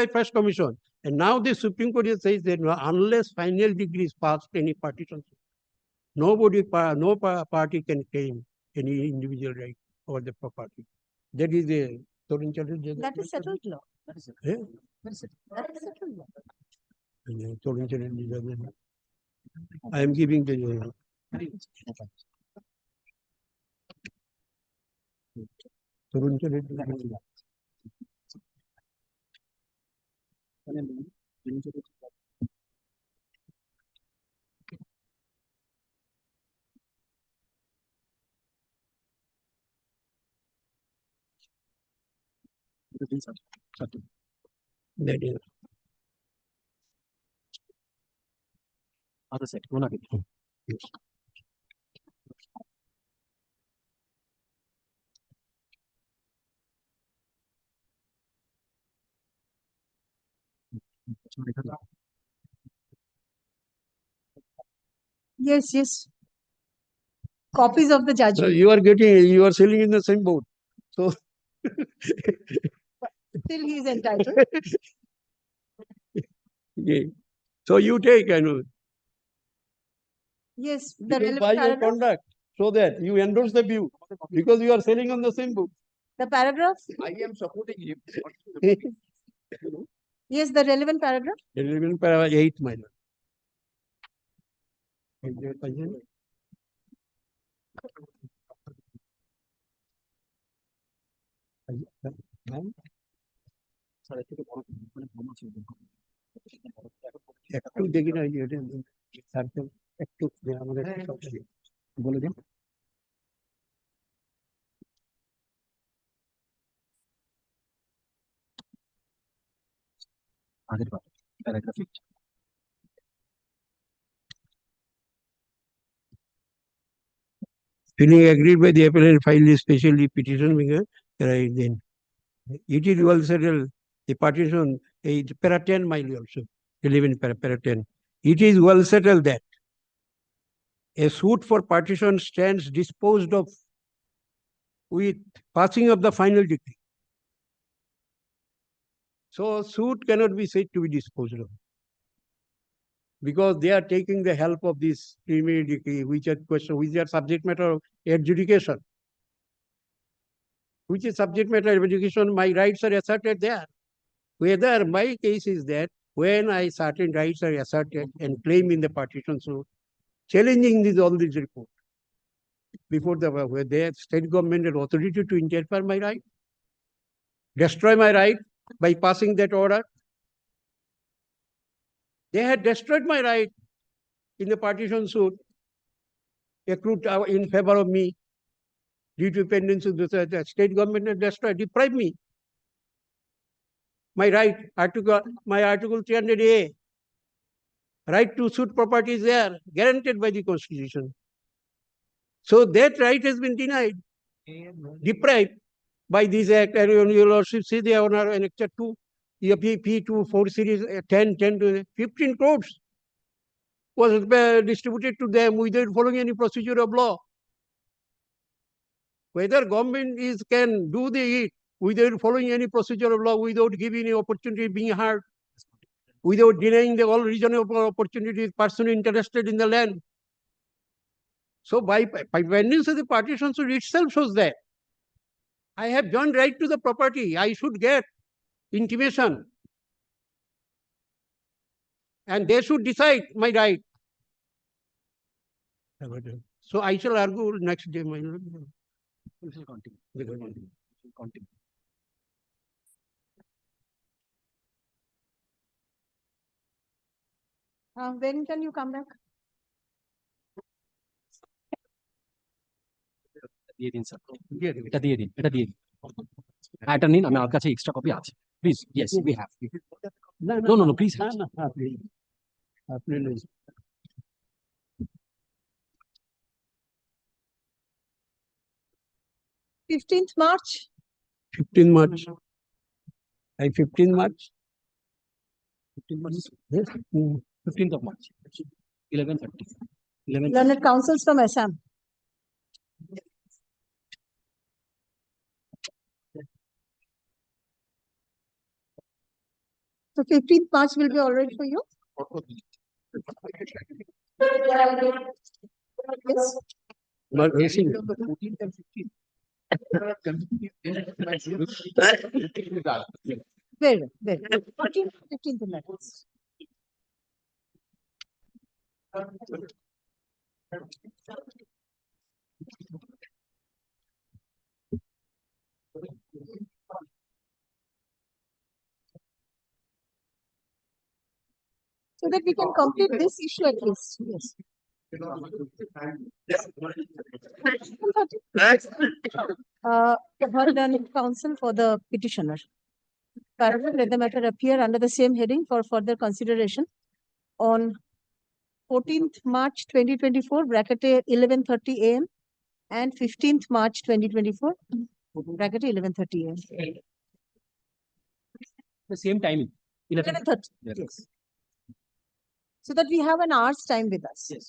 first commission. And now the Supreme Court says that unless final degree is passed any partition, no party can claim any individual right over the property. That is the that is settled law. That is settled law. I am giving the that is other set. Yes, yes. Copies of the So judgment. you are selling in the same boat. So Still he is entitled. yeah. So you take, I know. Yes, the Because relevant by your paragraph. conduct, so that you endorse the view, because you are selling on the same book. The paragraph? I am supporting him. Yes, the relevant paragraph. 11 paragraph 8, my lord. একটু দেখি না একটু আমাদের বলে দিন। Paragraph 8. Feeling agreed by the appellant, file the specially petition right then. It is well settled. The partition is para 10 mile also. 11 para 10. It is well settled that a suit for partition stands disposed of with passing of the final decree. So suit cannot be said to be disposed of, because they are taking the help of this preliminary decree, which are subject matter of adjudication. Which is subject matter of adjudication, my rights are asserted there. Whether my case is that when certain rights are asserted and claimed in the partition suit, challenging all these reports before where the state government had authority to interfere my right, destroy my right by passing that order. They had destroyed my right in the partition suit, accrued in favor of me due to pendency of the state government had destroyed, deprived me. My right, my article 300A, right to suit property is there, guaranteed by the Constitution. So that right has been denied, deprived by this act. And your lordship see the honor annexure 2, P24 series 10 to 15 crores was distributed to them without following any procedure of law. Whether government can do it without following any procedure of law, without giving any opportunity being heard, without denying the all reasonable opportunities person interested in the land. So by pending of the partition suit itself shows that I have joint right to the property. I should get intimation, and they should decide my right. So I shall argue next day, my lord. We shall continue. We will continue. We will continue. When can you come back? দিয়ে দিন sir, এটা দিয়ে দিন, এটা দিয়ে দিন। এটা নিন, আমার কাছে এক্সট্রা কপি আছে। Please, yes, we have. No no no please. না আপনি 15th March. 15 March. 15 March. 15 March. Yes. 15th of March. 11:30. Learned counsels from Assam. So 15th March will be all right for you? Yes. But racing. Very, very. 14th, 15th minutes. So that we can complete this issue at least. Yes. Heard learned counsel for the petitioner. Paragraph, let the matter appear under the same heading for further consideration on 14th March 2024, bracketed 11:30 AM, and 15th March 2024, bracketed 11:30 AM. The same timing. 11:30. Yes. So that we have an hour's time with us. Yes.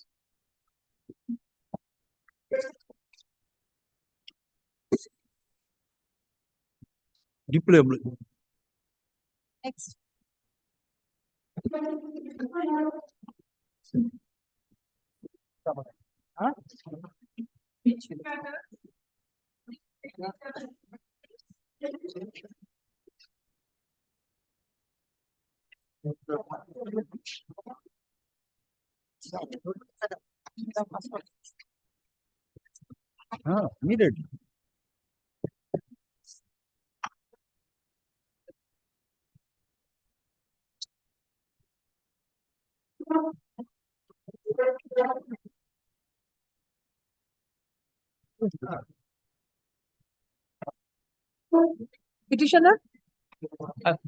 Deplorable. Next. Needed. Petitioner?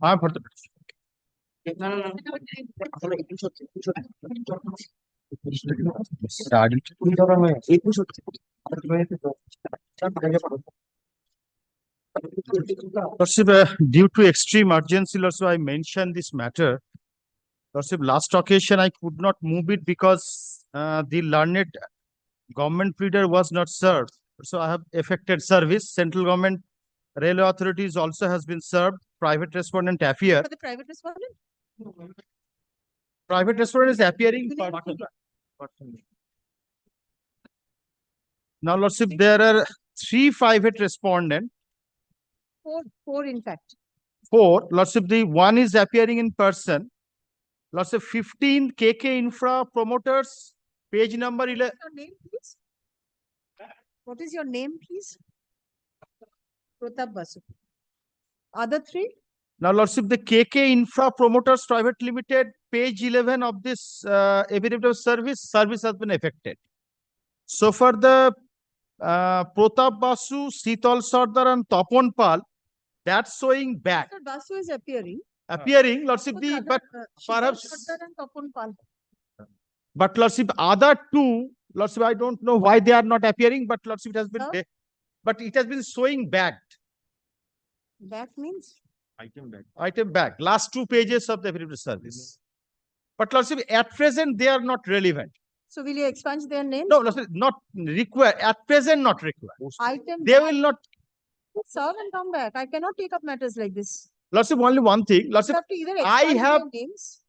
I'm for the Lordship, due to extreme urgency, Lordship, I mentioned this matter. Lordship, last occasion I could not move it because the learned government pleader was not served. So I have affected service. Central government railway authorities also has been served. Private respondent appear. For the private respondent? Private respondent is appearing. Now, Lordship, there are 3 private respondents. Four in fact. 4. Lordship, the one is appearing in person. Lordship, 15 KK Infra promoters, page number 11. Your name, please? What is your name, please? Pratap Basu. Other 3? Now, Lordship, the KK Infra Promoters Private Limited, page 11 of this affidavit of service has been affected. So, for the Pratap Basu, Sital Sardar and Tapon Pal, that's showing back. Mr. Basu is appearing. Appearing, Lordship, but perhaps. But Lordship, other 2, Lordship, I don't know why they are not appearing, but Lordship, it has been, but it has been showing back. Back means? Item back. Last 2 pages of the affidavit of service. But Lordship, at present, they are not relevant. So will you expunge their names? No, Lordship, not required. At present, not required. Item They will not. Serve and come back. I cannot take up matters like this. Lordship, only one thing. You Lordship, have to either I expunge have. their names.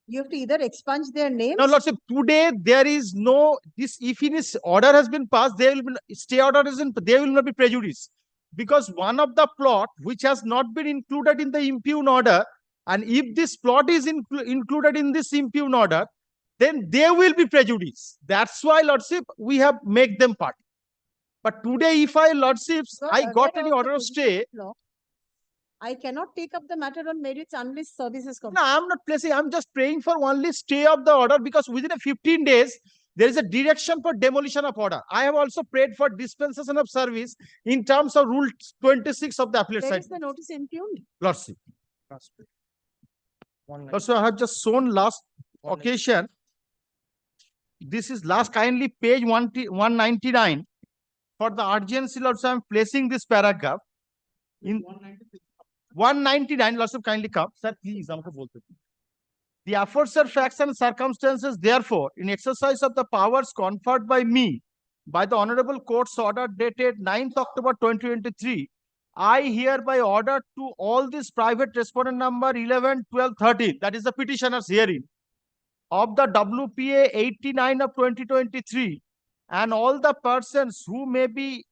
You have to either expunge their names. No, Lordship, today there is no, this, if in this order has been passed, there will be, stay order is in, there will not be prejudice. Because one of the plot which has not been included in the impugn order, and if this plot is included in this impugn order, then there will be prejudice. That's why, Lordship, we have make them part. But today, if I, Lordships, I got any order of stay. I cannot take up the matter on merits unless service is complete. No, I'm not placing, I'm just praying for only stay of the order, because within a 15 days, there is a direction for demolition of order. I have also prayed for dispensation of service in terms of Rule 26 of the appellate Where side. is the notice impugned? Lordship. Also, I have just shown last occasion. This is last, kindly page 199. For the urgency, Lordship, I am placing this paragraph. In 199, Lordship, kindly come. Sir, please, the aforesaid facts and circumstances, therefore, in exercise of the powers conferred by me by the Honorable Court's order dated 9th October 2023, I hereby order to all these private respondent number 11, 12, 13, that is the petitioner's hearing, of the WPA 89 of 2023, and all the persons who may be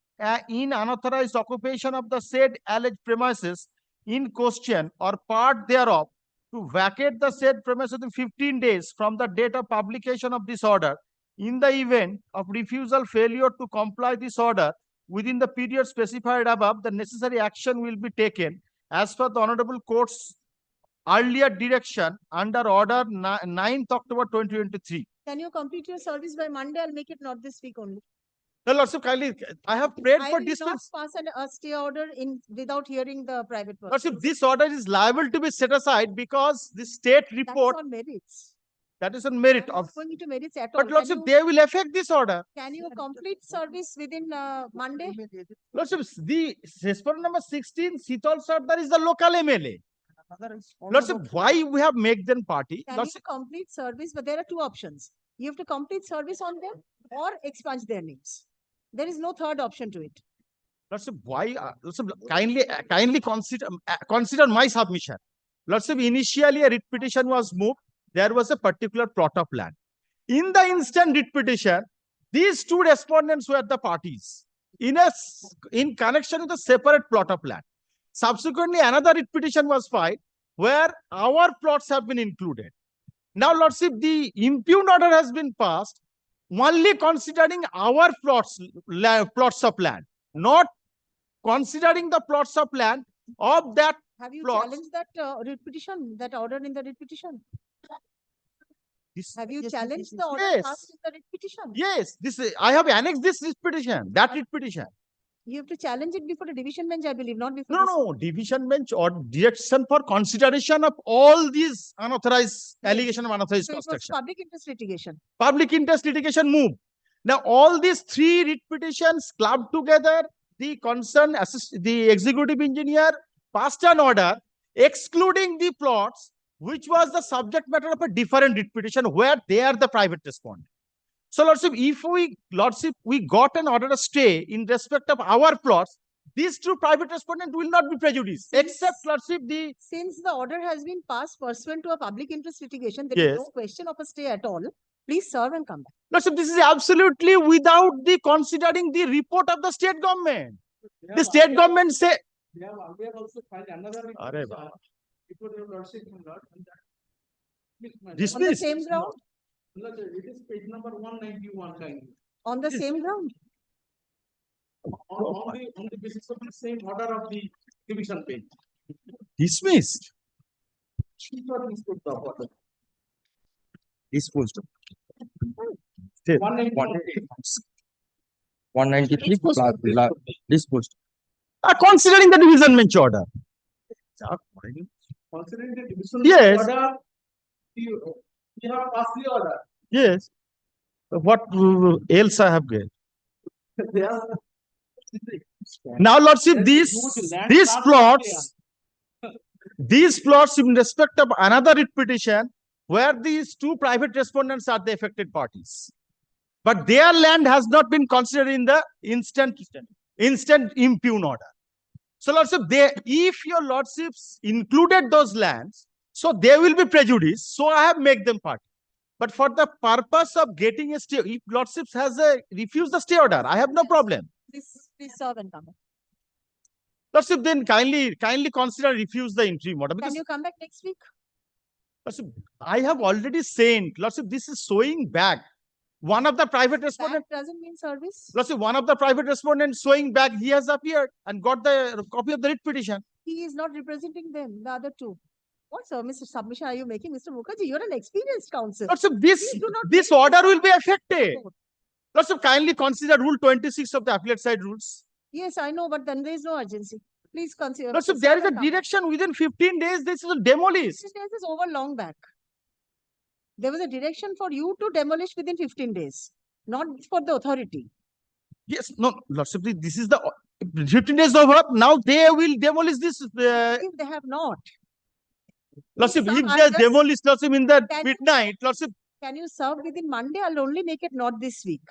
in unauthorized occupation of the said alleged premises in question or part thereof, to vacate the said premises within 15 days from the date of publication of this order. In the event of refusal, failure to comply this order within the period specified above, the necessary action will be taken as per the Honorable Court's earlier direction under order 9th October 2023. Can you complete your service by Monday? I'll make it not this week only. No, Lordship, kindly, I have prayed for I will dispense. not pass a stay order in without hearing the private person. Lordship, this order is liable to be set aside because the state report. That's on merits. That is on merit I'm of. not going into merits at all. But Lordship, they will affect this order. Can you complete service within Monday? Lordship, the respondent number 16, Sital Sardar, is the local MLA. Lordship, why we have make them party? Can you complete service? But there are 2 options. You have to complete service on them or expunge their names. There is no third option to it. Lordship, why? Lordship, kindly consider my submission. Lordship, initially a writ petition was moved. There was a particular plot of land. In the instant writ petition, these two respondents were the parties in connection with a separate plot of land. Subsequently, another writ petition was filed where our plots have been included. Now, Lordship, the impugned order has been passed only considering our plots of land, not considering the plots of land of that. Have you plots. challenged that writ petition, that order in the writ petition? Have you challenged the order passed in the writ petition? Yes, I have annexed this writ petition, that writ petition. You have to challenge it before the division bench, I believe, not before. No, division bench or direction for consideration of all these unauthorized allegation of unauthorized So it was construction. public interest litigation. Public interest litigation moved. Now, all these three writ petitions clubbed together, the concerned the executive engineer passed an order excluding the plots, which was the subject matter of a different writ petition where they are the private respondent. So, Lordship, if we got an order to stay in respect of our plots, these two private respondents will not be prejudiced, except, Lordship, Since the order has been passed pursuant to a public interest litigation, there Yes. is no question of a stay at all. Please serve and come back. Lordship, this is absolutely without the considering the report of the state government. The state government say. They have also filed another writ Arre petition Baba. before your lordship, my lord, and that- Dismissed. On the same ground? No, sir, it is page number 191 kindly. On the same ground? On the basis of the same order of the division page. Dismissed. She got disposed of order. Disposed. 193 disposed. Considering the division bench order. Considering the division Yes. order, you have passed the order. Yes. What else I have get? They are. Now, Lordship, There is these huge land these parcel plots, these plots in respect of another writ petition, where these two private respondents are the affected parties, but their land has not been considered in the instant impugned order. So, Lordship, if your Lordships included those lands, so they will be prejudiced. So I have made them part. But for the purpose of getting a stay, if Lordships has refused the stay order, I have no problem. Please serve and come back. Lordship, then kindly consider refuse the interim order. Can Because you come back next week? Lordship, I have already sent. Lordship, this is showing back. One of the private respondents. That doesn't mean service. Lordship, one of the private respondents showing back, he has appeared and got the copy of the writ petition. He is not representing them, the other two. What service submission are you making, Mr. Mukherjee? You're an experienced counsel. Lordship, this order will be affected. Lordship, kindly consider Rule 26 of the appellate side rules. Yes, I know, but then there is no urgency. Please consider. Lordship, there is a direction within 15 days. This is demolished. 15 days is over long back. There was a direction for you to demolish within 15 days, not for the authority. Yes, no, Lordship, this is the 15 days over. Now they will demolish this. If they have not. Lordship, Some if are they are just- demolished, Lordship, in the Can you- midnight, Lordship, Can you serve within Monday? I'll only make it not this week.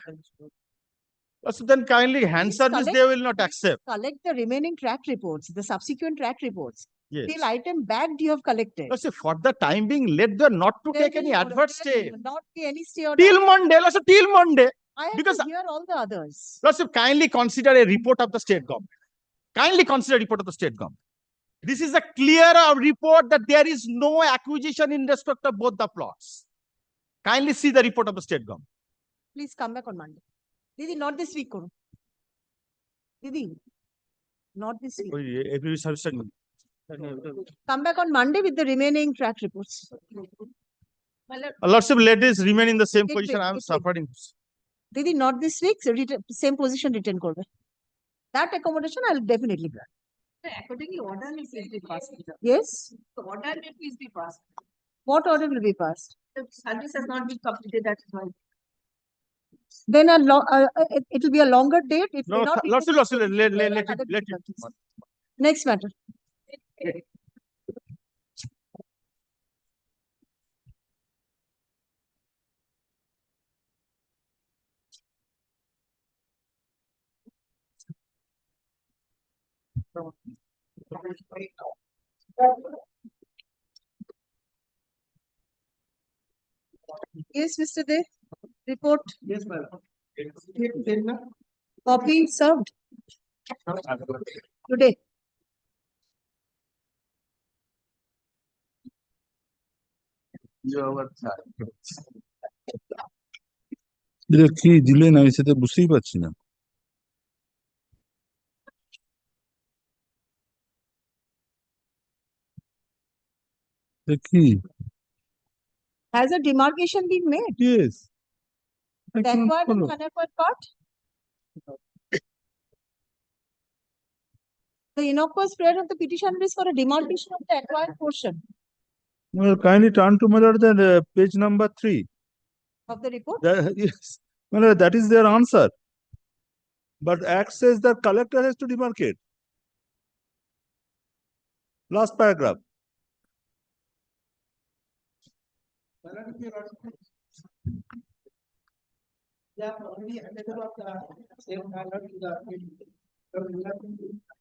Lordship, then kindly hand service they will not accept. Collect the remaining track reports, the subsequent track reports. Yes. Till item bagged you have collected. Lordship, for the time being, let them not to There take any will adverse stay. not be any stay order. Till Monday, Lordship, till Monday. I have because- to hear all the others. Lordship, kindly consider a report of the state government. Kindly consider a report of the state government. This is a clear report that there is no acquisition in respect of both the plots. Kindly see the report of the state government. Please come back on Monday. Didi, not this week. Koro. Didi, not this week. Come back on Monday with the remaining track reports. Lordship, let this remain in the same Wait, position. wait, I am wait, wait. suffering. Didi, not this week. So same position return korbe. That accommodation I'll definitely grant. Accordingly, order will please be passed. Yes. The order will please be passed. What order will be passed? The service has not been completed, that is why. Then it will be a longer date. It may No, not be Lordship, let other it. difficulties. Next matter. Yes, Mr. De, report. Yes, madam. Copy served today. কি দিলেন আমি সেটা বুঝতেই পারছি না। কি? Has a demarcation been made? Yes. The acquired and unacquired part? The innocuous prayer of the petitioner is for a demarcation of the acquired portion Well, kindly turn to my lord the page number 3. of the report. Yes, my lord, that is their answer. But Act says that collector has to demarcate. Last paragraph.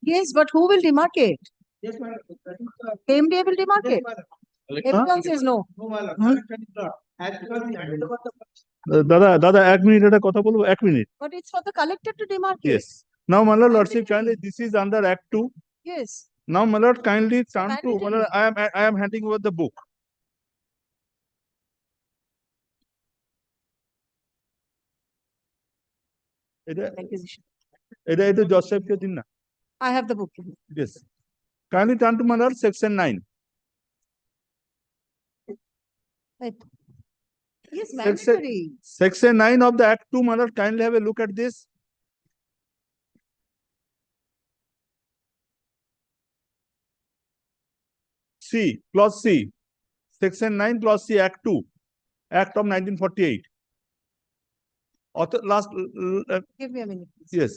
Yes, but who will demarcate? Yes, madam. MDA will demarcate. Everyone says no. দাদা 1 minute এটা কথা বলবো 1 minute. But it's for the collector to demarcate. Yes. Now, my lord, lordship, kindly, this is under Act 2. Yes. Now, my lord, kindly turn to, my lord, I am handing over the book. এটা জজ সাহেবকে দিন না। I have the book. Yes. Kindly turn to my lord, section 9. Right. Yes, mandatory. Section 9 of the Act 2, my lord, kindly have a look at this. C, clause C. Section 9, clause C, Act 2. Act of 1948. Author, last. Give me a minute. Please. Yes.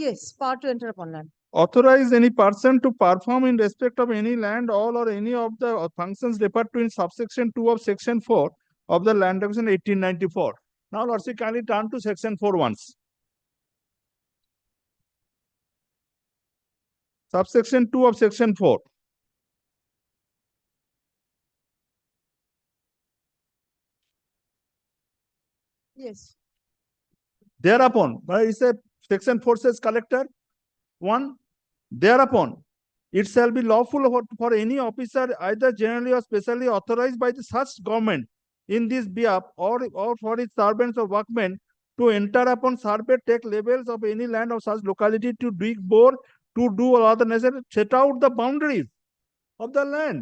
Yes, part to enter upon land. Authorize any person to perform in respect of any land, all or any of the functions referred to in subsection 2 of section 4 of the Land Act 1894. Now, lordship, kindly turn to section 4 once. Subsection 2 of section 4. Yes. Thereupon, it's a section 4 says collector. 1. Thereupon, it shall be lawful for any officer, either generally or specially authorized by the such government in this behalf or for its servants or workmen to enter upon survey, take levels of any land of such locality, to dig, bore, to do all other necessary, set out the boundaries of the land.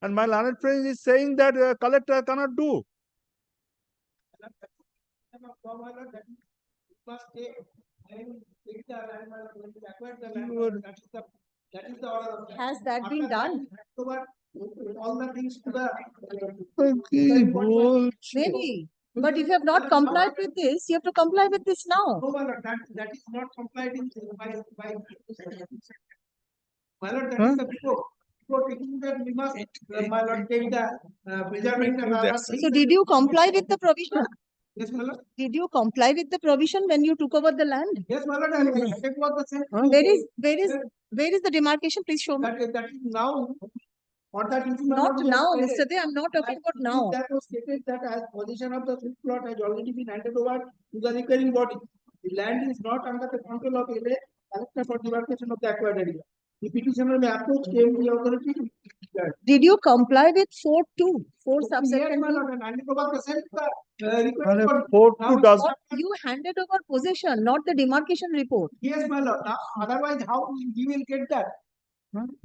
And my learned friend is saying that collector cannot do. That is the order of Has that been done? All the things to the Maybe. But if you have not complied with this, you have to comply with this now. No, my lord, that is not complied in by my lord, that is the before taking that we must my lord take the measurement and other things. So did you comply with the provision? Yes, my lord. Did you comply with the provision when you took over the land? Yes, my lord, and that was the same. Where is the demarcation? Please show me. That is now. Or that is Not now, Mr. De, I'm not talking about now. That was stated that as possession of the fifth plot has already been handed over to the recurring body. The land is not under the control of LA, collector for demarcation of the acquired area. The petitioner may approach KMD authority. Did you comply with 4.2? 4 subsection 2? You handed over possession, not the demarcation report. Yes, my lord. Otherwise, how we will get that?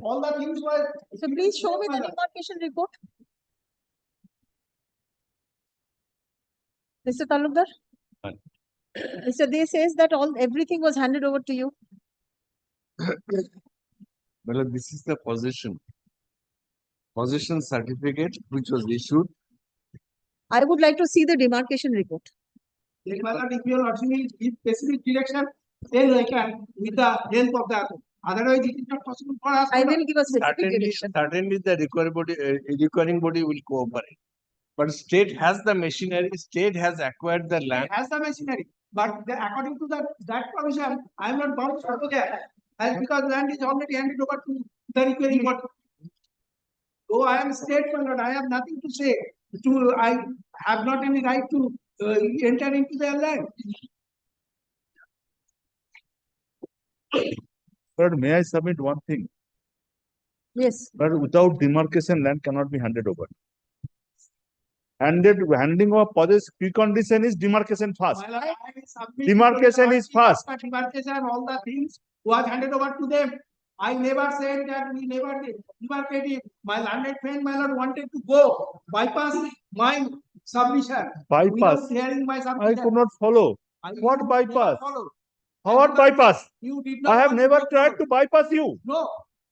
All the things were. So please show me the demarcation report. Mr. Talukdar? Mr. De says that everything was handed over to you. Well, this is the possession certificate which was issued. I would like to see the demarcation report. If you are give specific direction, then I can with the help of the otherwise it is not possible for us. I will give a specific direction. Certainly the requiring body will cooperate. But state has the machinery, state has acquired the land. Has the machinery, but according to that provision, I am not bound to go there. As because land is already handed over to the requiring body. Though I am state landlord, I have nothing to say. I have not any right to enter into their land. But may I submit one thing? Yes. But without demarcation, land cannot be handed over. Handing over possess precondition is demarcation first. Demarcation is first. After demarcation, all the things was handed over to them. I never said that we never did demarcated. My landed friend, my lord, wanted to go bypass my submission. Bypass. Without hearing my submission. I could not follow. What You bypass? never followed. What bypass? You did not I have want never go tried forward. to bypass you. No,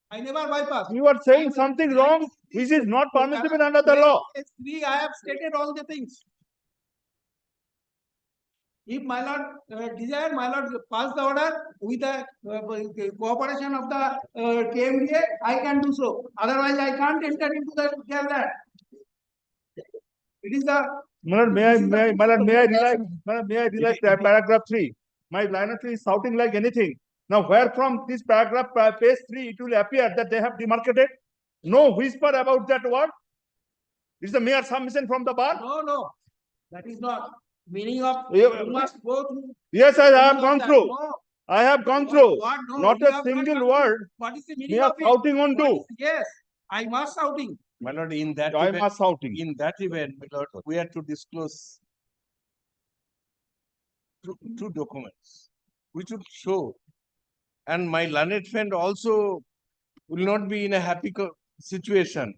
I never bypass. You are saying something wrong, which is not permissible under the law. I have stated all the things. If my lord desire, my lord pass the order with the cooperation of the KMDA, I can do so. Otherwise, I can't enter into the land. It is the. May I rely paragraph 3? My liner 3 is shouting like anything. Now, where from this paragraph, page 3, it will appear that they have demarcated? No whisper about that word. It's a mere submission from the bar. No, that is not meaning of. You must go through. Yes, I have gone through. No. I have gone through. No, Not you a have single gone word. through. What is the meaning We are of it? shouting on What to. is- Yes, I must shouting. My lord, in that I event, must shouting. in that event, my lord, we are to disclose two documents, which would show, and my learned friend also will not be in a happy situation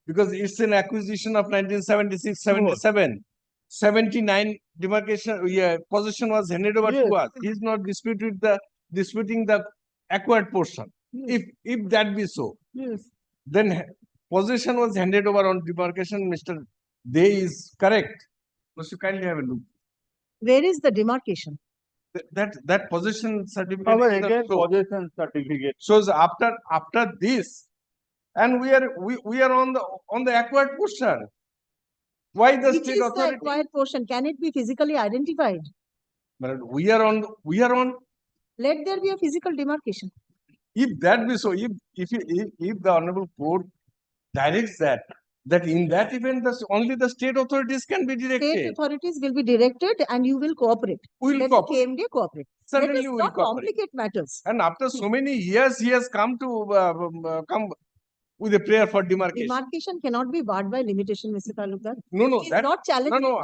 because it's an acquisition of 1976-77. 79 demarcation, possession was handed over to us. He is not disputing the acquired portion. If that be so, then possession was handed over on demarcation. Mr. Day is correct. Must you kindly have a look. Where is the demarcation? That possession certificate. Again, possession certificate. Shows after this, and we are on the acquired portion. Why the Which state is authority? the acquired portion? Can it be physically identified? We are on. Let there be a physical demarcation. If that be so, if the honorable court directs that in that event, only the state authorities can be directed. State authorities will be directed and you will cooperate. We will Let cooperate. the KMDA cooperate. Certainly Let us we will not cooperate. complicate matters. And after so many years, he has come to come with a prayer for demarcation. Demarcation cannot be barred by limitation, Mr. Talukdar. No, He's not challenging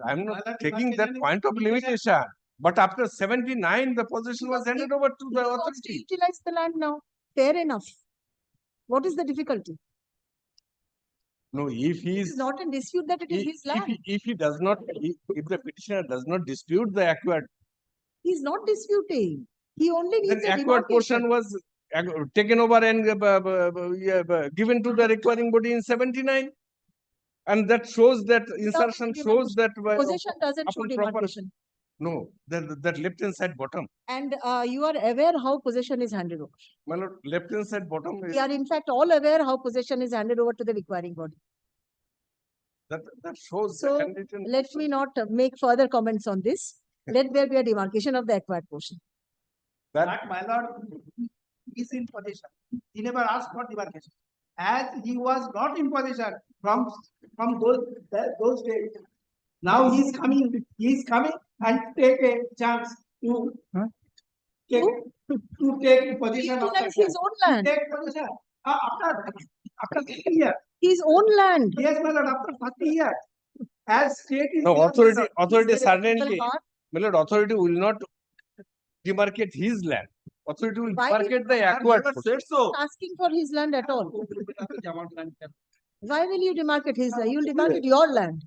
I'm not taking that point of limitation. But after 79, the possession was handed over to the He wants to authority. utilize the land now. Fair enough. What is the difficulty? No, if he It is is not in dispute that it is his land. if he does not, if the petitioner does not dispute the acquired, He's not disputing. He only then needs a acquired portion demarcation. was taken over and given to the requiring body in 79. And that shows that insertion shows that Possession doesn't show upon proper. demarcation. No, that left hand side bottom. And you are aware how possession is handed over. My lord, left hand side bottom is We are in fact all aware how possession is handed over to the requiring body. that shows So the condition. let me not make further comments on this. Let there be a demarcation of the acquired portion. That my lord is in possession. He never asked for demarcation. As he was not in possession from those days. Now he is coming and take a chance to take possession of his own land. Take possession after 30 years. His own land. Yes, my lord, after 30 years. As state is No, authority Is there a certainly, physical bar? my lord, authority will not demarcate his land. Authority will Why demarcate the acquired portion. Asking for his land at all. Why will you demarcate his land? You will demarcate your land.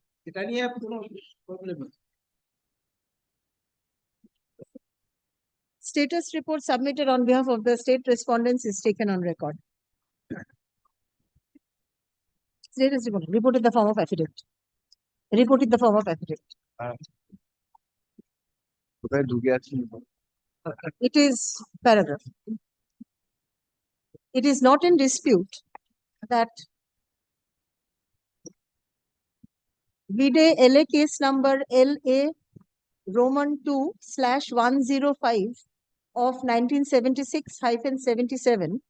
Status report submitted on behalf of the state respondents is taken on record. Status report in the form of affidavit. Report in the form of affidavit. It is paragraph. It is not in dispute that Vide LA case number LA Roman 2/105 of 1976-77,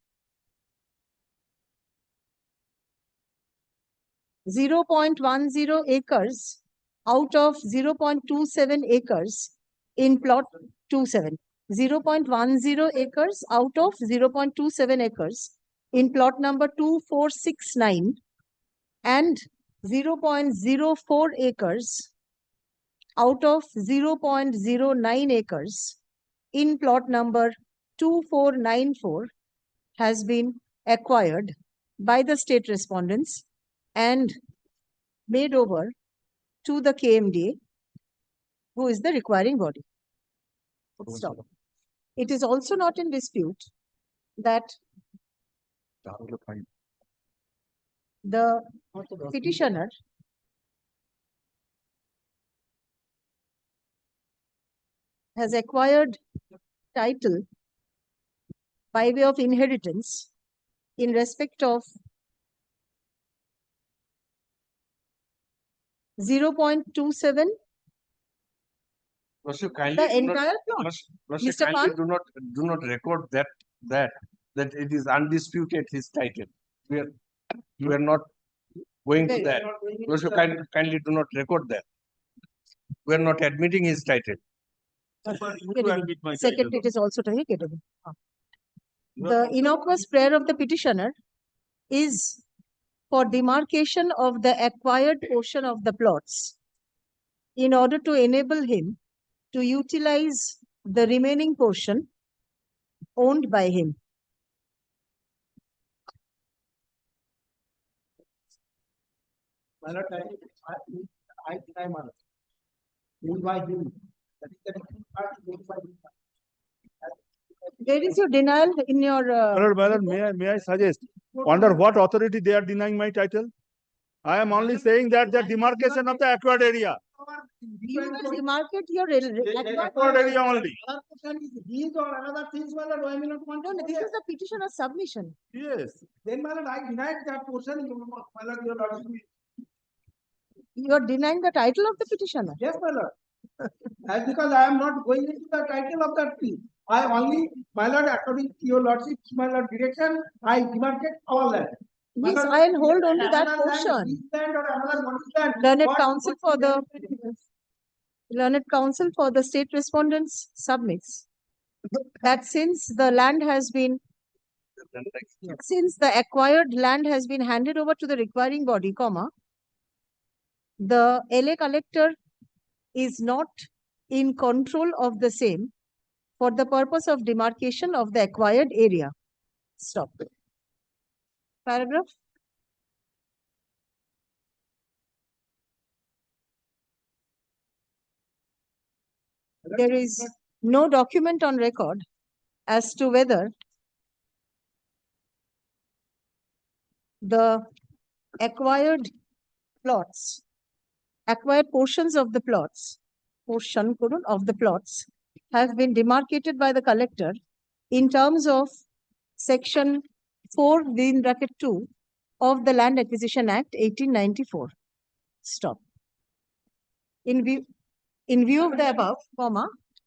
0.10 acres out of 0.27 acres in plot 27. 0.10 acres out of 0.27 acres in plot number 2469 and 0.04 acres out of 0.09 acres in plot number 2494 has been acquired by the state respondents and made over to the KMDA, who is the requiring body. Stop. It is also not in dispute that the petitioner has acquired title by way of inheritance in respect of 0.27. Lordship, kindly The do not- entire plot. Lordship, Mr. kindly Khan? do not record that it is undisputed his title. We are not going to that. Lordship, kindly do not record that. We are not admitting his title. Second, it is also taken. The innocuous prayer of the petitioner is for demarcation of the acquired portion of the plots in order to enable him to utilize the remaining portion owned by him. My lord, I deny my lord. Moved by him. That is the part moved by him. Where is your denial in your? My lord, may I suggest, under what authority they are denying my title? I am only saying that the demarcation of the acquired area. You will demarcate your Acquired area only. These or another things, my lord, I may not want to. No, this is the petitioner's submission. Yes. Then, my lord, I denied that portion. My lord, your lordship. You are denying the title of the petitioner. Yes, my lord. As because I am not going into the title of that thing. I only, my lord, according to your lordship, my lord direction, I demarcate all that. Yes, I'll hold on to that portion. Learned counsel for the state respondents submits that since the acquired land has been handed over to the requiring body, the LA collector is not in control of the same for the purpose of demarcation of the acquired area. Stop. Paragraph. There is no document on record as to whether the acquired portions of the plots, have been demarcated by the collector in terms of section 4(2) of the Land Acquisition Act 1894. Stop. In view of the above,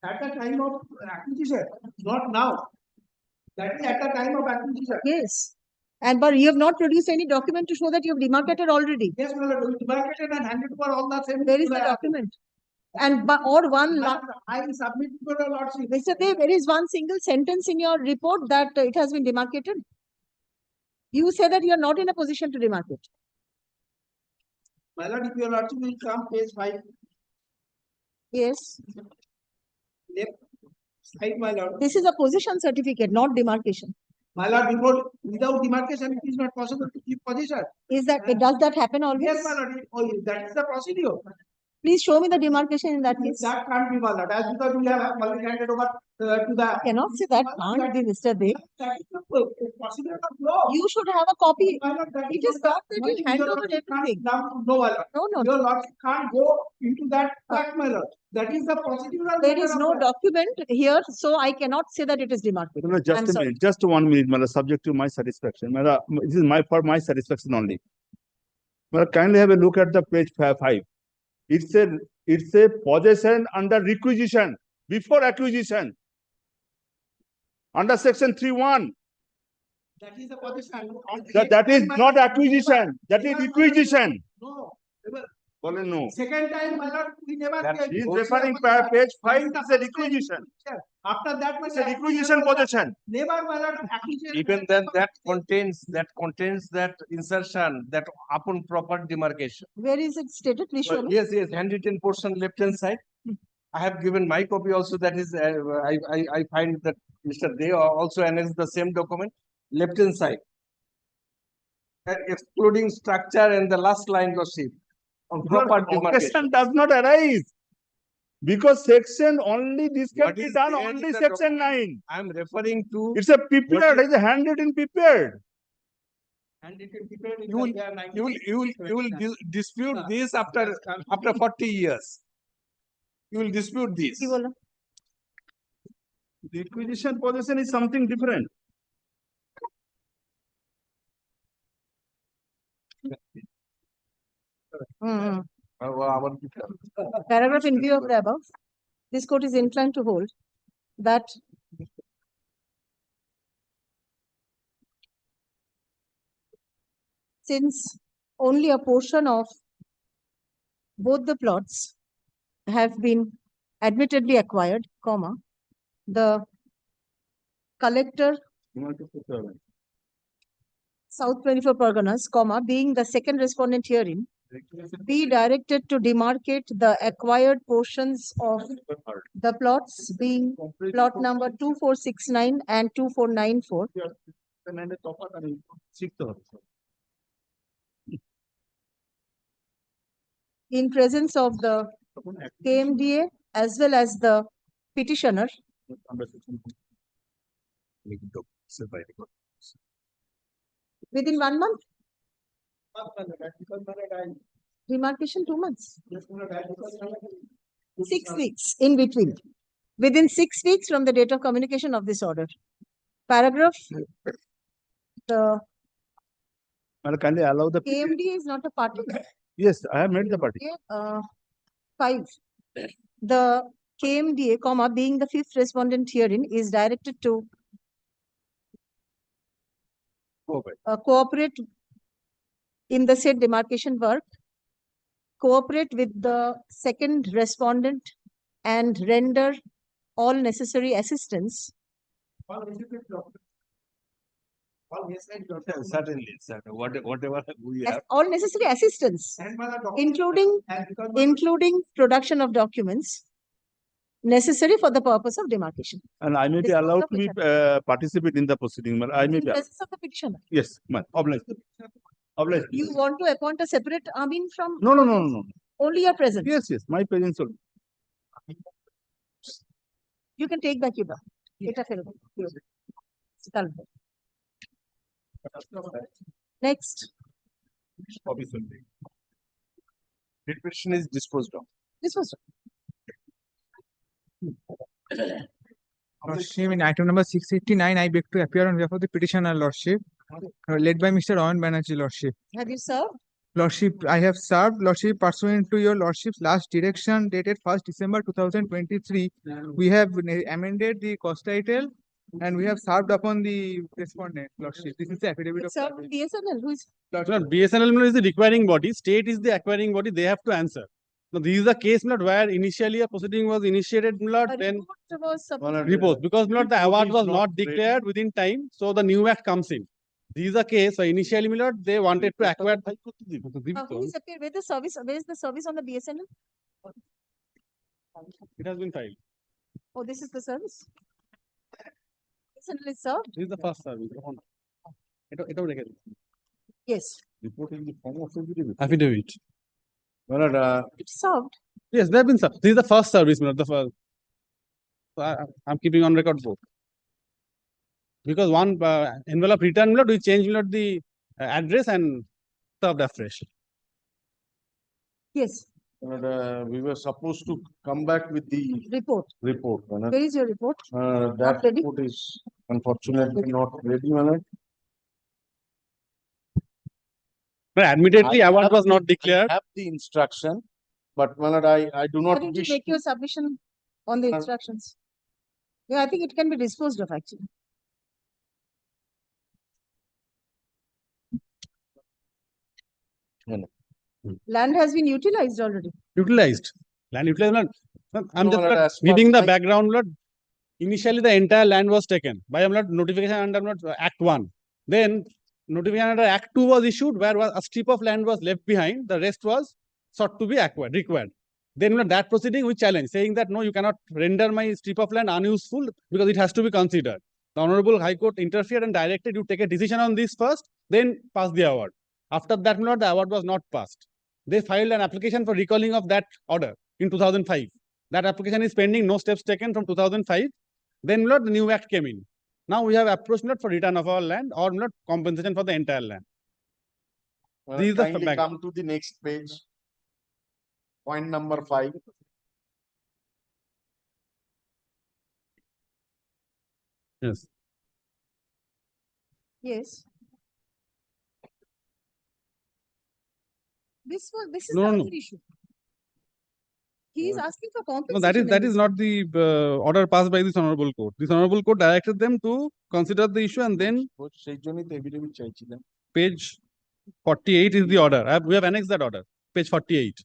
at the time of acquisition, not now. That is at the time of acquisition. Yes. But you have not produced any document to show that you have demarcated already. Yes, my lord, we demarcated and handed over all the same. Where is the document? And I submit to the lordship. Mr. Dev, there is one single sentence in your report that it has been demarcated. You say that you are not in a position to demarcate. My lord, if your lordship will come, page 5. Yes. Left side, my lord. This is a position certificate, not demarcation. My lord, without demarcation, it is not possible to keep position. Does that happen always? Yes, my lord. That is the procedure. Please show me the demarcation in that case. That can't be, my lord. As because we have already handed over to the. I cannot say that can't be, Mr. Dev. That is the procedure of law. You should have a copy. My lord, It is not that you hand over everything. No, my lord. No. Your lordship can't go into that fact, my lord. That is the procedural. There is no document here, so I cannot say that it is demarcated. No, just a minute, just 1 minute, madam, subject to my satisfaction. Madam, this is for my satisfaction only. Madam, kindly have a look at the page 5. It's a possession under requisition, before acquisition. Under section 3(1). That is the possession. That is not acquisition, that is requisition. No. No. Second time, my lord, we never. He is referring page 5, it's a requisition. After that, my It's a requisition possession. never, my lord, acquisition. Even then, that contains that insertion, that upon proper demarcation. Where is it stated? Please show me. Yes, handwritten portion left hand side. I have given my copy also. That is, I find that Mr. Dey also annexed the same document, left hand side. Excluding structure and the last line was shift. On proper demarcation does not arise. Because section only, this can be done only section 9. I am referring to. It's a prepared, it's a handwritten prepared. You will dispute this after 40 years. You will dispute this. Requisition possession is something different. Paragraph in view of the above, this court is inclined to hold that since only a portion of both the plots have been admittedly acquired, comma, the collector South 24 Parganas, comma, being the second respondent herein, be directed to demarcate the acquired portions of the plots being plot number 2469 and 2494. In presence of the KMDA as well as the petitioner. Within 1 month? Demarcation 2 months. 6 weeks in between. Within 6 weeks from the date of communication of this order. Paragraph. The Can I allow the KMDA is not a party. Yes, I have made the party. 5. The KMDA, comma, being the fifth respondent herein, is directed to cooperate in the said demarcation work, cooperate with the second respondent and render all necessary assistance. Certainly, whatever we have. All necessary assistance, including production of documents necessary for the purpose of demarcation. And I may be allowed to be participate in the proceeding. I may In be. presence of the petitioner. Yes, ma'am. Obliged. Obliged. You want to appoint a separate Amin from? No. Only your presence. Yes, my presence only. You can take back your back. Next. Petition is disposed of. Disposed Lordship, in item number 689, I beg to appear on behalf of the petitioner, Lordship, led by Mr. Rohan Banerjee, Lordship. Have you served? Lordship, I have served, Lordship, pursuant to your Lordship's last direction dated 1st December 2023. We have amended the cost title and we have served upon the respondent, Lordship. This is the affidavit of served BSNL. Who is? BSNL is the requiring body, state is the acquiring body, they have to answer. Now, this is the case, Lord, where initially a proceeding was initiated, Lord, then report, because Lord, the award was not declared within time, so the new act comes in. This is the case, so initially, Lord, they wanted to acquire. Who is appeared? Where the service? Where is the service on the BSNL? It has been filed. Oh, this is the service. BSNL is served. This is the first service. Yes. Report in the form of Affidavit. It's served. Yes, they have been served. This is the first service, Lord, the first. So I'm keeping on record both. Because one envelope return, Lord, we change, Lord, the address and served afresh. Yes. We were supposed to come back with the report. Where is your report? That report is unfortunately not ready, Manoj. But admittedly, award was not declared. I have the instruction But my lord, I do Why not didn't you wish make to- your submission on the Uh, instructions? Yeah, I think it can be disposed of actually. Land has been utilized already. Utilized. Land utilized. I'm No, just my lord, as per giving the my- background. Lord. Initially, the entire land was taken by notification under Act 1. Then notification under Act 2 was issued, where a strip of land was left behind. The rest was sought to be required. Then that proceeding we challenged, saying that no, you cannot render my strip of land unuseful because it has to be considered. The Honorable High Court interfered and directed you take a decision on this first, then pass the award. After that, the award was not passed. They filed an application for recalling of that order in 2005. That application is pending, no steps taken from 2005. Then the new act came in. Now we have approached for return of our land or compensation for the entire land. This is the kindly back- come to the next page. Point number 5. Yes. Yes. This is No, the no. other issue. He is asking for No, compensation. that is not the order passed by this honorable court. This honorable court directed them to consider the issue and then page 48 is the order. We have annexed that order. Page 48.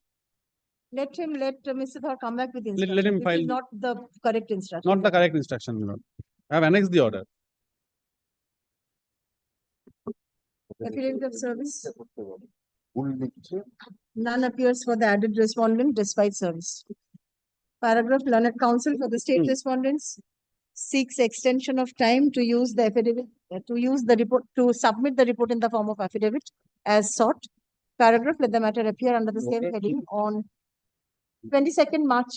Let Mr. Thor come back with Let instruction. him This file- is not the correct instruction. Not the correct instruction, Lord. I have annexed the order. Affidavit of service. None appears for the added respondent despite service. Paragraph, learned counsel for the state respondents seeks extension of time to use the affidavit, to submit the report in the form of affidavit as sought. Paragraph, let the matter appear under the same heading on 22nd March.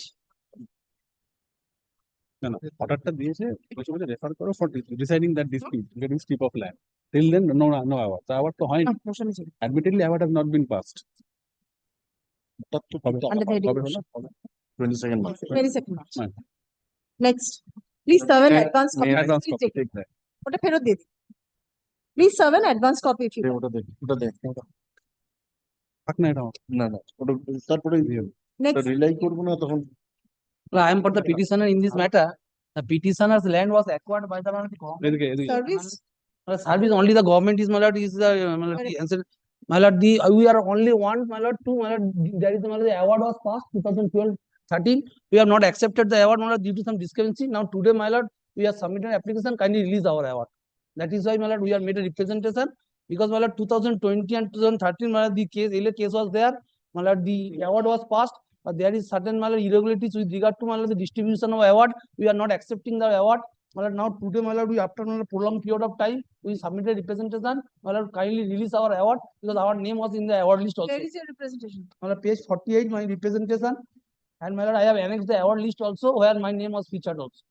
No, orderটা দিয়েছে বলছে refer করো for deciding that dispute regarding strip of land. Till then, no award. The award তো হয়নি. Admittedly, award has not been passed. Under the heading. কবে হলো? 22nd March. 22nd March. Next, please serve an advance copy. Advance Please copy, take it. take that. ওটা ফেরত দিয়ে দিন। Please serve an advance copy if you can. থাক না এটা। না তারপরে Next. রিলাই করব না তখন I am for the petitioner in this matter. The petitioner's land was acquired by the government. এদিকে এদিকে। Service. Service only the government is my lord is the answer. My lord, we are only one, my lord, two, my lord, there is the award was passed 2012-13. We have not accepted the award, my lord, due to some discrepancy. Now today, my lord, we have submitted an application, kindly release our award. That is why, my lord, we have made a representation because, my lord, 2020 and 2013, my lord, the case was there. My lord, the award was passed. But there is certain, my lord, irregularities with regard to, my lord, the distribution of award. We are not accepting the award. My lord, now today, my lord, we after a prolonged period of time, we submitted representation. My lord, kindly release our award because our name was in the award list also. Where is your representation? My lord, page 48, my representation. And my lord, I have annexed the award list also where my name was featured also.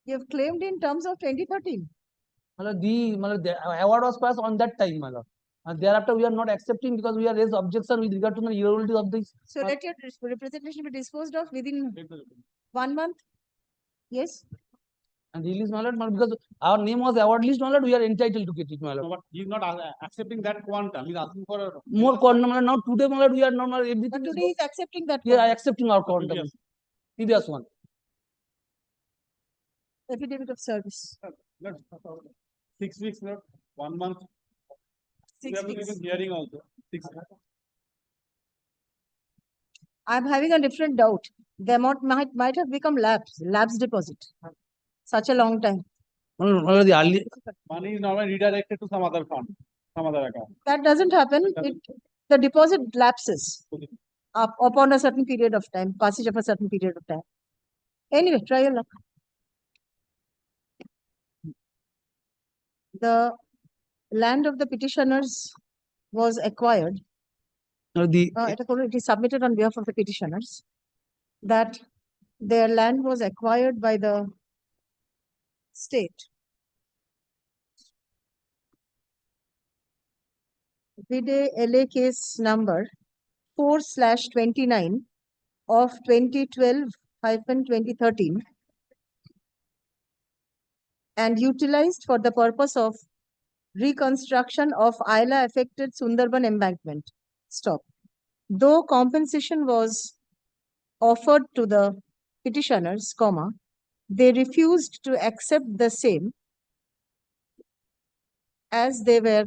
You have claimed in terms of 2013. My lord, the award was passed on that time, my lord. And thereafter, we are not accepting because we have raised objection with regard to the irregularities of this. So let your representation be disposed of within 1 month. Yes. And release, my lord, because our name was award list, my lord, we are entitled to get it, my lord. No, but he is not accepting that quantum. He is asking for a More quantum, my lord. Now today, my lord, we are not, my lord, everything. But today is accepting that. We are accepting our quantum. Previous one. Affidavit of service. 6 weeks, not 1 month. 6 We have weeks. been hearing also. 6 I'm having a different doubt. The amount might have become lapse deposit. Such a long time. The early money is normally redirected to some other fund, some other account. That doesn't happen. The deposit lapses upon a certain period of time, passage of a certain period of time. Anyway, try your luck. The land of the petitioners was acquired. It is submitted on behalf of the petitioners that their land was acquired by the state. Vide LA case number 4/29 of 2012-2013 and utilized for the purpose of reconstruction of Ayla affected Sundarban embankment. Stop. Though compensation was offered to the petitioners, comma, they refused to accept the same as they were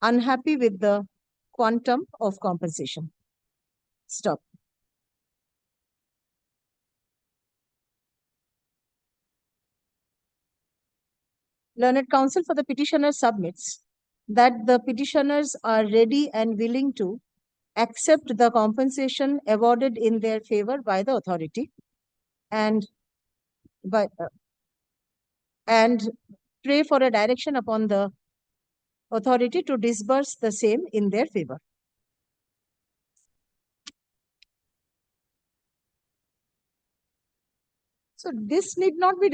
unhappy with the quantum of compensation. Stop. Learned counsel for the petitioner submits that the petitioners are ready and willing to accept the compensation awarded in their favor by the authority and pray for a direction upon the authority to disburse the same in their favor. So this need not be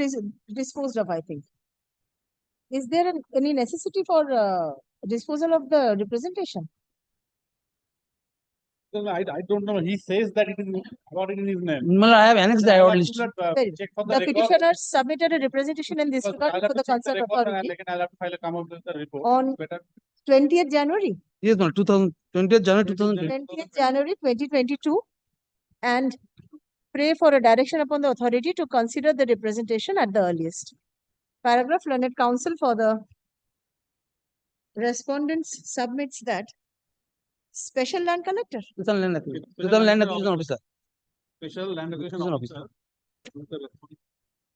disposed of, I think. Is there any necessity for disposal of the representation? Well, I don't know. He says that it is awarded in his name. Well, I have annexed the award list. Check for The petitioners submitted a representation in this regard for the concerned authority I'll have to file a come up with the report. on 20th January. Yes, ma'am. 20th January 2020. 20th January 2022 and pray for a direction upon the authority to consider the representation at the earliest. Paragraph. Learned counsel for the respondents submits that special land collector. Special land acquisition officer. Special land acquisition officer.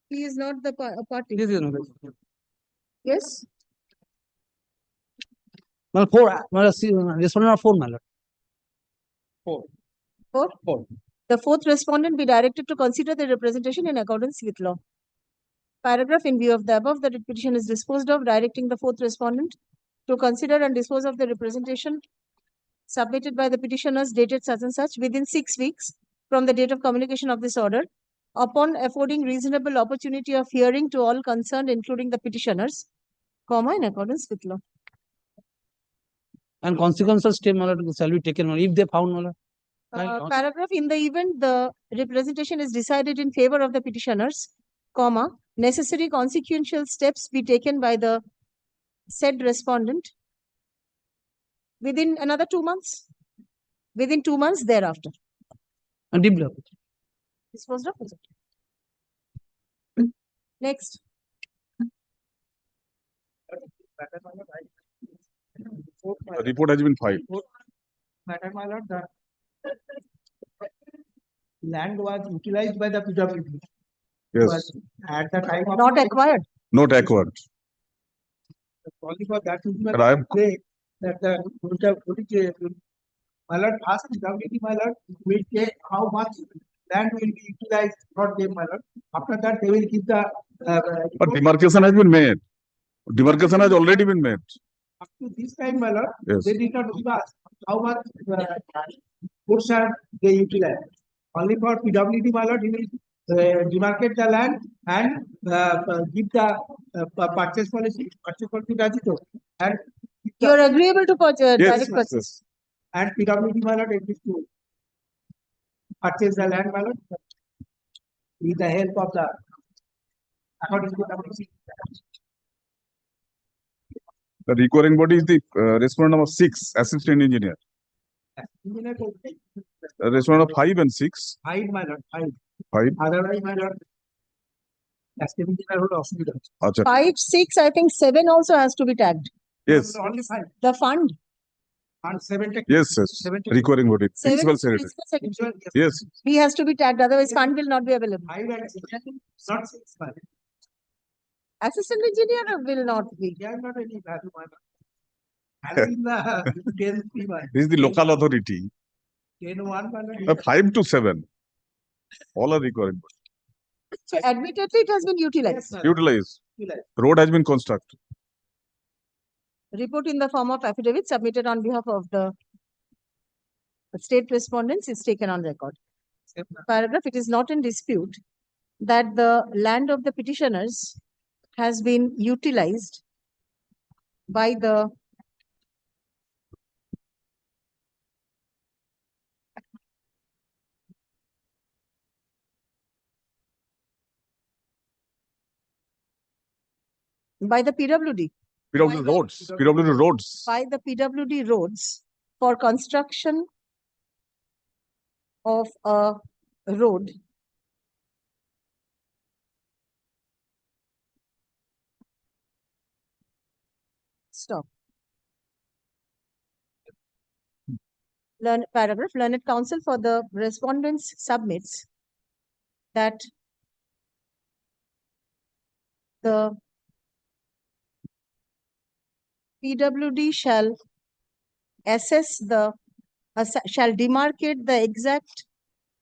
He is not the party. Yes, yes, ma'am. Yes. Well, respondent are 4, my lord. 4. The 4th respondent be directed to consider the representation in accordance with law. Paragraph. In view of the above, the petition is disposed of, directing the 4th respondent to consider and dispose of the representation submitted by the petitioners dated such and such within 6 weeks from the date of communication of this order, upon affording reasonable opportunity of hearing to all concerned, including the petitioners, comma, in accordance with law. And consequential step, my lord, shall be taken, my lord, if they found, my lord. Paragraph. In the event the representation is decided in favor of the petitioners, comma, necessary consequential steps be taken by the said respondent within another 2 months. Within 2 months thereafter. And develop. Disposed of. Next. The report has been filed. Madam, my lord, the land was utilized by the PWD. Yes. At the time of not acquired. Not acquired. Only for that reason, And I am say that the my lord, ask PWD, my lord, will take how much land will be utilized for them, my lord. After that, they will give the. but demarcation has been made. Demarcation has already been made. Up to this time, my lord, Yes. they did not give us how much goods are they utilize. Only for PWD, my lord, he will demarcate the land and give the purchase policy Rajito. And You are agreeable to Yes, direct purchase. yes. and PWD, my lord, agrees to purchase the land, my lord, with the help of the according to the The requiring body is the respondent number 6, assistant engineer. engineer. Respondent of 5 and 6. 5, my lord, 5. 5. Otherwise, my lord, assistant engineer would also be done. Acha. 5, 6, I think 7 also has to be tagged. Yes. Only 5. The fund. And 7. Yes, yes. Requiring body. 7 Principal is secretary. principal secretary. Yes. He has to be tagged, otherwise fund will not be available. 5 and 6, not 6, my lord. Assistant engineer will not be. They are not any value, my lord. Having the 10 P, my This is the local authority. 10 1, my lord. 5 to 7. All are requiring body. So admittedly it has been utilized. Utilized. Utilized. Road has been constructed. Report in the form of affidavit submitted on behalf of the state respondents is taken on record. Paragraph. It is not in dispute that the land of the petitioners has been utilized by the by the PWD. PWD roads, PWD roads. By the PWD roads for construction of a road stop. Paragraph, learned counsel for the respondents submits that the PWD shall assess the, shall demarcate the exact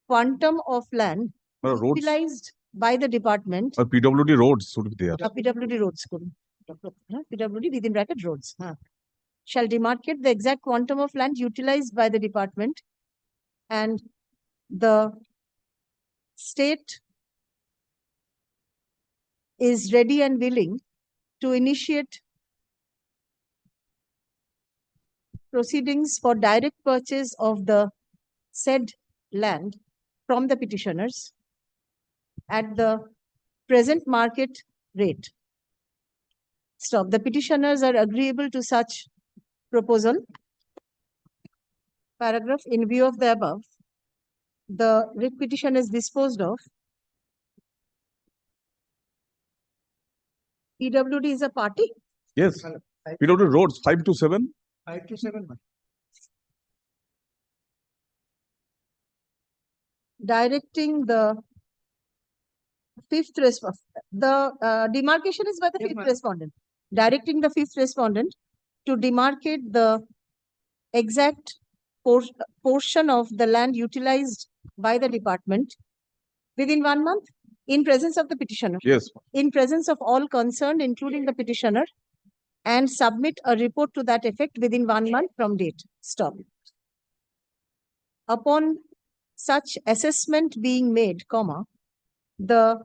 quantum of land Roads. utilized by the department. PWD roads should be there. PWD roads, PWD within bracket roads. Shall demarcate the exact quantum of land utilized by the department, and the state is ready and willing to initiate proceedings for direct purchase of the said land from the petitioners at the present market rate. Stop. The petitioners are agreeable to such proposal. Paragraph, in view of the above, the writ petition is disposed of. PWD is a party? Yes. PWD roads 5 to 7. 5 to 7. Directing the fifth the demarcation is by the fifth respondent. Directing the fifth respondent to demarcate the exact portion of the land utilized by the department within 1 month in presence of the petitioner. Yes. In presence of all concerned, including the petitioner, and submit a report to that effect within 1 month from date. Stop. Upon such assessment being made, comma, the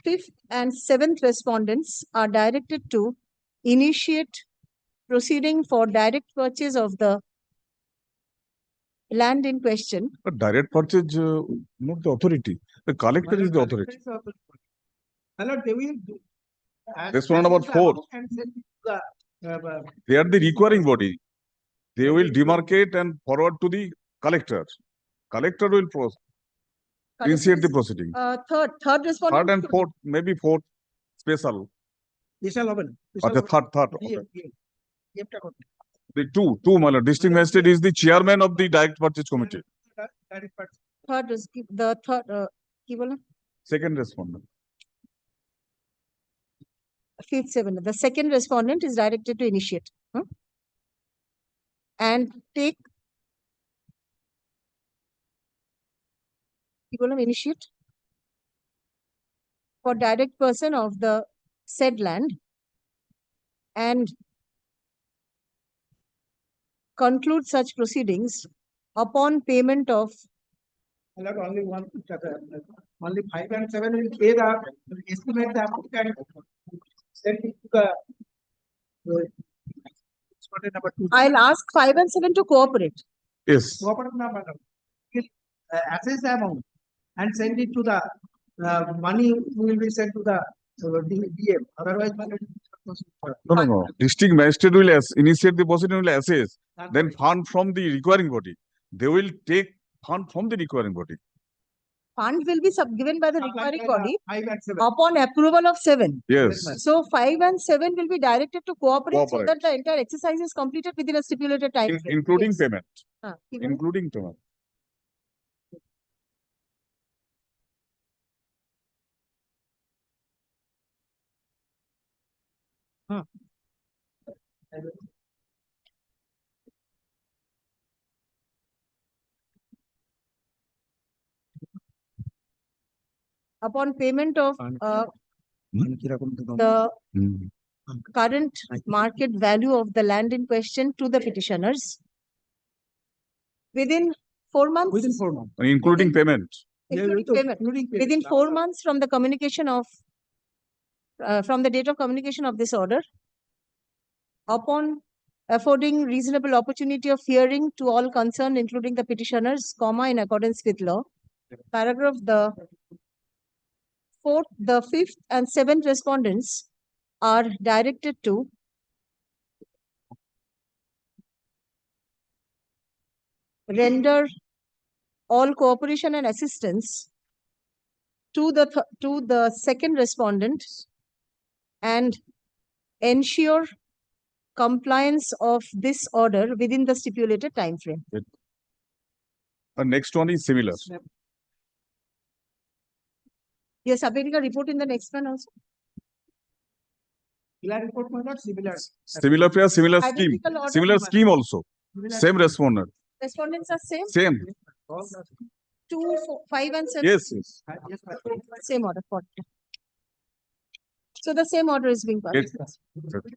fifth and seventh respondents are directed to initiate proceeding for direct purchase of the land in question. But direct purchase, not the authority. The collector is the authority. They will do. Respondent number 4. They are the requiring body. They will demarcate and forward to the collector. Collector will initiate the proceeding. Third respondent. Third and fourth, maybe fourth special. Third. Okay. The two, my lord. District magistrate is the chairman of the direct purchase committee. Third is the third. Second respondent. Fifth, seventh. The second respondent is directed to initiate and take. Initiate for direct person of the said land and conclude such proceedings upon payment of. Only 5 and 7 will pay the estimate the amount and send it to the. I'll ask 5 and 7 to cooperate. Yes. Cooperate assess the amount and send it to the money will be sent to the DM. Otherwise, No. District magistrate will initiate the proceeding, will assess, then fund from the requiring body. They will take fund from the requiring body. Fund will be given by the requiring body upon approval of 7. Yes. So 5 and 7 will be directed to cooperate so that the entire exercise is completed within a stipulated time frame. Including payment. Even Including payment. upon payment of the current market value of the land in question to the petitioners within 4 months. Within 4 months. Including payment. Including payment. Within 4 months from the communication of from the date of communication of this order, upon affording reasonable opportunity of hearing to all concerned, including the petitioners, comma, in accordance with law. Paragraph, the 4th, the 5th and 7th respondents are directed to render all cooperation and assistance to the second respondent and ensure compliance of this order within the stipulated time frame. The next one is similar. Yes, updating a report in the next one also. Report, my lord, similar. Similar pair, similar scheme, Identical order. similar scheme also. Same respondent. Respondents are same? Same. 2, 4, 5 and 7? Yes, yes. Same order. 40. So the same order is being passed. Okay.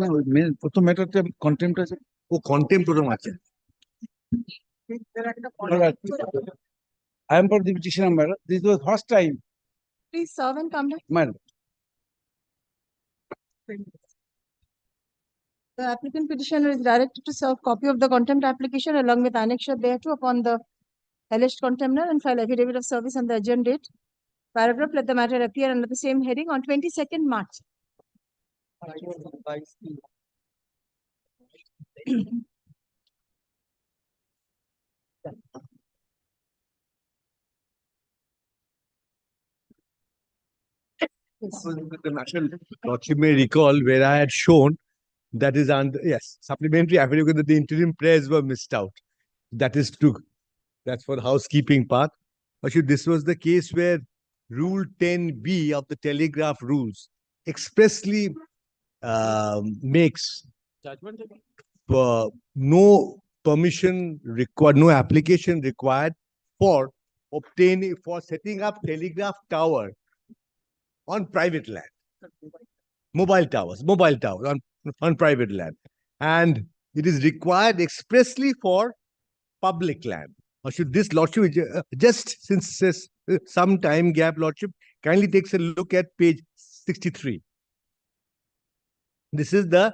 না main প্রথম ম্যাটারটা contempt আছে, ও contempt প্রথম আছে। I am for the petitioner, madam. This was first time, Please serve and come back. madam. The applicant petitioner is directed to serve copy of the contempt application along with annexure thereto upon the alleged contemptor and file affidavit of service on the adjourned date. Paragraph, let the matter appear under the same heading on 22nd March. The national lordship may recall where I had shown that is under, yes, supplementary affidavit that the interim prayers were missed out. That is true. That's for the housekeeping part. Actually, this was the case where Rule 10B of the Telegraph rules expressly makes no permission required, no application required for obtaining, for setting up telegraph tower on private land. Mobile towers on private land. And it is required expressly for public land. Or should this lordship, just since there's some time gap, lordship, kindly takes a look at page 63. This is the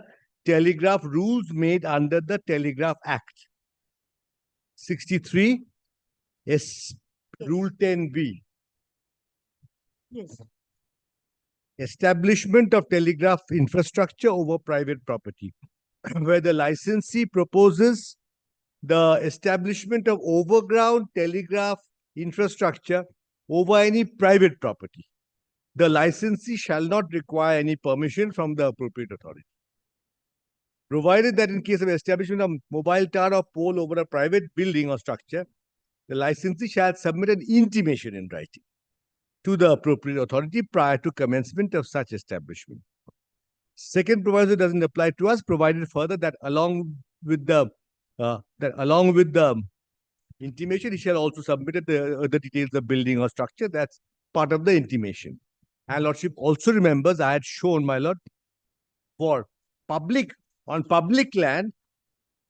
telegraph rules made under the Telegraph Act. 63 is Rule 10B. Yes. Establishment of telegraph infrastructure over private property, where the licensee proposes the establishment of overground telegraph infrastructure over any private property. The licensee shall not require any permission from the appropriate authority. Provided that in case of establishment of mobile tower or pole over a private building or structure, the licensee shall submit an intimation in writing to the appropriate authority prior to commencement of such establishment. Second proviso doesn't apply to us, provided further that along with the intimation, he shall also submit the details of building or structure. That's part of the intimation. And lordship also remembers, I had shown, my lord, for public, on public land,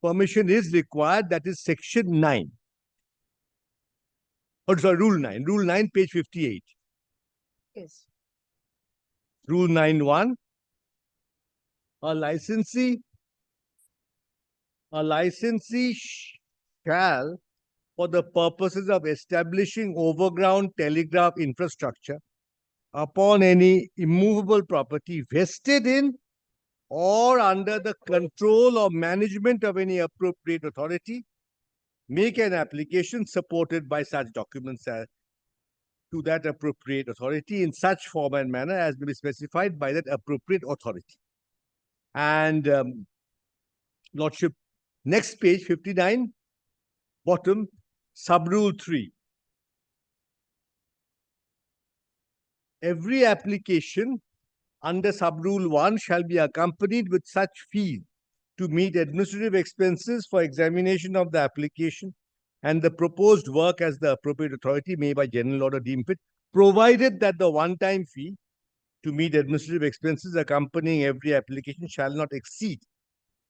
permission is required. That is section 9. Oh, sorry, rule 9. Rule 9, page 58. Yes. Rule 9.1. A licensee shall, for the purposes of establishing overground telegraph infrastructure upon any immovable property vested in or under the control or management of any appropriate authority, make an application supported by such documents to that appropriate authority in such form and manner as may be specified by that appropriate authority. And lordship, next page 59, bottom, sub-rule 3. Every application under sub-rule 1 shall be accompanied with such fees to meet administrative expenses for examination of the application and the proposed work as the appropriate authority may by general order deem fit, provided that the one-time fee to meet administrative expenses accompanying every application shall not exceed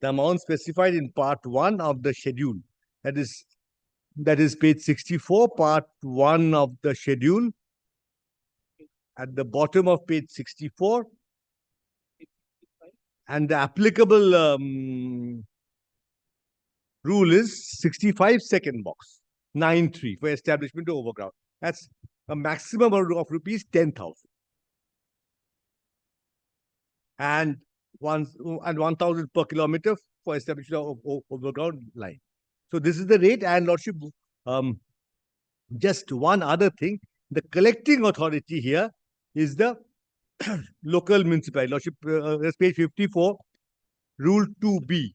the amount specified in part 1 of the schedule. That is page 64, part 1 of the schedule. At the bottom of page 64. And the applicable rule is 65, second box, 9.3 for establishment of overground. That's a maximum of rupees 10,000. And 1,000 per kilometer for establishment of overground line. So this is the rate. And lordship, just one other thing, the collecting authority here is the local municipality. Lordship, that's page 54, rule 2B.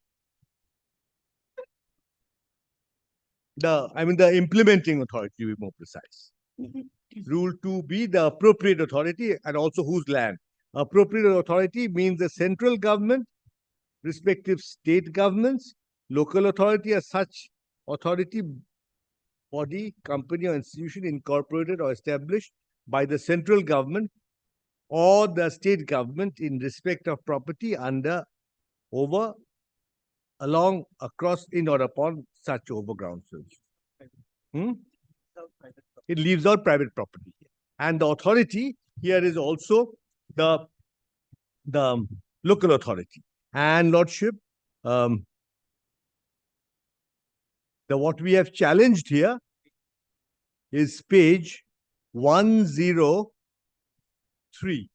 The implementing authority, to be more precise. Rule 2B, the appropriate authority, and also whose land. Appropriate authority means the central government, respective state governments, local authority as such authority body, company, or institution incorporated or established by the central government or the state government in respect of property under, over, along, across, in or upon such overground search. It leaves out private property. And the authority here is also the local authority. And Lordship, what we have challenged here is page 103.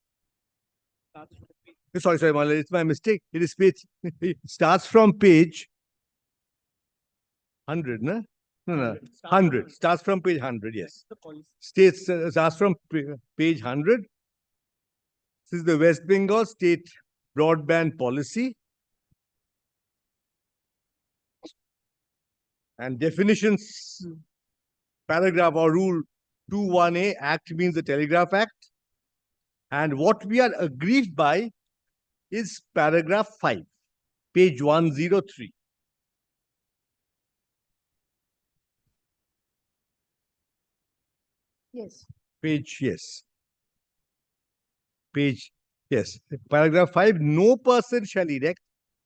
Sorry, my lord, it's my mistake. It is page, it starts from page 100, no? No. 100. Starts from page 100, yes. Starts from page 100. This is the West Bengal State Broadband Policy. And definitions, paragraph or rule 21A, Act means the Telegraph Act. And what we are aggrieved by is paragraph 5, page 103. Yes. Page, yes. Page, yes. Paragraph 5, no person shall erect,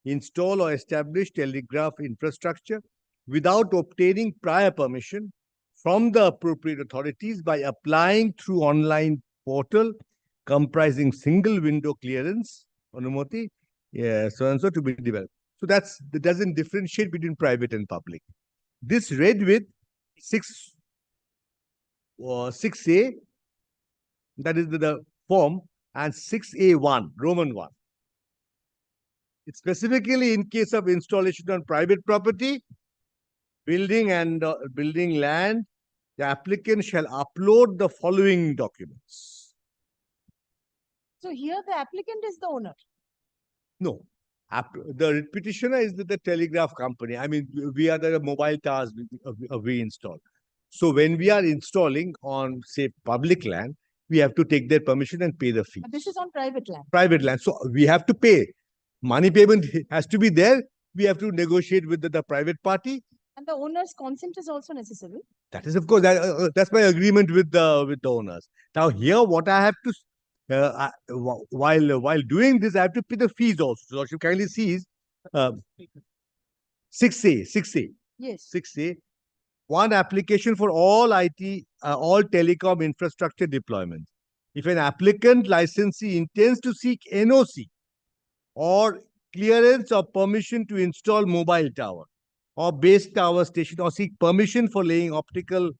install or establish telegraph infrastructure without obtaining prior permission from the appropriate authorities by applying through online portal comprising single window clearance, Anumati, so and so to be developed. So that doesn't differentiate between private and public. This read with 6A, that is the form, and 6A1, Roman 1. It's specifically in case of installation on private property, building and building land, the applicant shall upload the following documents. So here the applicant is the owner. No, the petitioner is the telegraph company. I mean, we are the mobile towers we install. So when we are installing on, say, public land, we have to take their permission and pay the fee. But this is on private land. Private land. So we have to pay. Money payment has to be there. We have to negotiate with the private party. And the owner's consent is also necessary. That is, of course, that's my agreement with the owners. Now here, what I have to, while doing this, I have to pay the fees also. So you kindly see is 6A. Yes. 6A. One application for all IT, all telecom infrastructure deployments. If an applicant licensee intends to seek NOC or clearance or permission to install mobile tower or base tower station or seek permission for laying optical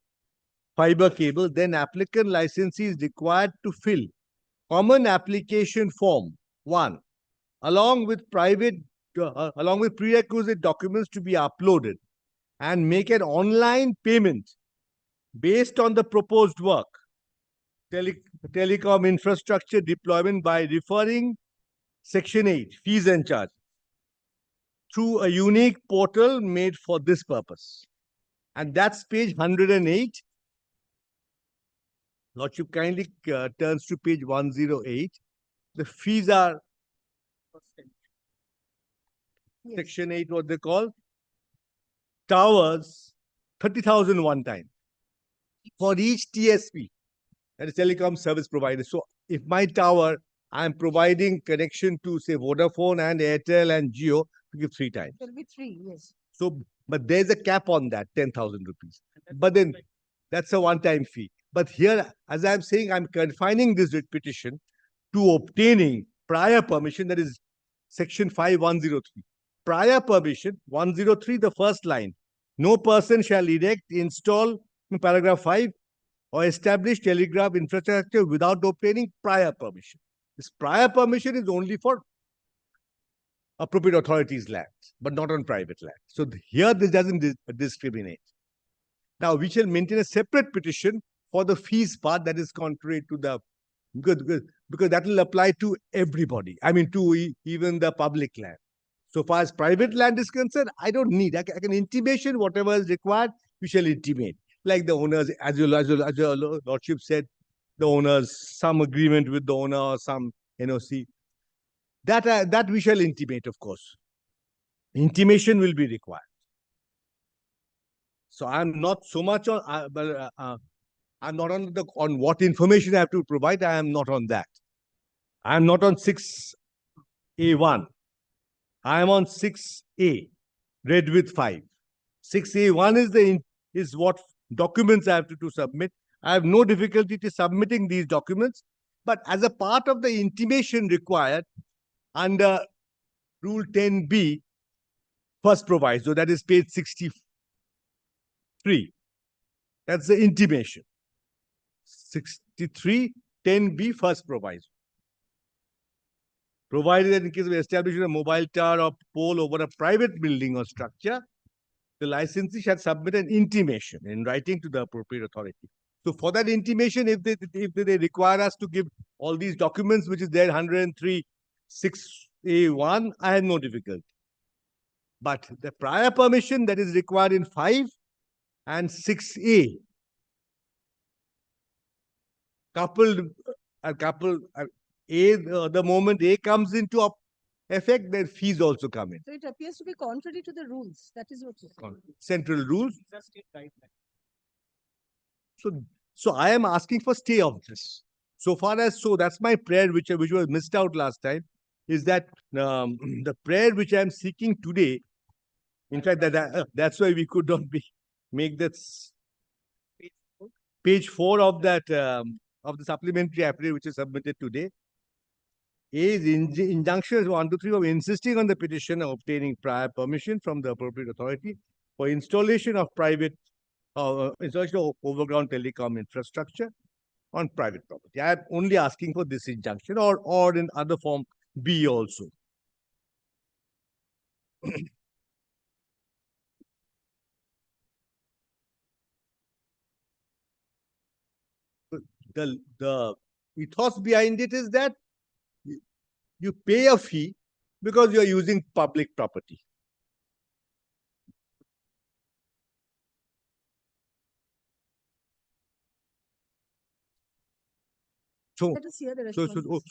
fiber cable, then applicant licensee is required to fill common application form 1 along with prerequisite documents to be uploaded and make an online payment based on the proposed work, telecom infrastructure deployment, by referring Section 8, fees and charges, through a unique portal made for this purpose. And that's page 108. Lordship kindly turns to page 108. The fees are Section 8, what they call towers, 30,000 one time for each TSP, that is telecom service provider. So if my tower, I am providing connection to, say, Vodafone and Airtel and Jio, to give 3 times. There will be 3, yes. So, but there's a cap on that, 10,000 rupees. But then that's a one-time fee. But here, as I'm saying, I'm confining this writ petition to obtaining prior permission, that is Section 5103. Prior permission, 103, the first line. No person shall erect, install, paragraph 5, or establish telegraph infrastructure without obtaining prior permission. This prior permission is only for appropriate authorities' land, but not on private land. So here this doesn't discriminate. Now we shall maintain a separate petition for the fees part that is contrary to the, because that will apply to everybody. I mean, to even the public land. So far as private land is concerned, I don't need. I can intimation whatever is required. We shall intimate, like the owners, as your lordship said, the owners, some agreement with the owner or some NOC. That we shall intimate, of course. Intimation will be required. So I'm not so much on, I'm not on on what information I have to provide. I am not on that. I am not on 6A1. I am on 6A, read with 5. 6A1 is what documents I have to submit. I have no difficulty to submitting these documents, but as a part of the intimation required under Rule 10B, first proviso, that is page 63. That's the intimation. 63, 10B, first proviso. Provided that in case of establishing a mobile tower or pole over a private building or structure, the licensee shall submit an intimation in writing to the appropriate authority. So for that intimation, if they require us to give all these documents, which is there 103, 6A1, I have no difficulty. But the prior permission that is required in 5 and 6A, the moment A comes into effect, then fees also come in. So it appears to be contrary to the rules. That is what you say. Central rules. So I am asking for stay of this. So far as that's my prayer, which was missed out last time, is that the prayer which I am seeking today. In fact, that's why we could not make that page 4 of that of the supplementary affidavit which is submitted today. A is injunction 1 to 3 of insisting on the petitioner obtaining prior permission from the appropriate authority for installation of installation of overground telecom infrastructure on private property. I am only asking for this injunction, or in other form B also. The ethos behind it is that you pay a fee because you are using public property. So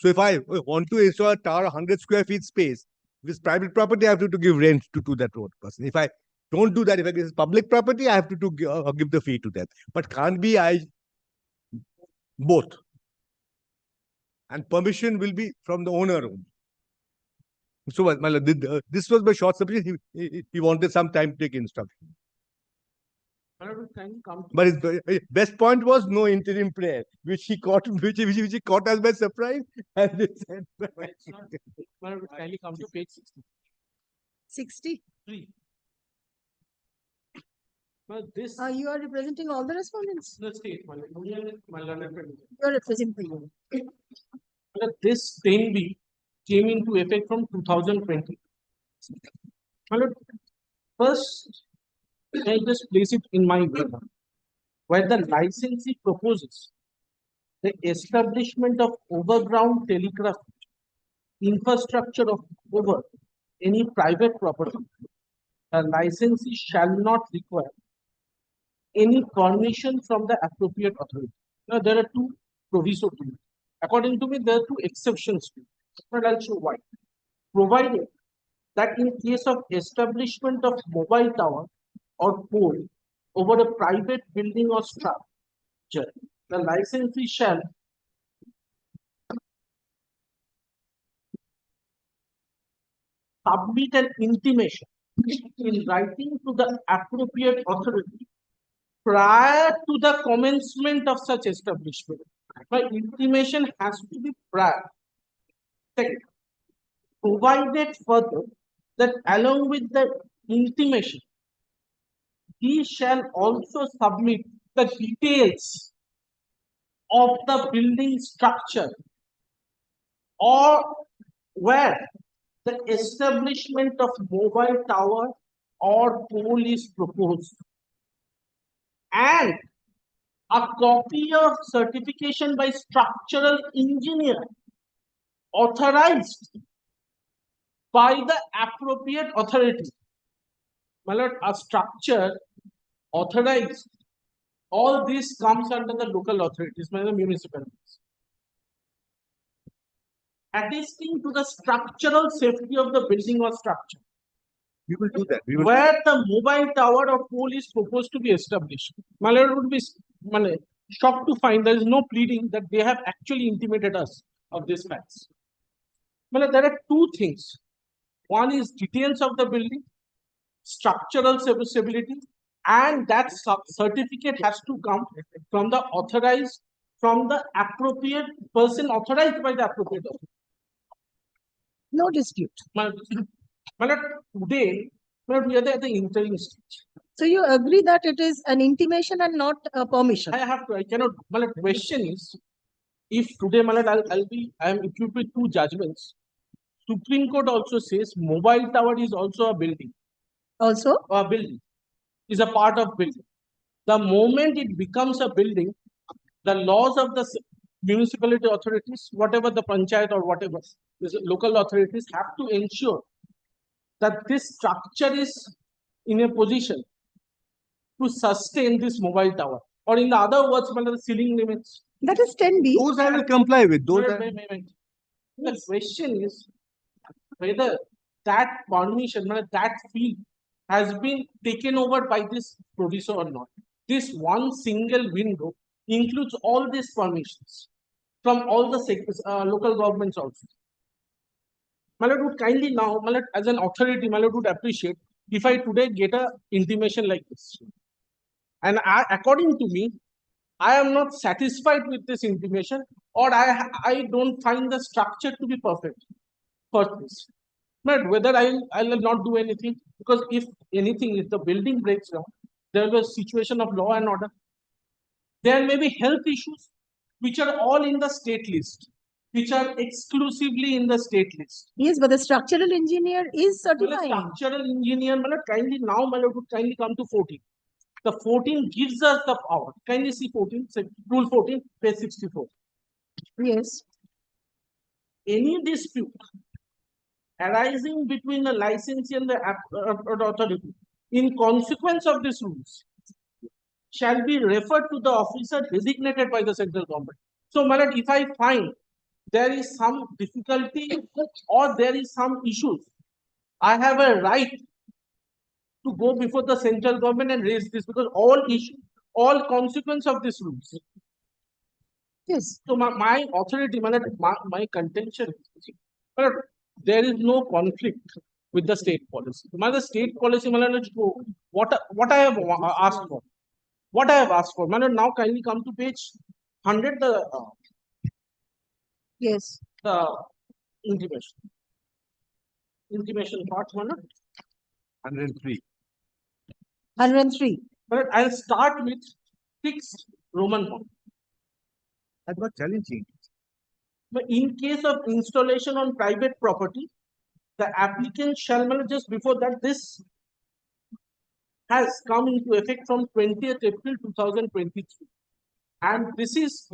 if I want to install a tower 100 square feet space, if it's private property, I have to give rent to that road person. If I don't do that, if it is public property, I have to give the fee to them. But can't be both. And permission will be from the owner only. So this was my short submission. He wanted some time to take instruction. But his best point was no interim prayer, which he caught as by surprise. And he said, Kindly come to page 60. 63. Well, this. You are representing all the respondents? The state. You are representing. This 10B came into effect from 2020. First, I just place it in my way, where the licensee proposes the establishment of overground telegraph infrastructure over any private property. The licensee shall not require any permission from the appropriate authority. Now, there are two provisos to it. According to me, there are two exceptions to it. But I'll show why. Provided that in case of establishment of mobile tower or pole over a private building or structure, the licensee shall submit an intimation in writing to the appropriate authority prior to the commencement of such establishment. But intimation has to be prior. Second, provided further that along with the intimation, he shall also submit the details of the building structure or where the establishment of mobile tower or pole is proposed, and a copy of certification by structural engineer authorized by the appropriate authority. A structure authorized, all this comes under the local authorities, the municipalities. Attesting to the structural safety of the building or structure. We will do that. We will do where the mobile tower or pole is proposed to be established. My lord would be shocked to find there is no pleading that they have actually intimated us of these facts. My lord, there are two things. One is details of the building, structural serviceability, and that certificate has to come from the authorized, from the appropriate person authorized by the appropriate authority. No dispute. My lord, today, my lord, we are at the interim stage. So you agree that it is an intimation and not a permission? I cannot. My lord, question is, if today, my lord, I am equipped with two judgments. Supreme Court also says mobile tower is also a building. Also? A building is a part of building. The moment it becomes a building, the laws of the municipality authorities, whatever the panchayat or whatever, the local authorities have to ensure that this structure is in a position to sustain this mobile tower. Or in the other words, the ceiling limits. That is 10B. Those I will comply with. Those Wait. The question is whether that permission, that fee has been taken over by this producer or not. This one single window includes all these permissions from all the sectors, local governments also. My lord would kindly now, my lord, as an authority, my lord would appreciate if I today get a intimation like this. And according to me, I am not satisfied with this intimation, or I don't find the structure to be perfect for this. But whether I will not do anything, because if anything, if the building breaks down, there will be a situation of law and order. There may be health issues which are all in the state list, which are exclusively in the state list. Yes, but the structural engineer is certifying. Well, structural engineer, my lord, kindly now, my lord, would kindly come to 14. The 14 gives us the power. Kindly see 14, rule 14, page 64. Yes. Any dispute arising between the licensee and the authority in consequence of these rules shall be referred to the officer designated by the central government. So, my lord, if I find there is some difficulty or there is some issues, I have a right to go before the central government and raise this, because all issues, all consequence of these rules. Yes. So my authority, my contention, but there is no conflict with the state policy. The state policy, what I have asked for, what I have asked for. Now kindly come to page 100. Yes. The intimation part, 103. 103. But I'll start with 6 Roman 1. That's not challenging. But in case of installation on private property, the applicant shall, just before that, this has come into effect from 20th April 2023. And this is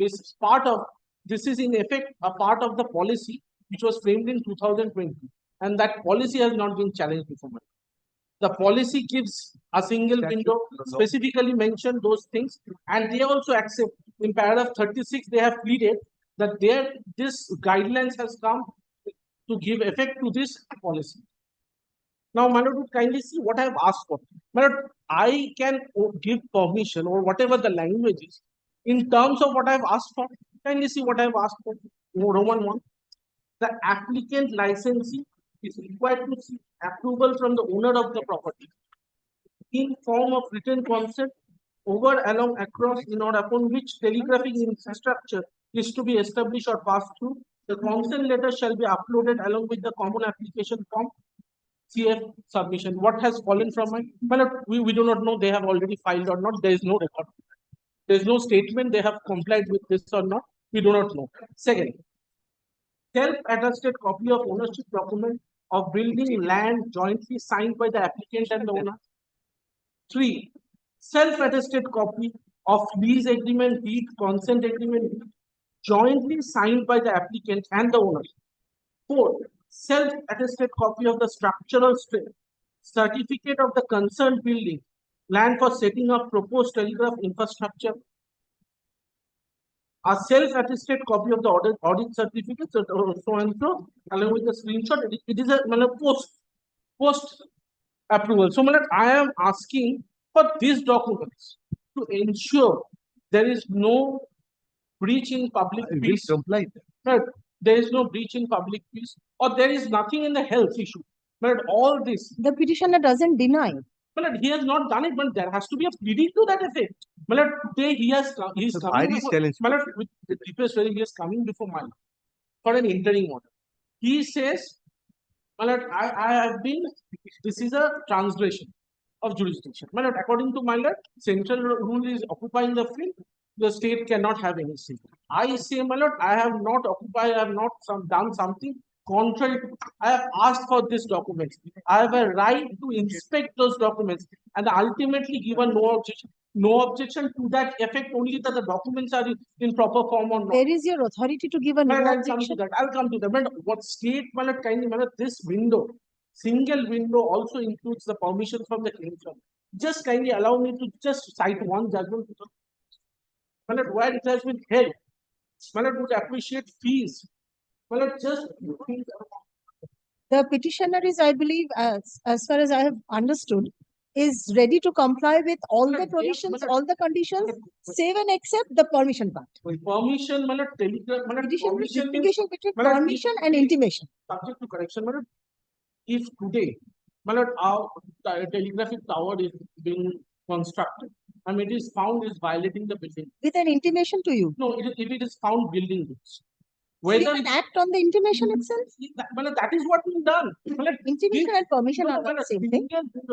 in effect a part of the policy which was framed in 2020. And that policy has not been challenged before. The policy gives a single window, specifically mentioned those things, and they also accept in paragraph 36, they have pleaded that this guidelines has come to give effect to this policy. Now, my lord would kindly see what I have asked for. My lord, I can give permission or whatever the language is in terms of what I have asked for. Kindly see what I have asked for. Roman 1. The applicant licensee is required to seek approval from the owner of the property in form of written consent over, along, across, in or upon which telegraphic infrastructure is to be established or passed through. The consent letter shall be uploaded along with the common application form CF submission. What has fallen from my? Well, we do not know they have already filed or not. There is no record. There is no statement they have complied with this or not. We do not know. Second, self-attested copy of ownership document of building land jointly signed by the applicant and the owner. 3. Self-attested copy of lease agreement, deed, consent agreement, jointly signed by the applicant and the owner. 4. Self-attested copy of the structural certificate of the concerned building, land for setting up proposed telegraph infrastructure. A self-attested copy of the audit certificate, so and so, along with the screenshot. It is a post approval. So, my lord, I am asking for these documents to ensure there is no breach in public peace. Right. There is no breach in public peace, or there is nothing in the health issue. But all this, The petitioner doesn't deny. but he has not done it, but there has to be a pleading to that effect. But today he is coming before, with the deepest very he is coming before mine for an interim order. He says, I have been, this is a translation of jurisdiction. According to my lord, central rule is occupying the field, the state cannot have any say. I say, my lord, I have not occupied, I have not done something contrary to, I have asked for this document. I have a right to inspect those documents and ultimately given no objection to that effect, only that the documents are in proper form or not. Where is your authority to give a no objection? I'll come to that. But what state, kindly, this window, single window also includes the permission from the claim firm. Just kindly allow me to just cite one judgment. Where it has been held, would appreciate fees. Just The petitioner is, I believe, as far as I have understood, is ready to comply with all the provisions, all the conditions, save and except the permission part. Permission, telegraph, Distinguishing between permission and intimation. Subject to correction, if today, our telegraphic tower is being constructed and it is found is violating the building. With an intimation to you? No, if it is found building goods. Whether you can act on the intimation itself? That is what we've done. Intimation and permission are not the same thing.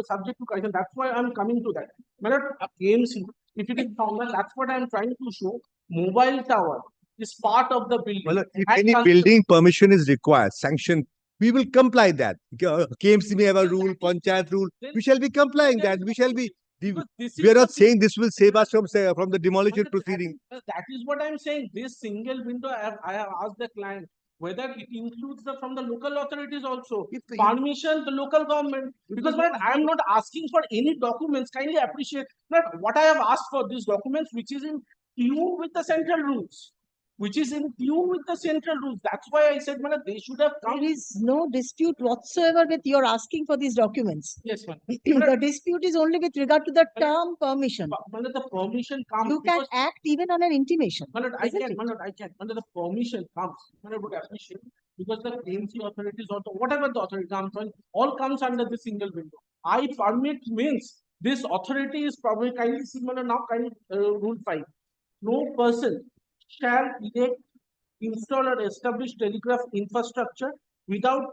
Subject to correction. That's why I'm coming to that. AMC, if it is found, that's what I'm trying to show. Mobile tower is part of the building. Well, if any building permission is required, sanction, we will comply that. KMC may have a rule, Panchayat rule. We shall be complying that. We shall be. We are not saying this will save us from the demolition proceeding. That is what I'm saying. This single window, I have asked the client whether it includes from the local authorities also. Permission, the local government. Because I'm not asking for any documents. Kindly appreciate that what I have asked for these documents, which is in tune with the central rules. Which is in tune with the central rules. That's why I said, they should have come. There is no dispute whatsoever with your asking for these documents. Yes, ma'am. The dispute is only with regard to the term permission. The permission comes. You can act even on an intimation. I can. Under the permission comes. I would appreciate because the AMC authorities also, whatever the authority comes on, all comes under the single window. I permit means this authority is probably kindly similar now, rule 5. No person shall erect, install or establish telegraph infrastructure without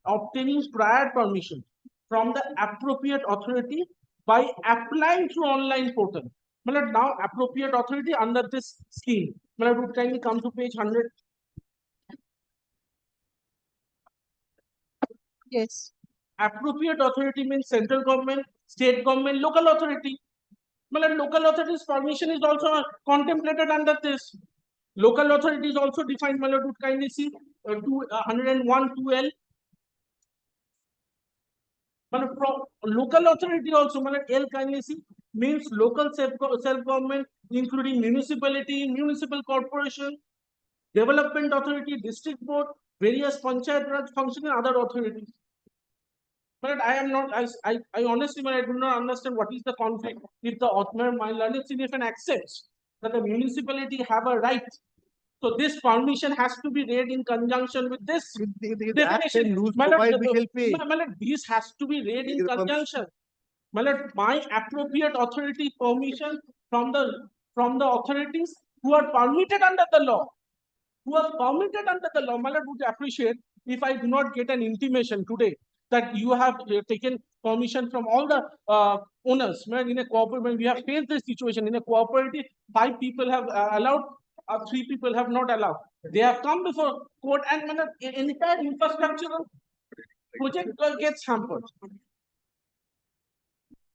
obtaining prior permission from the appropriate authority by applying through online portal. Now appropriate authority under this scheme. Would kindly come to page 100. Yes. Appropriate authority means central government, state government, local authority. Local authorities permission is also contemplated under this. Local authority is also defined. Would kindly see 101 2L. From local authority also, L kindly see means local self-government, including municipality, municipal corporation, development authority, district board, various panchayat raj function and other authorities. I am not, I honestly, I do not understand what is the conflict if the author, my learned significant accepts that the municipality have a right. So this permission has to be read in conjunction with this definition. This has to be read in conjunction. My appropriate authority permission from the authorities who are permitted under the law. Who are permitted under the law. Would appreciate if I do not get an intimation today that you have taken permission from all the owners. In a cooperative, when we have faced this situation in a cooperative, 5 people have allowed, 3 people have not allowed. They have come before court and entire infrastructural project gets hampered.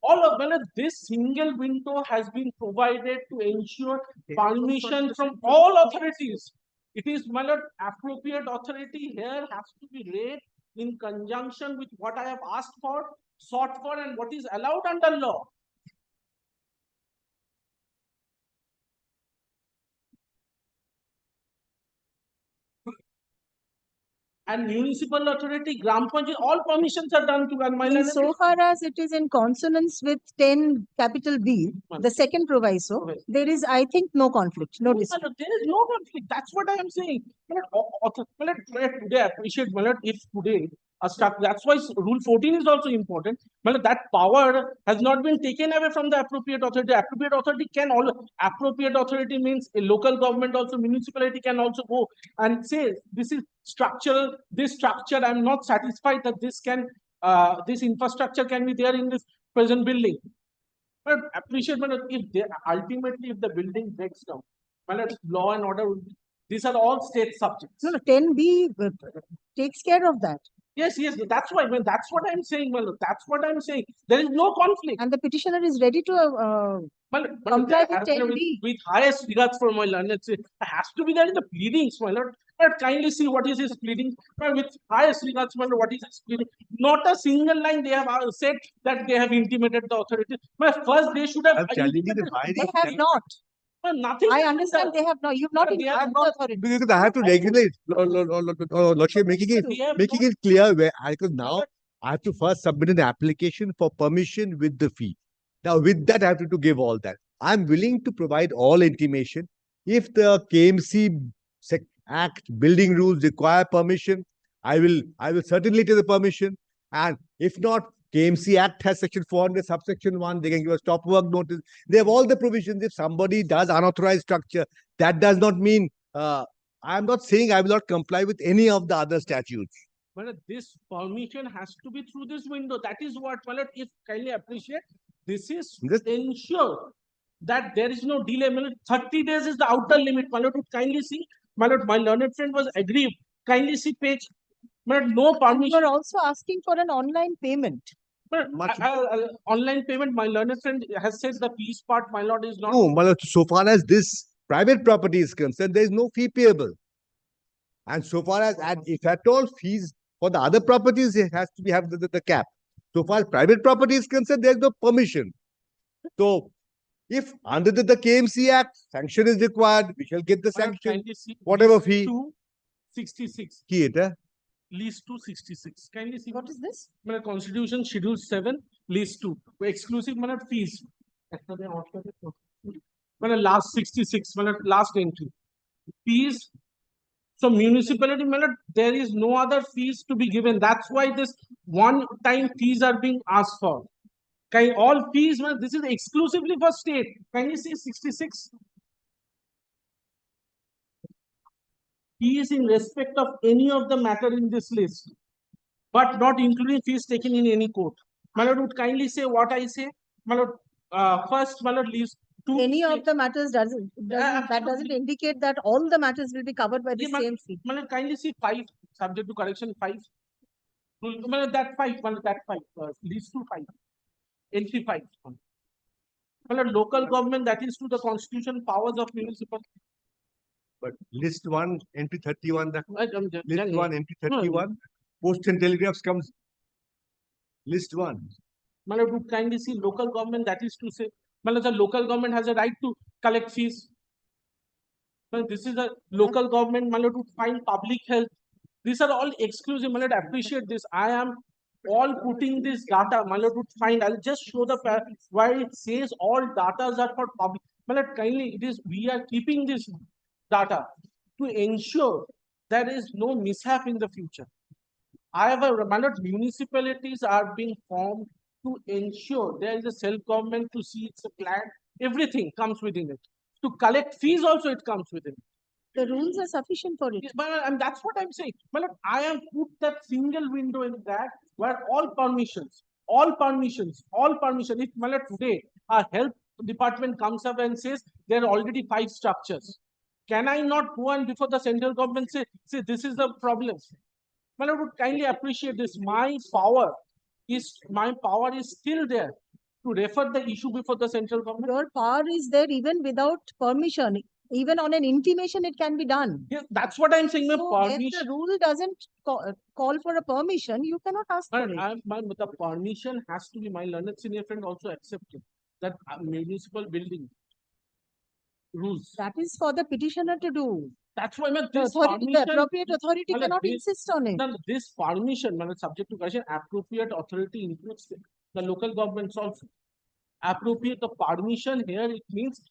All of this single window has been provided to ensure permission from all authorities. It is appropriate authority here has to be read in conjunction with what I have asked for, sought for, and what is allowed under law. And municipal authority, Gram Panchayat, all permissions are done to and my learned So far as it is in consonance with 10 capital B, the second proviso, there is, I think, no conflict, no dispute. there is no conflict. That's what I am saying. Today, I appreciate if today that's why Rule 14 is also important. That power has not been taken away from the appropriate authority. Appropriate authority can all appropriate authority means a local government also municipality can also go and say this is structural. This structure I'm not satisfied that this can this infrastructure can be there in this present building. But appreciate if they ultimately if the building breaks down, law and order will be, these are all state subjects. No, 10B takes care of that. Yes, that's why. That's what I'm saying, that's what I'm saying. There is no conflict. And the petitioner is ready to comply with 10B. With highest regards for my learned, it has to be there in the pleadings, my lord. But kindly see what is his pleading. With highest regards, my lord, what is his pleading? Not a single line they have said that they have intimated the authority. But first they should have. They have not. Nothing. I understand they have not. You've not invited the authority. Because I have to regulate, Lordship, making it clear where, because now I have to first submit an application for permission with the fee. Now, with that, I have to give all that. I'm willing to provide all intimation. If the KMC Act building rules require permission, I will certainly take the permission. And if not, KMC Act has section 400, subsection 1, they can give a stop work notice. They have all the provisions. If somebody does unauthorized structure, that does not mean, I'm not saying I will not comply with any of the other statutes. But this permission has to be through this window. That is what, if kindly appreciate, this is ensure that there is no delay. 30 days is the outer limit. Kindly see, my learned friend was aggrieved. Kindly see page. No permission. You are also asking for an online payment. But online payment, my learned friend has said the fees part, my lord, is not. No, my lord, so far as this private property is concerned, there is no fee payable. And so far as, and if at all fees for the other properties, it has to be have the cap. So far as private property is concerned, there is no permission. So, if under the KMC Act, sanction is required, we shall get the sanction, whatever fee. 266. List 266. Kindly see. What is this? Constitution Schedule 7, List 2. Exclusive fees. Last 66, last entry. Fees. So municipality, there is no other fees to be given. That's why this one-time fees are being asked for. All fees, this is exclusively for state. Can you see 66? Fees in respect of any of the matter in this list, but not including fees taken in any court. My lord would kindly say what I say. My lord, first, my lord, list two. Any of the matters that doesn't indicate that all the matters will be covered by the same fee. My lord, kindly see 5, subject to correction 5. My lord, that 5, my lord, that 5, list 2 5. Entry 5. My lord, local government, that is to the constitution powers of municipal. But list 1, entry 31, list 1, entry 31, post and telegraphs comes list 1. My lord, would kindly see local government, that is to say, my lord, the local government has a right to collect fees. My lord, this is a local government, my lord, would find public health. These are all exclusive, my lord, appreciate this. I am all putting this data, my lord, would find. I'll just show the why it says all data are for public. My lord, kindly, it is, we are keeping this data to ensure there is no mishap in the future. However, municipalities are being formed to ensure there is a self-government to see its plan. Everything comes within it. To collect fees also it comes within it. The rules are sufficient for it. And that's what I'm saying. I have put that single window in that where all permissions. If today our health department comes up and says there are already 5 structures. Can I not go and before the central government say this is the problem? I would kindly appreciate this. My power is still there to refer the issue before the central government. Your power is there even without permission. Even on an intimation, it can be done. Yes, that's what I'm saying. So if the rule doesn't call for a permission, you cannot ask for it. The permission has to be, my learned senior friend also accepted that municipal building. rules. That is for the petitioner to do. That's why, ma'am, The this authority, the permission. appropriate authority Ma'am, cannot this- insist on it. No, this permission, ma'am, subject to correction, appropriate authority includes the local governments also. Appropriate the permission here, it means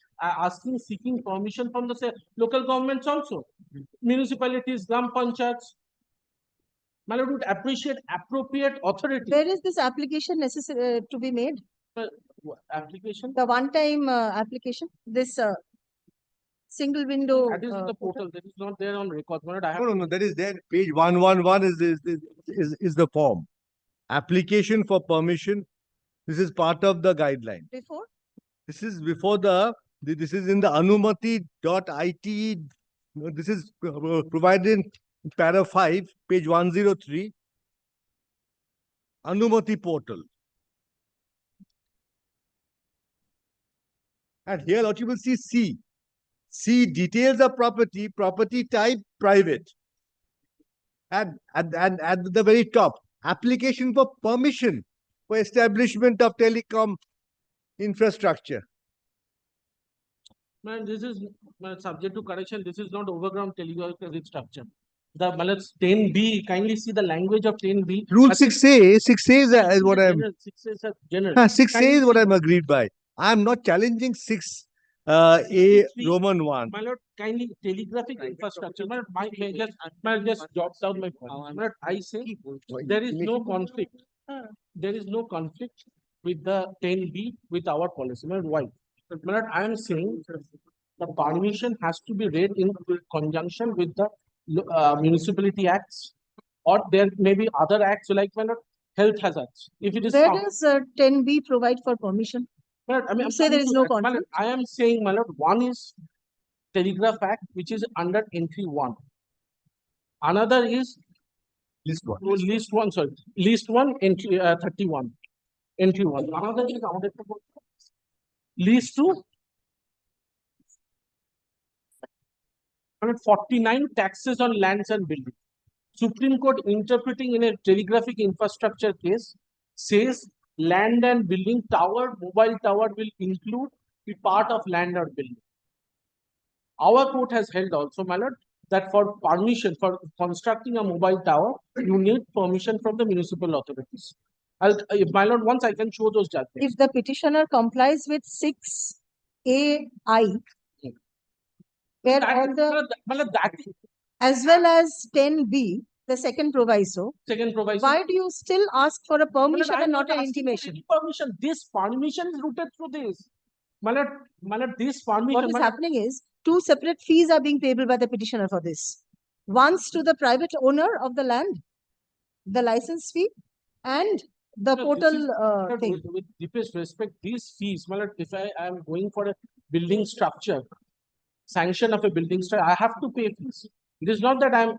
seeking permission from the local governments also. Municipalities, gram panchayats. Ma'am, would appreciate appropriate authority. Where is this application necessary to be made? Application? The one-time application, this single window. That is in the portal. That is not there on record. Ma'am, I have No, that is there. Page 111 is the form. Application for permission. This is part of the guideline. Before? This is before this is in the anumati.it. This is provided in para 5, page 103. Anumati portal. And here what you will see C. C, details of property, property type, private. And at the very top, application for permission for establishment of telecom infrastructure. Man, this is subject to correction. This is not overground telegraphic structure. The 10B, kindly see the language of 10B. Rule 6A is what I'm. 6A is a general. 6A is what I'm agreed by. I'm not challenging 6A Roman 1. My lord, kindly telegraphic infrastructure. My lord, just jot down my point. My lord, I say there is no conflict. There is no conflict with the 10B with our policy. My lord, why? My lord, I am saying the permission has to be read in conjunction with the municipality acts, or there may be other acts like, my lord, health hazards. If it is Where found, does 10B provide for permission? my lord, I mean, You say there is no my lord, conflict. I am saying, my lord, one is Telegraph Act, which is under entry 1. Another is list 1, entry 31. Entry 1. Another is list 2. 149 taxes on lands and buildings. Supreme Court interpreting in a telegraphic infrastructure case says land and building tower, mobile tower will include the part of land or building. Our court has held also, my lord, that for permission for constructing a mobile tower, you need permission from the municipal authorities. My lord, once I can show those judgments. If the petitioner complies with 6AI, where all the, as well as 10B, the second proviso, why do you still ask for a permission and not an intimation? Permission. This permission is rooted through this. My lord, this permission. What is happening is 2 separate fees are being payable by the petitioner for this. Once to the private owner of the land, the license fee, and the portal thing. With deepest respect, these fees, my lord, if I am going for a building structure, sanction of a building structure, I have to pay fees. It is not that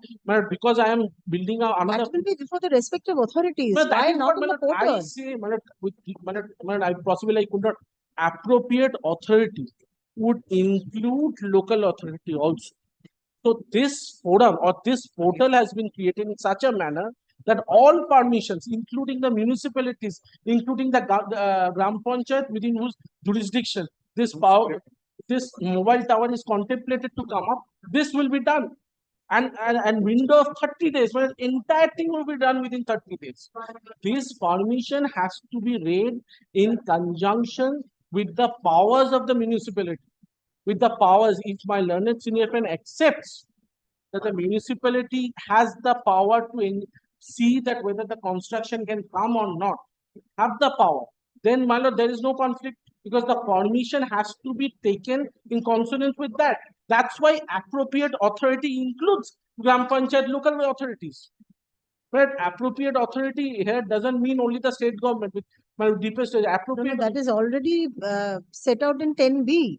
because I am building another. That will be before the respective authorities. No, Why not in the portal? I say, I possibly I could not. Appropriate authority would include local authority also. So this forum or this portal has been created in such a manner that all permissions, including the municipalities, including the gram panchayat within whose jurisdiction this power, this mobile tower is contemplated to come up, this will be done. And window of 30 days, well, entire thing will be done within 30 days. This permission has to be read in conjunction with the powers of the municipality. With the powers, if my learned senior friend accepts that the municipality has the power to see that whether the construction can come or not, have the power, then my lord, there is no conflict because the permission has to be taken in consonance with that. That's why appropriate authority includes gram panchayat local authorities. But appropriate authority here doesn't mean only the state government. With my deepest appropriate. No, that is already set out in 10B.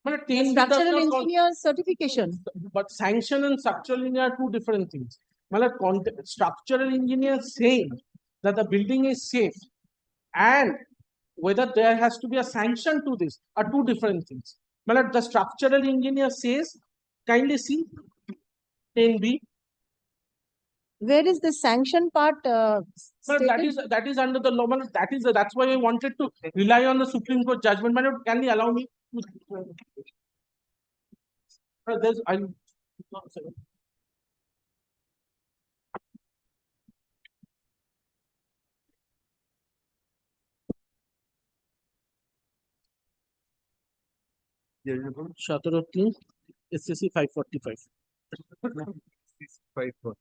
But Structural engineer certification. But sanction and structural engineer are two different things. Structural engineer saying that the building is safe and whether there has to be a sanction to this are two different things. The structural engineer says, kindly see 10B. Where is the sanction part? That is under the law. That's why I wanted to rely on the Supreme Court judgment. Can you allow me? There's, I. Shatarati, SCC 545. 540.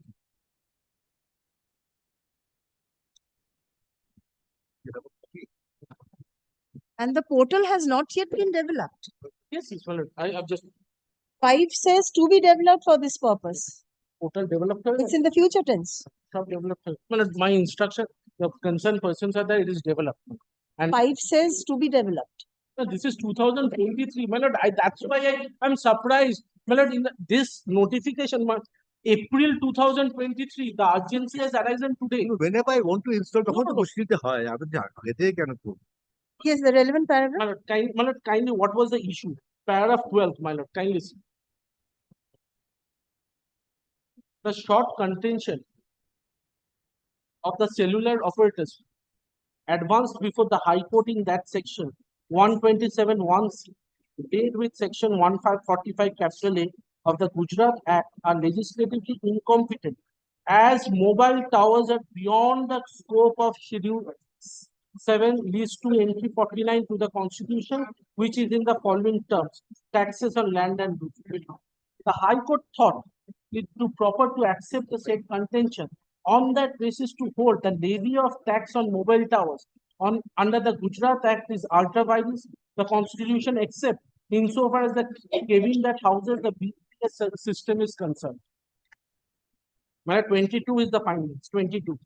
And the portal has not yet been developed. Yes, it's valid. I have just 5 says to be developed for this purpose. portal developed. It's in the future tense. Shop developed. Well, my instruction, the concerned persons are that it is developed. And 5 says to be developed. this is 2023. My lord, that's why I'm surprised. My lord, in this notification, April 2023, the urgency has arisen today. Whenever I want to install, Yes, the relevant paragraph. My lord, kindly, what was the issue? Paragraph 12, my lord, kindly see. The short contention of the cellular operators advanced before the High Court in that section 127(1)(c), date with section 1545 capital A of the Gujarat Act, are legislatively incompetent as mobile towers are beyond the scope of Schedule 7 leads to entry 49 to the Constitution, which is in the following terms: taxes on land and building. The High Court thought it to proper to accept the said contention on that basis to hold the levy of tax on mobile towers on under the Gujarat Act is ultra vires the Constitution, except insofar as the cabin that houses the BPS system is concerned. 22 is the findings. 22.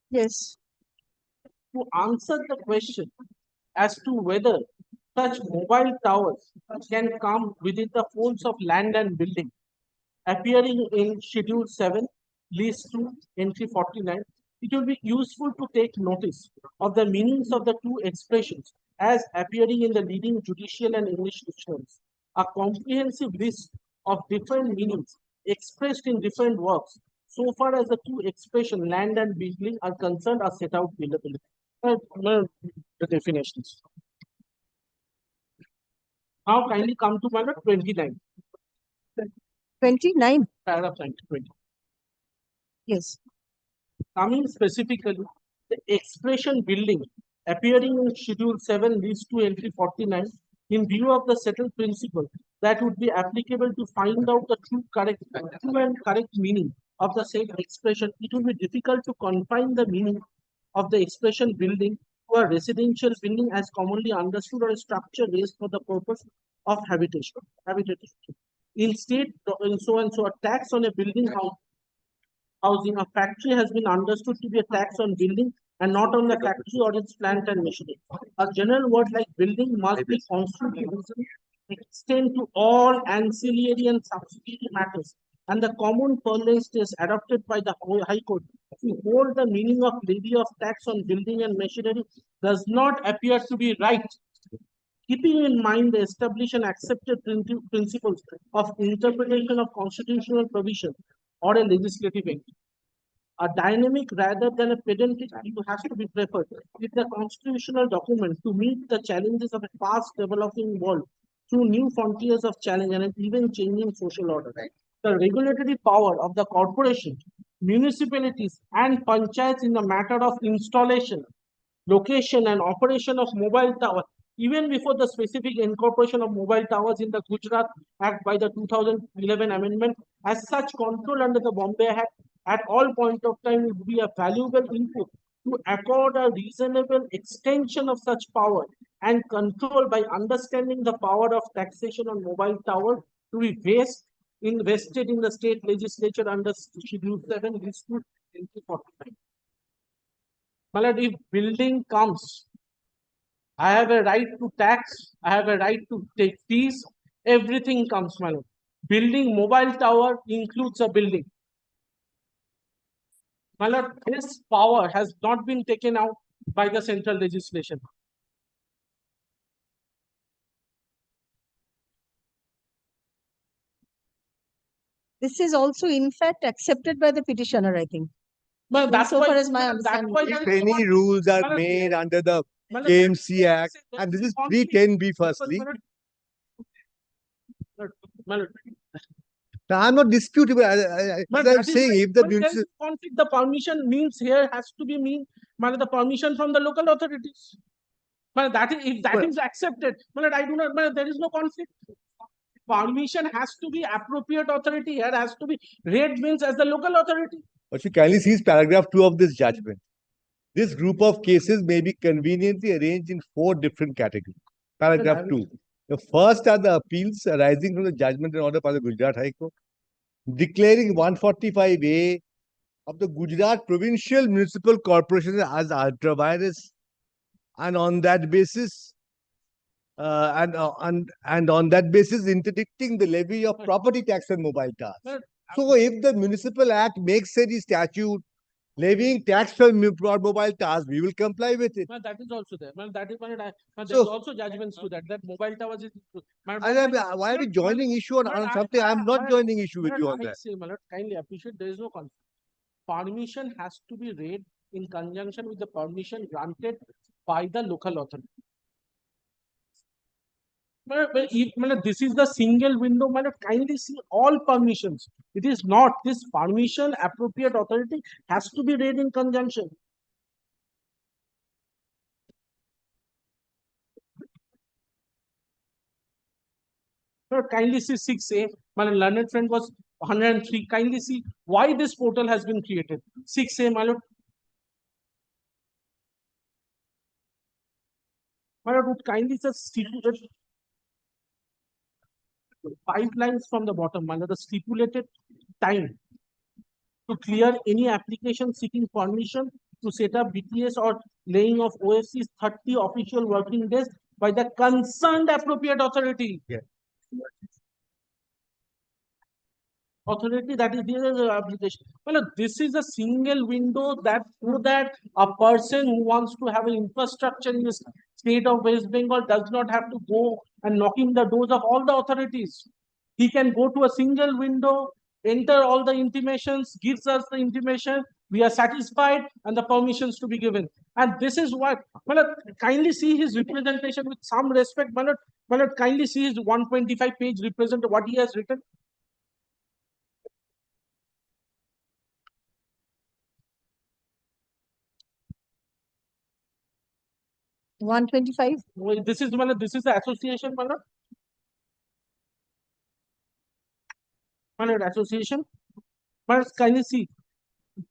Yes. To answer the question as to whether such mobile towers can come within the folds of land and building, appearing in Schedule 7, List 2, Entry 49, it will be useful to take notice of the meanings of the two expressions as appearing in the leading judicial and English dictionaries. A comprehensive list of different meanings expressed in different works, so far as the two expressions land and building are concerned, are set out below. The definitions. Now kindly come to paragraph 29. 29. Paragraph 20. Yes. Coming specifically, the expression building appearing in Schedule 7 leads to Entry 49 in view of the settled principle that would be applicable to find out the true and correct meaning of the same expression. It will be difficult to confine the meaning of the expression building to a residential building as commonly understood or a structure raised for the purpose of habitation. Instead, and so a tax on a building housing, a factory has been understood to be a tax on building and not on the factory or its plant and machinery. A general word like building must be constituted extend to all ancillary and subsidiary matters, and the common parlance is adopted by the High Court to hold the meaning of levy of tax on building and machinery does not appear to be right, keeping in mind the established and accepted principles of interpretation of constitutional provision or a legislative act. A dynamic rather than a pedantic view has to be preferred with the constitutional document to meet the challenges of a fast developing world through new frontiers of challenge and an even changing social order. The regulatory power of the corporation, municipalities, and panchayats in the matter of installation, location, and operation of mobile towers, even before the specific incorporation of mobile towers in the Gujarat Act by the 2011 amendment, as such control under the Bombay Act at all point of time would be a valuable input to accord a reasonable extension of such power and control by understanding the power of taxation on mobile tower to be invested in the state legislature under Schedule 7, List 2, Entry 45. Malad, if building comes, I have a right to tax, I have a right to take fees, everything comes, Malad. Building mobile tower includes a building. Malad, this power has not been taken out by the central legislation. This is also, in fact, accepted by the petitioner, I think. But that's so why, far as my understanding. If any rules are made under the KMC Act, and this is 310B firstly. Now, I'm not disputing, but I'm saying if the municipal conflict, the permission means here has to be the permission from the local authorities. That is, if that is accepted, I do not, there is no conflict. Permission has to be appropriate authority. Here has to be read means as the local authority. But you kindly see paragraph 2 of this judgment. This group of cases may be conveniently arranged in 4 different categories. Paragraph 2. The first are the appeals arising from the judgment and order by the Gujarat High Court, declaring 145A of the Gujarat Provincial Municipal Corporation as ultra vires, and on that basis, on that basis, interdicting the levy of property tax on mobile towers. So, if the Municipal Act makes any statute levying tax on mobile towers, we will comply with it. That is also there. That is there is also judgments to that. That mobile towers is. Why are you joining issue on something? I am not joining issue with you on that. Kindly appreciate there is no conflict. Permission has to be read in conjunction with the permission granted by the local authority. This is the single window. Kindly see all permissions. It is not this permission appropriate authority has to be read in conjunction. Kindly see 6A. My learned friend was 103. Kindly see why this portal has been created. 6A, my lord. My lord, would kindly just stipulate 5 lines from the bottom, my lord, the stipulated time to clear any application seeking permission to set up BTS or laying of OFCs 30 official working days by the concerned appropriate authority. Yeah. Authority that is the application. Well, this is a single window that so that a person who wants to have an infrastructure in the state of West Bengal does not have to go and knocking the doors of all the authorities. He can go to a single window, enter all the intimations, gives us the intimation, we are satisfied, and the permissions to be given. And this is what, kindly see his representation with some respect, kindly see his 125-page represent what he has written. $125. Well, this is the association, association. But kindly see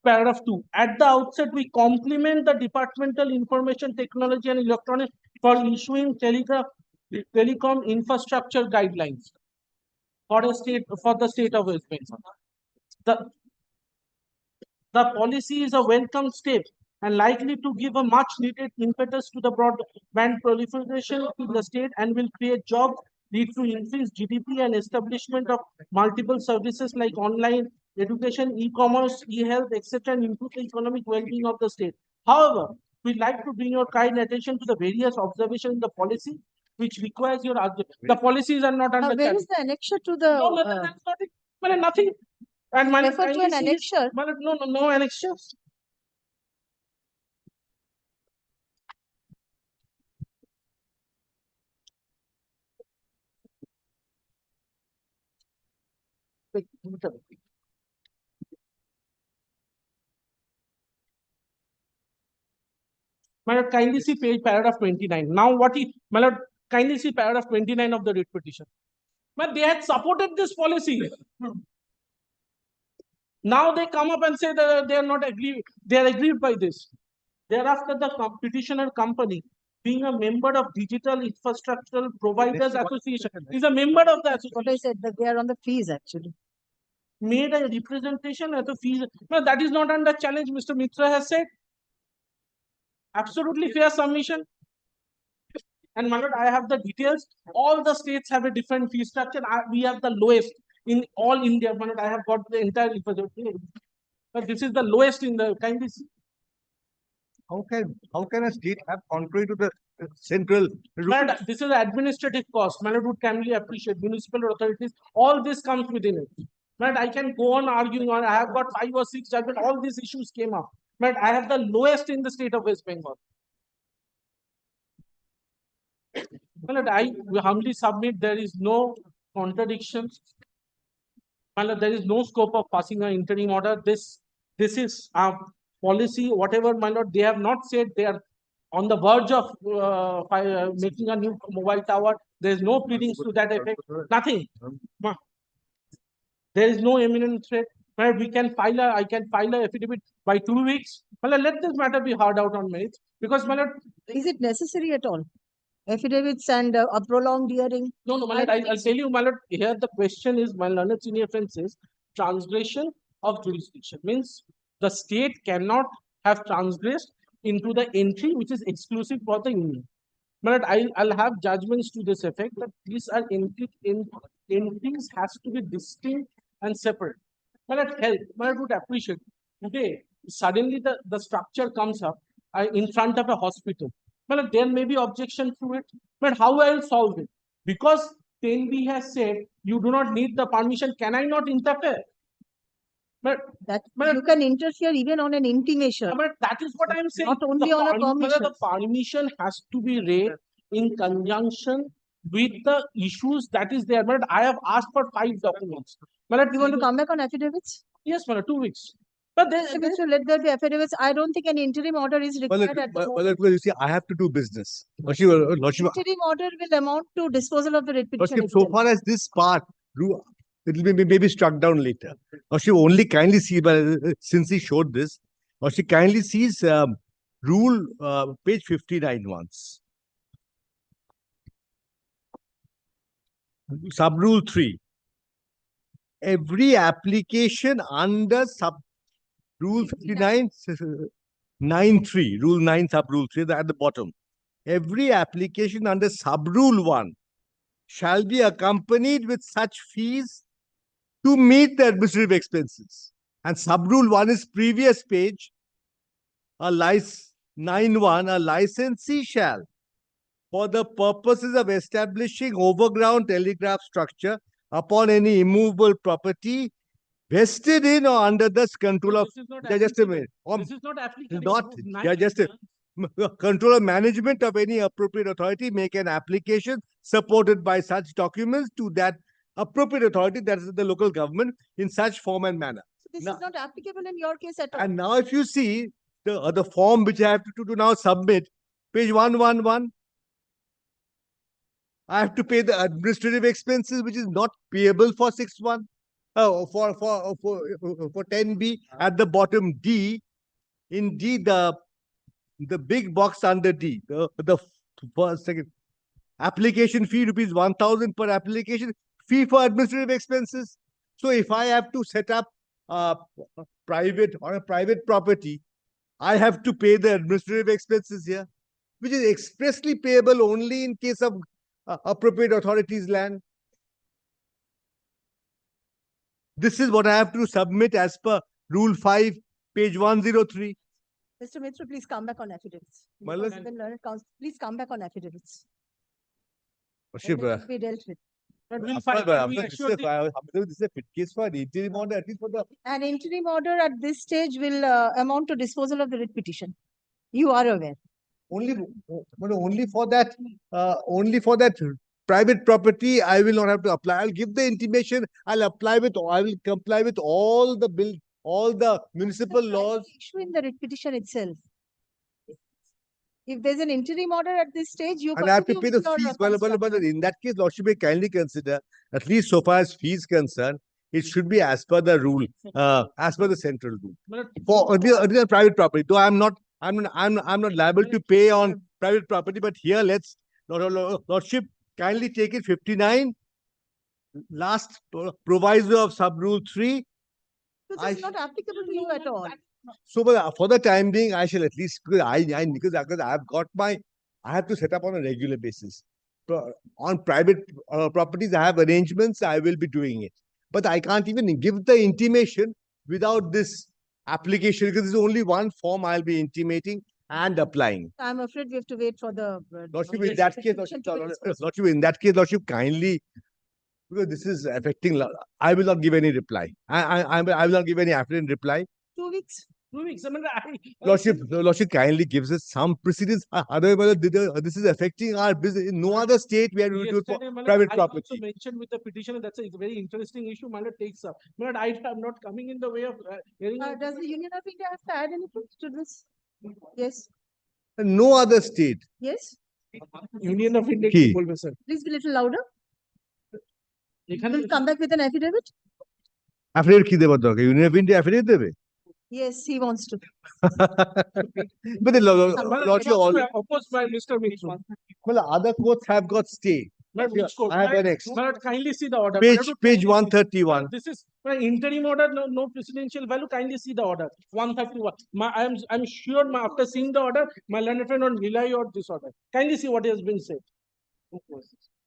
paragraph 2. At the outset, we compliment the Departmental Information Technology and Electronics for issuing telecom infrastructure guidelines for the state of West Bengal. The policy is a welcome step and likely to give a much needed impetus to the broadband proliferation in the state and will create jobs, lead to increased GDP and establishment of multiple services like online education, e-commerce, e-health, etc. and improve the economic well-being of the state. However, we'd like to bring your kind attention to the various observations in the policy which requires your argument. The policies are not under. Where is the annexure to the? No, that's not it. Nothing. And refer to an annexure. No annexures. Kindly see paragraph 29. Now what he, kindly see paragraph 29 of the writ petition. But they had supported this policy. Now they come up and say that they are not agreed. They are aggrieved by this. Thereafter, the petitioner company, being a member of Digital Infrastructural Providers Association, is a member of the association. What I said, that they are on the fees actually. Made a representation at the fees. No, that is not under challenge, Mr. Mitra has said. Absolutely fair submission. And my lord, I have the details. All the states have a different fee structure. We have the lowest in all India. My lord, I have got the entire representation. But this is the lowest in the kindly see. How can a state have contrary to the central? This is administrative cost. My lord would kindly appreciate municipal authorities. All this comes within it. But I can go on arguing on. I have got 5 or 6 judgments. All these issues came up. But I have the lowest in the state of West Bengal. My lord, I humbly submit there is no contradiction. My lord, there is no scope of passing an interim order. This is a policy, whatever, my lord, they have not said they are on the verge of making a new mobile tower. There is no pleadings to that effect. Nothing. There is no imminent threat. Where we can file a, I can file a affidavit by 2 weeks. Well, let this matter be heard out on merits because, my lord, Is it necessary at all? Affidavits and a prolonged hearing? no, my lord, I'll tell you, my lord, here the question is, my learned senior friend says, transgression of jurisdiction means the state cannot have transgressed into the entry which is exclusive for the union. My lord, I'll have judgments to this effect that these are entries has to be distinct and separate. My lord, help, my lord would appreciate. Today, suddenly the structure comes up in front of a hospital. Well, there may be objection to it, but how I will solve it? Because 10B has said you do not need the permission. Can I not interfere? But you can interfere even on an intimation. But that is what I am saying. Not only on a permission. The permission has to be read in conjunction with the issues that is there. But I have asked for 5 documents. But you want to come back on affidavits? Yes, madam, 2 weeks. But then So let there be affidavits. I don't think an interim order is required at the moment. Well, you see, I have to do business. Lordship, Interim order will amount to disposal of the writ petition. Lordship, so far as this part, it will be maybe struck down later. Lordship, only kindly see, since he showed this, Lordship kindly sees rule page 59 once. Sub rule 3. Every application under sub rule 59 9.3, rule 9 sub rule 3 at the bottom. Every application under sub rule 1 shall be accompanied with such fees to meet the administrative expenses. And sub rule 1 is previous page. A license 9.1, a licensee shall, for the purposes of establishing overground telegraph structure upon any immovable property vested in or under the control of just a minute. This is not applicable. Not just a control of management of any appropriate authority make an application supported by such documents to that appropriate authority, that is the local government, in such form and manner. So this is not applicable in your case at all. And now if you see the form which I have to now submit, page 111, I have to pay the administrative expenses which is not payable for 6.1. For 10B at the bottom D, in D the big box under D, the first second application fee rupees 1,000 per application, fee for administrative expenses. So if I have to set up a private property, I have to pay the administrative expenses here, which is expressly payable only in case of appropriate authorities' land. This is what I have to submit as per Rule 5, page 103. Mr. Mitra, please come back on affidavits. Please come back on affidavits. Worship, Be dealt with. this is a fit case for an interim order, at least for the. An interim order at this stage will amount to disposal of the writ petition. You are aware. Only for that private property, I will not have to apply. I'll give the intimation. I will comply with all the municipal laws. Issue in the writ petition itself. If there's an interim order at this stage, you and I have to pay the fees. But in that case, Lordship may kindly consider, at least so far as fees concerned, it should be as per the rule, as per the central rule. For the private property, though I'm not liable to pay on private property, but here Lordship kindly take it 59, last proviso of sub rule 3. So this is not applicable to you at all. So for the time being, I shall at least, because I have to set up on a regular basis. On private properties, I have arrangements, I will be doing it. But I can't even give the intimation without this application, because there's only one form I'll be intimating and applying. I'm afraid we have to wait for the Lordship, in that case, Lordship, kindly, because this is affecting, I will not give any reply. I will not give any affidavit reply. 2 weeks. 2 weeks. I mean, Lordship kindly gives us some precedence. Otherwise, this is affecting our business. In no other state we are doing it for Yesterday, my lord, private I property. also mentioned with the petitioner, it's a very interesting issue, my lord takes up. My lord, I am not coming in the way of hearing. Does the Union of India have to add anything to this? Yes. No other state. Yes. Union of India. Key. Please be a little louder. Will come back with an affidavit? Affidavit ki deba doge? Union of India affidavit debe? Yes, he wants to. But the lordship already. Opposed by Mr. Mishra. Well, other courts have got stay. Which court? I have annexed. My lord, kindly see the order. Page 131. This is interim order, no precedential value. Kindly see the order. 131. I'm sure after seeing the order, my learned friend will rely on this order. Kindly see what has been said.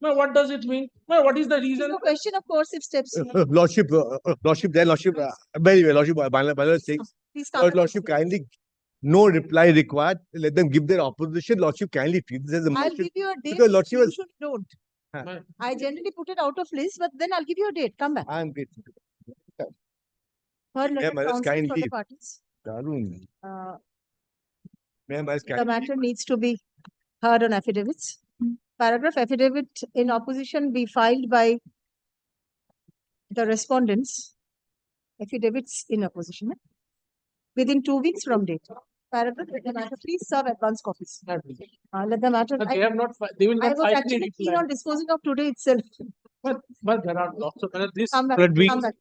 Now, what does it mean? Now, what is the reason? No question of course if steps. Lordship, very well, Lordship, by six. Please come back. Lordship, kindly, no reply required. Let them give their opposition. Lordship, kindly treat this as a I'll motion. give you a date. Because Lordship You was. should don't. I generally put it out of list, but then I'll give you a date. Come back. I am grateful. Heard letter Madam, counsel for kindly. the parties. Darun. The matter needs to be heard on affidavits. Paragraph affidavit in opposition be filed by the respondents. Affidavits in opposition within 2 weeks from date. Paragraph, let the matter please serve advance copies. Let the matter. But they have not. They will I not was file actually any keen reply. on disposing of today itself. But there are lots of this. Come back. Come back.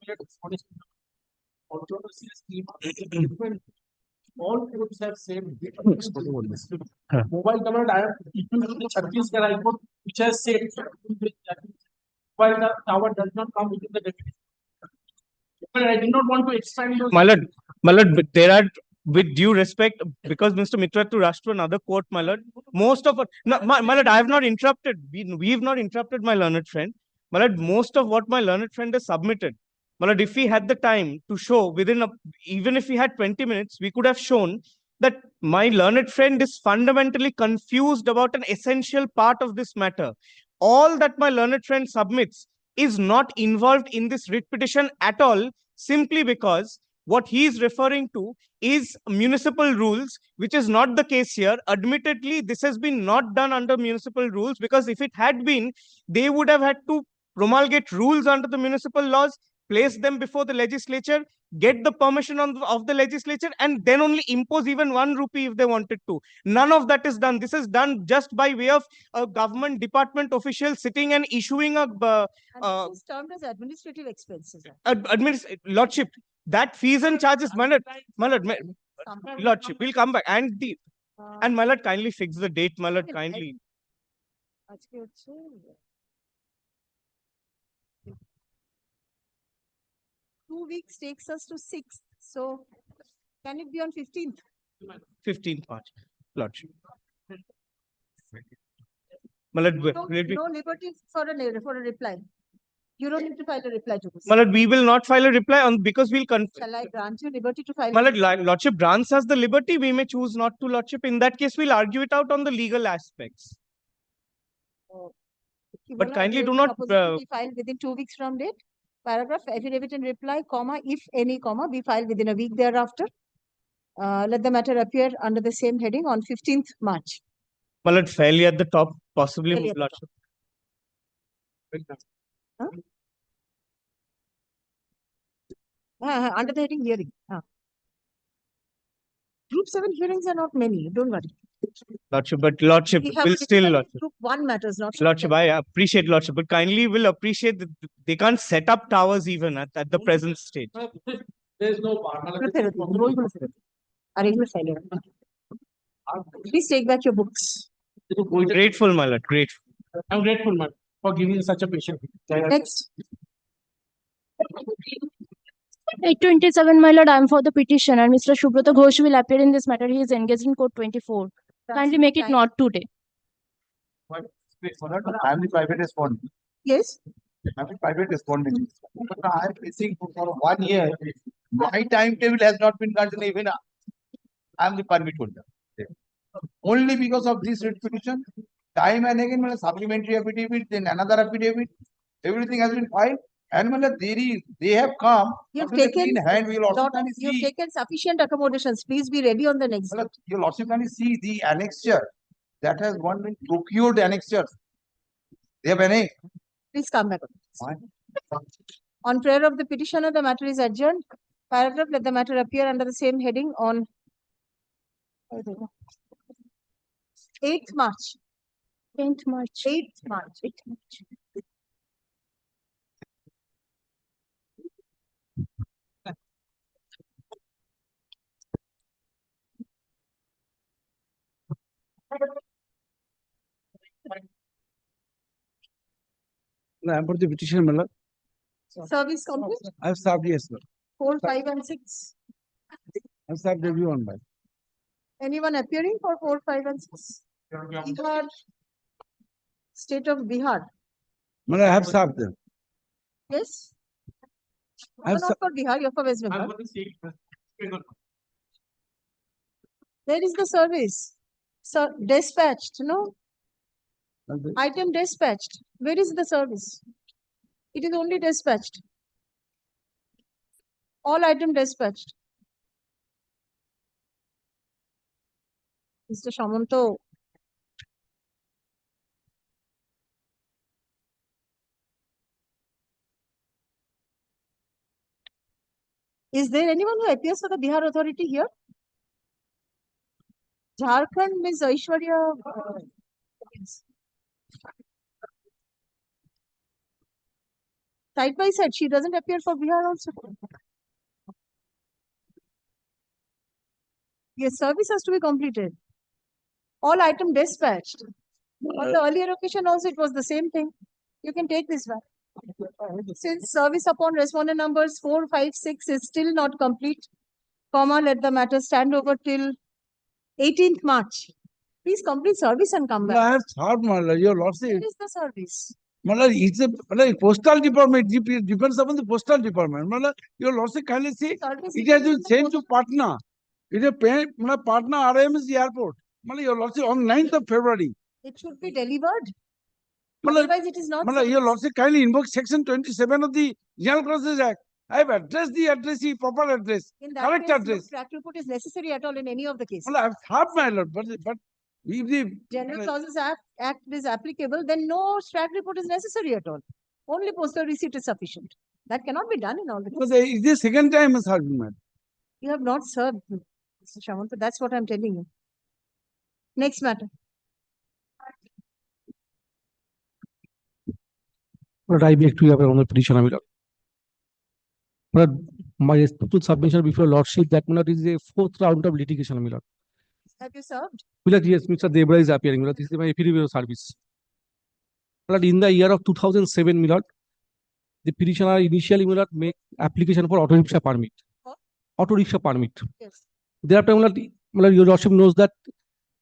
Different. All courts have same. Mobile command, I have equal to the Chhattisgarh High Court, which has said while the tower does not come within the definition. But I did not want to expand those. My lord, but there are, with due respect, because Mr. Mitra to rush to another court, my lord, most of it, no, my lord, I have not interrupted. We've not interrupted my learned friend. My lord, most of what my learned friend has submitted, my lord, if we had the time to show even if we had 20 minutes, we could have shown that my learned friend is fundamentally confused about an essential part of this matter. All that my learned friend submits is not involved in this writ petition at all, simply because what he is referring to is municipal rules, which is not the case here. Admittedly, this has been not done under municipal rules, because if it had been, they would have had to promulgate rules under the municipal laws, place them before the legislature, get the permission of the legislature, and then only impose even 1 rupee if they wanted to. None of that is done. This is done just by way of a government department official sitting and issuing a this is termed as administrative expenses. Lordship, that fees and charges, my lord, Lordship, we'll come back. And my lord, kindly fix the date, my lord, kindly. 2 weeks takes us to 6th. So can it be on 15th? 15th March, Lordship. My lord, No liberty for a reply. You don't need to file a reply to this. my lord, we will not file a reply on because we'll. Shall I grant you liberty to file? My lord, Lordship grants us the liberty. We may choose not to, Lordship. In that case, we'll argue it out on the legal aspects. But kindly do not. Be filed within 2 weeks from date. Paragraph affidavit in reply, comma, if any, comma, be filed within a week thereafter. Let the matter appear under the same heading on 15th March. My lord, fairly at the top, possibly, Lordship. Huh? Under the heading hearing. Group 7 hearings are not many, don't worry. Lordship, but Lordship will still, Lordship. Group 1 matters, not Lordship, I appreciate, Lordship, but kindly will appreciate that they can't set up towers even at the present stage. There is no bar. Please take back your books. Grateful, my lord, grateful. I'm grateful, man, for giving such a patient. Next. 827, my lord, I am for the petition, and Mr. Subrata Ghosh will appear in this matter. He is engaged in court 24. Kindly make it not today. I am the private respondent. Yes. I am the private respondent. I am facing for 1 year. My timetable has not been granted even. I am the permit holder. Only because of this writ petition, time and again, supplementary affidavit, then another affidavit, everything has been filed, And my lord, they have come. You have with a taken, clean hand. We will also lot of- kindly you have see. taken sufficient accommodations. Please be ready on the next My lord, date. you will also kindly see the annexure that has one been procured annexure. They have any. Please come back. On prayer of the petitioner, the matter is adjourned. Paragraph, let the matter appear under the same heading on 8th March. 10th March. 8th March. I am for the petition, my lord. Service complete? I have served, yes, sir. 4, 5, and 6. I have served everyone, by. Anyone appearing for 4, 5, and 6? Bihar, state of Bihar. My lord, I have served them. Yes? I have You're not for Bihar, you're for West Bengal. Where is the service? Sir, dispatched, no? Item dispatched. Where is the service? It is only dispatched. All item dispatched. Mr. Shamanto. Is there anyone who appears for the Bihar authority here? Jharkhand, Ms. Aishwarya. Yes. Side by side, she doesn't appear for Bihar also. Yes, service has to be completed. All item dispatched. On the earlier occasion also, it was the same thing. You can take this back. Since service upon respondent numbers 4, 5, 6 is still not complete, comma, let the matter stand over till 18th March. Please complete service and come back. I have served, my lord. Your lordship. Where is the service? My lord, it's a my lord, postal department. It depends upon the postal department. My lord, your lordship kindly see. Service It has been sent to Patna. It is pay, my lord, Patna RMS airport. My lord, your lordship on 9th of February. It should be delivered. My lord, Otherwise, it is not. my lord, your lordship kindly invoke section 27 of the General Process Act. I have addressed the addressee, proper address, In that correct case, address. no track report is necessary at all in any of the cases. Well, I have served, my lord, but if the General Clauses Act is applicable, then no track report is necessary at all. Only postal receipt is sufficient. That cannot be done in all the cases. because it's the second time I served, madam. You have not served, Mr. Shamanta. That's what I'm telling you. Next matter. But I beg to have on the petition, my lord. But my total submission before lordship that my lord is a fourth round of litigation, my lord. Have you served? My lord, yes, Mr. Debra is appearing. My lord, this is my affidavit of service. My lord, in the year of 2007, my lord, the petitioner initially, my lord, make application for auto rickshaw permit. What? Auto rickshaw permit. Yes. Thereafter, my lord, your lordship knows that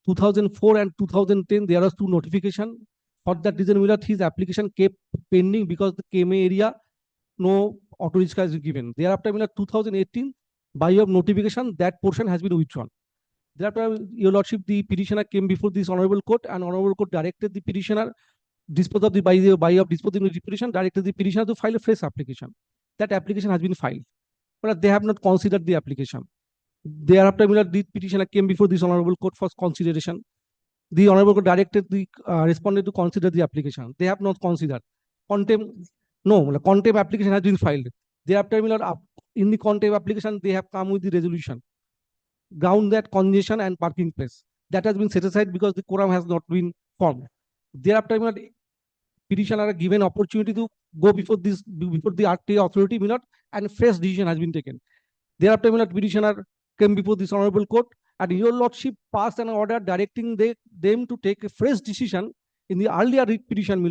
2004 and 2010 there was two notification. For that reason, my lord, his application kept pending because the KMA area no auto rickshaw is given. Thereafter, my lord, 2018 by your notification that portion has been withdrawn. Thereafter, your lordship, the petitioner came before this honorable court, and honorable court directed the petitioner dispose of the by of disposing of the petition, directed the petitioner to file a fresh application. That application has been filed, but they have not considered the application. Thereafter, the petitioner came before this honorable court for consideration. The honorable court directed the respondent to consider the application. They have not considered. Contempt, no, contempt application has been filed. Thereafter, in the contempt application, they have come with the resolution. Ground that congestion and parking place. That has been set aside because the quorum has not been formed. Thereafter, petitioner are given opportunity to go before the RTA authority, and fresh decision has been taken. Thereafter, petitioner came before this honorable court, and your lordship passed an order directing them to take a fresh decision in the earlier writ petition,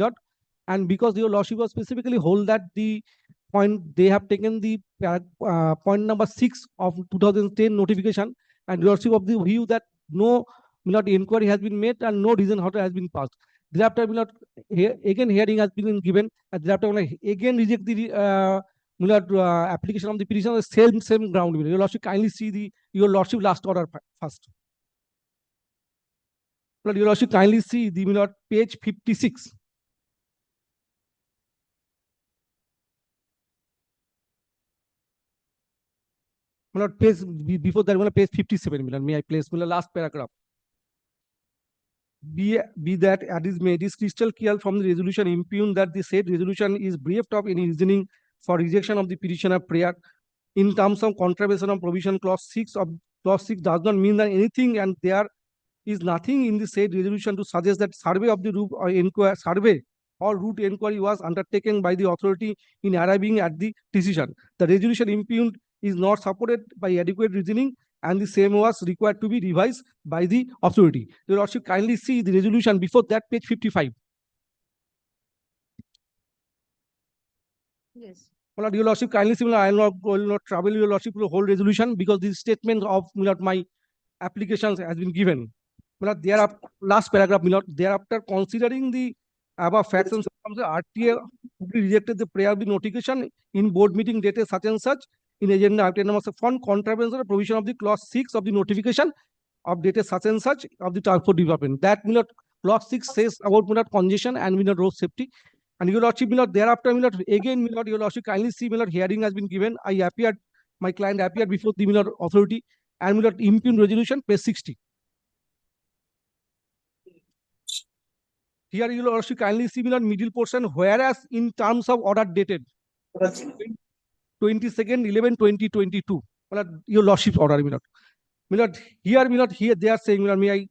and because your lordship was specifically hold that the point they have taken the point number 6 of 2010 notification, and lordship of the view that no inquiry has been made and no reason order has been passed. Thereafter, again hearing has been given, and thereafter again reject the application of the petition on the same ground. Your lordship kindly see your lordship last order first. Your lordship kindly see the page 56. page before that, page 57, may I place last paragraph. Be that as is made, is crystal clear from the resolution impugn that the said resolution is bereft of any reasoning for rejection of the petitioner prayer in terms of contravention of provision clause 6 of clause 6 does not mean that anything, and there is nothing in the said resolution to suggest that survey of the route or inquiry survey or route inquiry was undertaken by the authority in arriving at the decision. The resolution impugned is not supported by adequate reasoning, and the same was required to be revised by the authority. Your Lordship, kindly see the resolution before that, page 55. Yes. Well, Your Lordship, kindly see, I will not trouble Your Lordship with the whole resolution because the statement of my applications has been given. Thereafter, last paragraph, thereafter considering the above facts and circumstances, RTA rejected the prayer of the notification in board meeting dated such and such in agenda item number fund contravention of provision of the clause 6 of the notification of dated such and such of the transport department. That clause 6 says about congestion and road safety. And Your Lordship, thereafter, again, Your Lordship, kindly see, hearing has been given. I appeared, my client appeared before the authority and impugn resolution, page 60. Here you will also kindly see middle portion, whereas in terms of order dated 22nd 11/2022, your Lordship's order, here they are saying, may I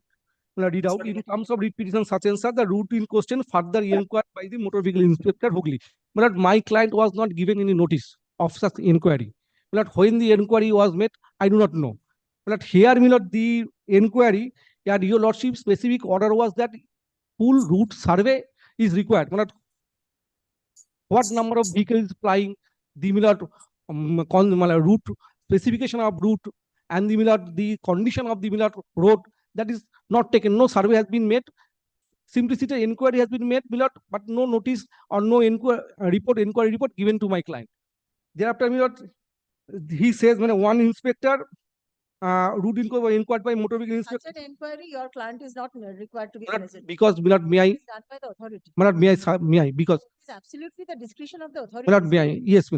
read out, in terms of writ petition such and such, the route in question further inquired by the motor vehicle inspector Hooghly. My client was not given any notice of such inquiry. When the inquiry was made, I do not know. Here the inquiry, your Lordship's specific order was that full route survey is required. What number of vehicles flying, the route, specification of route, and the condition of the road, that is not taken. No survey has been made. Simplicity inquiry has been made, but no notice or no inquiry report given to my client. Thereafter, he says, one inspector route inquired by motor vehicle inspector. Such an inquiry, your client is not required to be present. Because may I? It's done by the authority. May I? Because it's absolutely the discretion of the authority. May I? Yes,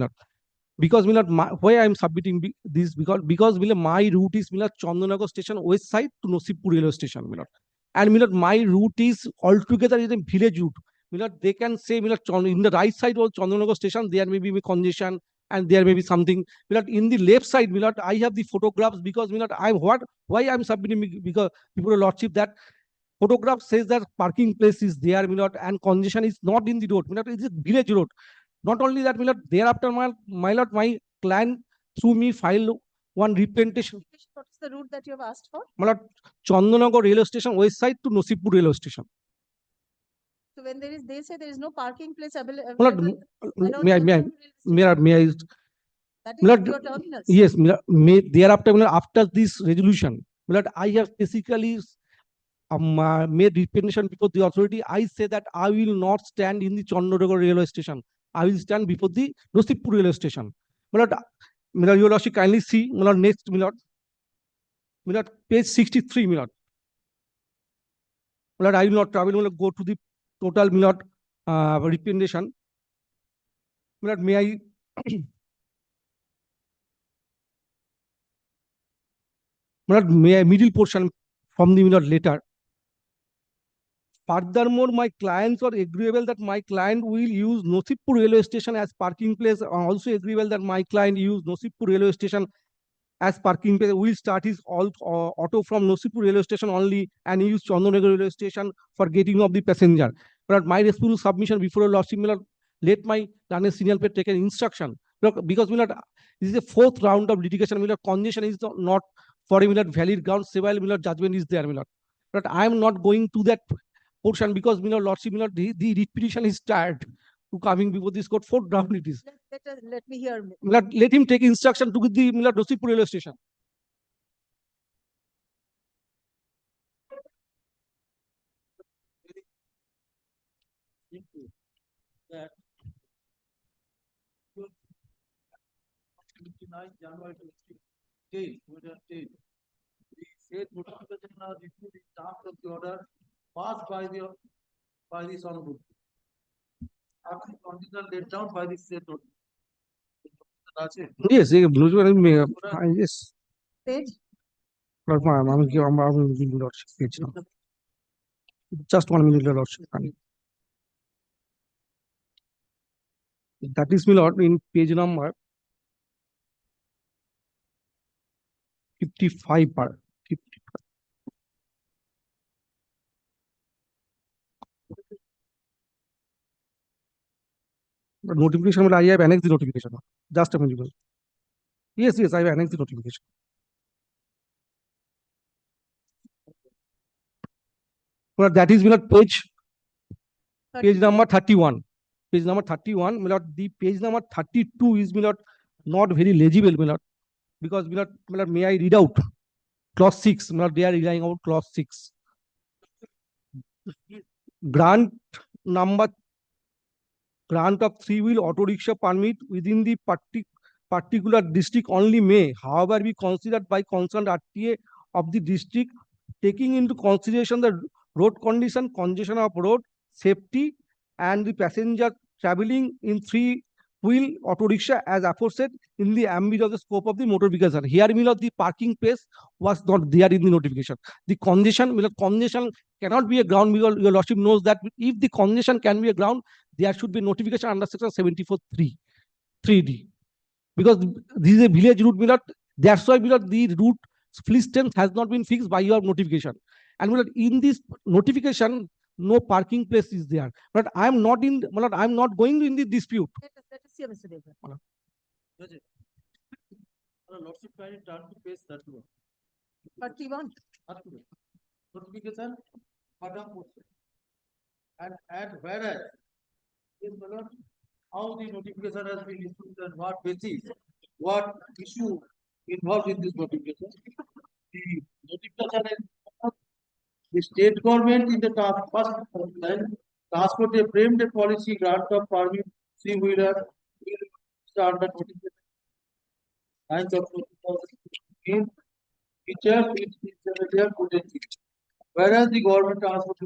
because why I am submitting this because my route is Chandanagar station west side to Nosipur railway station, and my route is altogether is a village route. They can say in the right side of Chandanagar station there may be congestion and there may be something. In the left side, I have the photographs because why I am submitting, because Your Lordship, that photograph says that parking place is there, and congestion is not in the road. It is a village road. Not only that, thereafter my client through me filed one representation. What is the route that you have asked for? Chandanagar railway station west side to Nosipur railway station. So when they say there is no parking place available. May I? That is your terminals. Yes, thereafter, after this resolution, I have basically made representation before the authority. I say that I will not stand in the Chandanagar railway station. I will stand before the Nosipur railway station. Your Lordship, kindly see, next, page 63, I will not travel, go to the total, representation. May I? May I middle portion from the letter. Furthermore, my clients are agreeable that my client will use Nosipur railway station as parking place. Also agreeable that my client use Nosipur railway station as parking place. Will start his auto from Nosipur railway station only and use Chandanagar railway station for getting of the passenger. But my responsible submission before Lordship, let my senior pay take an instruction. Because this is the fourth round of litigation. Congestion is not for a valid ground. Civil judgment is there. But I am not going to that portion because Lordship, the petition is tired to coming before this court. Fourth round it is. Let me hear. Let him take instruction to the Nosipur railway station. That 29 January 2010, the said notification are issued in terms of the order passed by this honorable. After the condition laid down by the said notice. Yes, yes. Page? But ma'am, I'm giving lordship page now. Just 1 minute, your lordship. That is my lord in page number 55 part. 55. But notification, I have annexed the notification. Just a minute. Yes, I have annexed the notification. But that is page number 31. Page number 31, the page number 32 is not very legible, because may I read out clause 6? They are relying out clause 6. Grant of 3-wheel auto rickshaw permit within the particular district only may, however, be considered by concerned RTA of the district, taking into consideration the road condition, congestion of road, safety, and the passenger traveling in 3-wheel auto rickshaw as aforesaid in the ambit of the scope of the motor vehicle. Here, the parking place was not there in the notification. The congestion cannot be a ground, because your lordship knows that if the congestion can be a ground, there should be notification under section 74(3)(3)(d). Because this is a village route, that's why the route distance has not been fixed by your notification. And in this notification, no parking place is there. But I am not going in the dispute. Let us hear Mr. Devan. Lordship, can you turn to page 31? 31. Notification, bottom portion. And whereas, how the notification has been issued and what basis, what issue involved in this notification. The notification is the state government in the first line transport a framed a policy grant of permit 3-wheeler under notification. 9th of 2015, whereas the government transport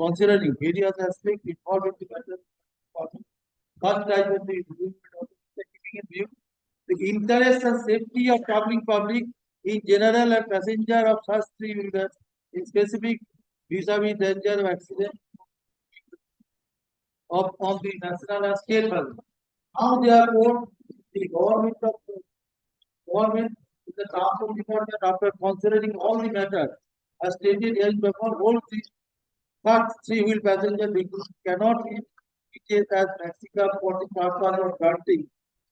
considering various aspects involved in the matter. First type of the keeping in view the interest and safety of traveling public in general and passenger of such 3-wheelers in specific vis-a-vis danger of accident on the national and state level. Now therefore the government in the transport department, after considering all the matters as stated elsewhere, holds the such 3-wheel passenger vehicles cannot be treated as maximum for the purpose of granting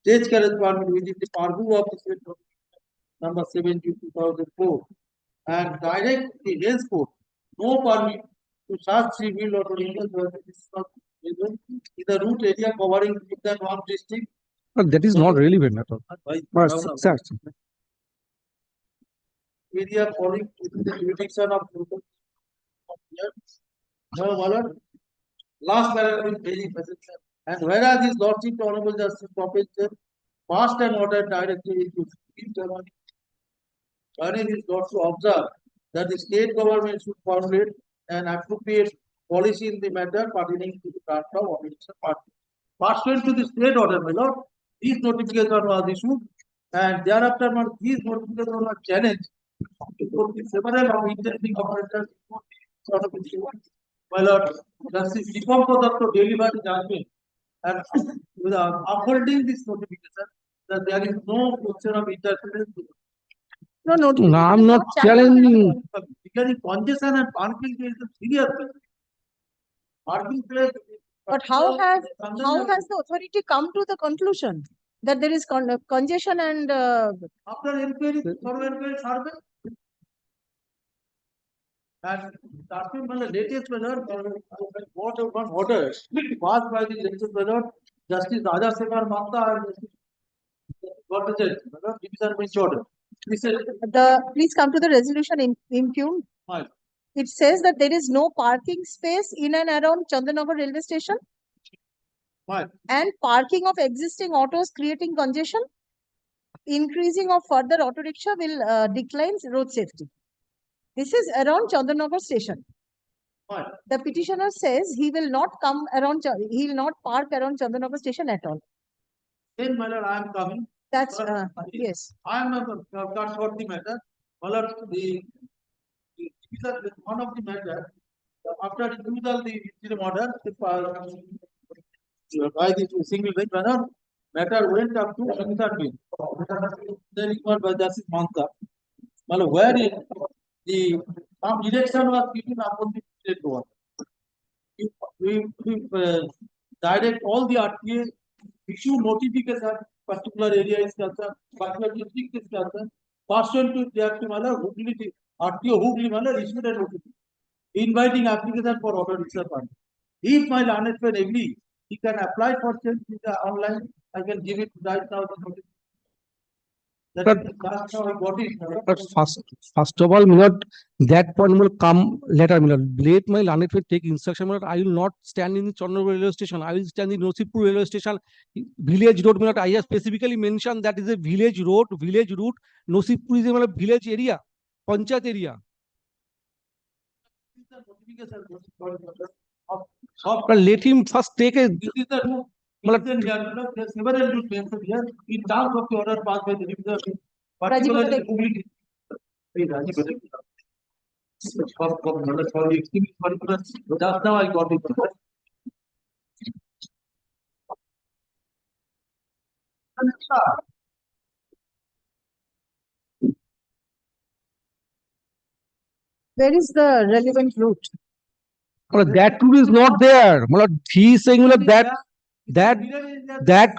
stage carriage permit within the purview of the state number 70/2004 and direct the henceforth no permit to such 3-wheel auto vehicles in the route area covering more than one district. But that is not relevant at all. Area falling within the jurisdiction of last paragraph is very necessary. And whereas his lordship honorable justice professor passed an order directly to Interim, urging his lordship to observe that the state government should formulate an appropriate policy in the matter pertaining to the grant of obligation party. Pursuant to the state order, my lord, these notifications was issued, and thereafter these notifications were challenged. Several of intending operators sort of my lord, Justice Deepak Datta delivered the judgment and upholding this notification that there is no question of interference. No, I'm not challenging. Because congestion and parking is a serious parking place. But how has the authority come to the conclusion that there is congestion and after inquiry, survey? And starting from the latest one order passed by the latest Justice Raja Sekhar Mata and division bench order. Please come to the resolution impugned. It says that there is no parking space in and around Chandanagar railway station. And parking of existing autos creating congestion. Increasing of further auto rickshaw will decline road safety. This is around Chandanagar station. The petitioner says he will not come around, he will not park around Chandanagar station at all. Then, my lord, I am coming. That's, yes. I am not for the matter. My lord, one of the matter, after refusal the interim order, by the single bench, my lord, matter went up to another bench. Then it was by Justice Manta. My lord, wherein the direction was given upon the state law. We direct all the RTA, issue notification, particular area is concerned, particular district is concerned, pursuant to directive manner, Hooghly, RTO Hooghly manner, issued a notification, inviting application for order itself. If my learned friend agree, he can apply for change in the online. I can give it right now. The notice. That's how I got it. But first of all, Milord, that point will come later, Milord. Let my learned friend take instruction, Milord. I will not stand in the Chandrapur railway station. I will stand in Nosipur railway station, village road, Milord. I have specifically mentioned that is a village road, village route. Nosipur is a village area, Panchayat area. But let him first take a. This is the rule. Several rules mentioned here in terms of the order passed by the reviser, particularly Hooghly. Just now I got it. Where is the relevant route? But that route is not there. Milord, he is saying that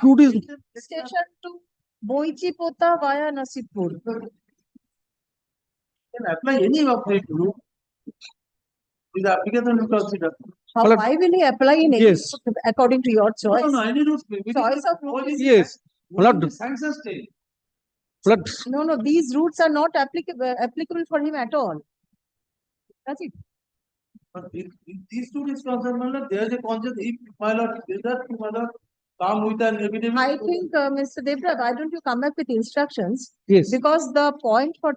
route is. Station to Boichipota via Nasipur. Can apply any of it route. Is the application to consider. Why will he apply in any Yes. route according to your choice? No, any route. Choice of route is Yes. Milord, sanction state. Milord, no, these routes are not applicable for him at all. That's it. But if these two is concerned, my lord, there is a concept. If my lord, is that my lord, come with an evidence. I think, Mr. Devra, why don't you come up with instructions? Yes. Because the point for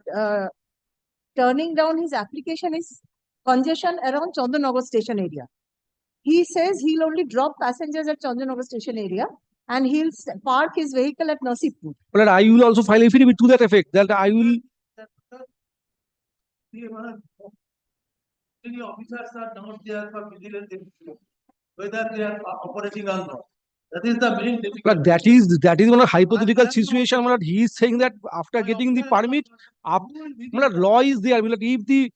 turning down his application is congestion around Chandanagar station area. He says he'll only drop passengers at Chandanagar station area and he'll park his vehicle at Nasipur. Milord, I will also file affidavit to that effect. That I will. The officers are not there for vigilance, whether they are operating or not. That is the main difficulty. But that is one hypothetical situation. Milord, he is saying that after getting the permit, Milord, law is there. Milord, if the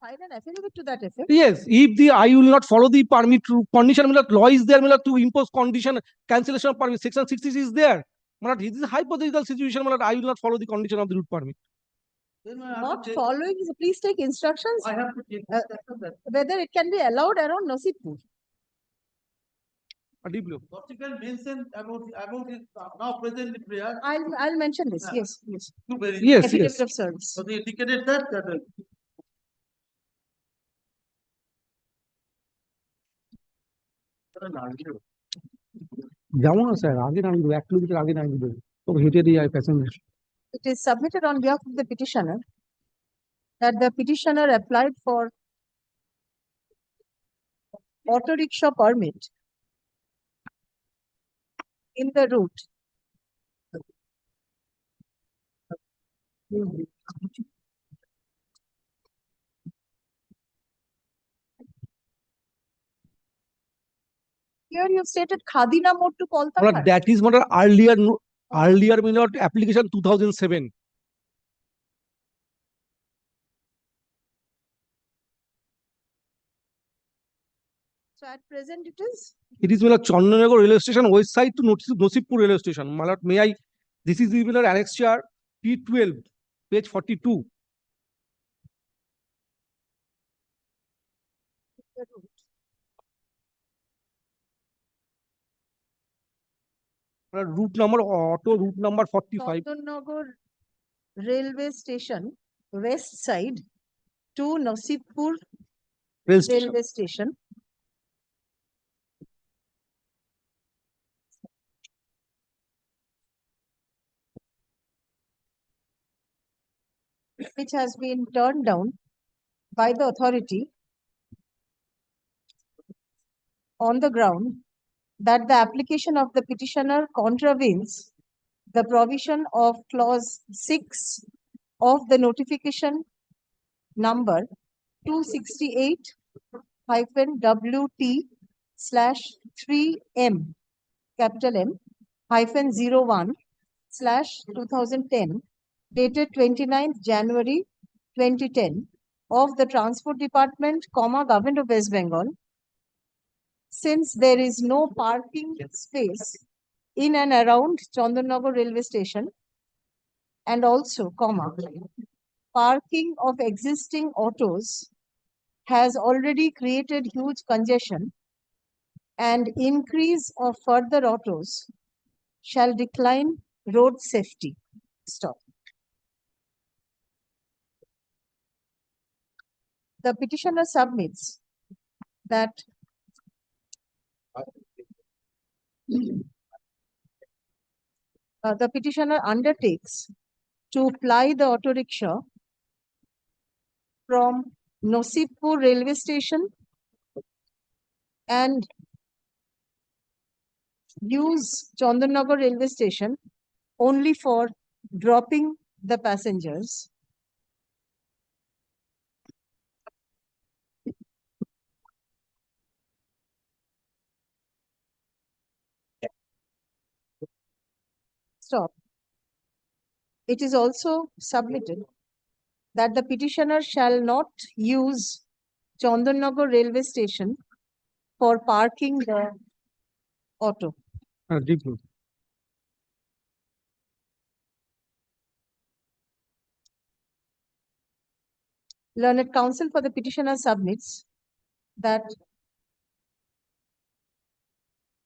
File an affidavit to that effect. yes, if the I will not follow the permit condition, Milord, law is there, Milord, to impose condition cancellation of permit. Section 60 is there. Milord, this is a hypothetical situation. Milord, I will not follow the condition of the route permit. Not following, so please take instructions. I have to take whether it can be allowed around Nasipur. Article mentioned about his now present prayer. I'll mention this. Yes, yes. Yes, Affidavit yes. of service. So they indicated that. যাবো না sir আগে নামিয়ে দেবো 1 kilometre আগে নামিয়ে দেবো তো হেঁটে দিয়ে যায় passenger It is submitted on behalf of the petitioner that the petitioner applied for auto rickshaw permit in the route here you stated Khadina Mode to Kolkata. that is not an earlier Milord application 2007. So at present it is It is Milord Chandanagar railway station west side to Nosipur railway station. Milord, may I? This is the Milord annexure P12, page 42. the route. Route number auto route number 45. Chandanagar railway station west side to Nasipur railway station. Which has been turned down by the authority on the ground that the application of the petitioner contravenes the provision of clause 6 of the notification number 268-WT/3M, capital M, -01/2010, dated 29th January 2010 of the Transport Department, Government of West Bengal, since there is no parking space in and around Chandannagar railway station, and also, parking of existing autos has already created huge congestion, and increase of further autos shall decline road safety. Stop. The petitioner submits that the petitioner undertakes to ply the auto rickshaw from Nasipur railway station and use Chandannagar railway station only for dropping the passengers. Stop. It is also submitted that the petitioner shall not use Chandannagar railway station for parking the auto. Learned counsel for the petitioner submits that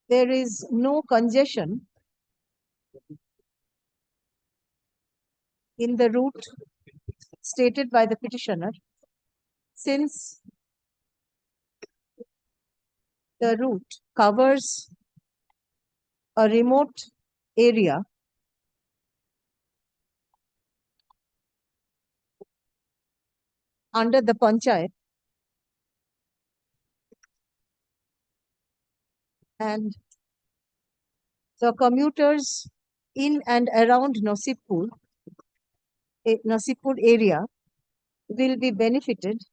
there is no congestion in the route stated by the petitioner, since the route covers a remote area under the panchayat, and the commuters in and around Nasipur area will be benefited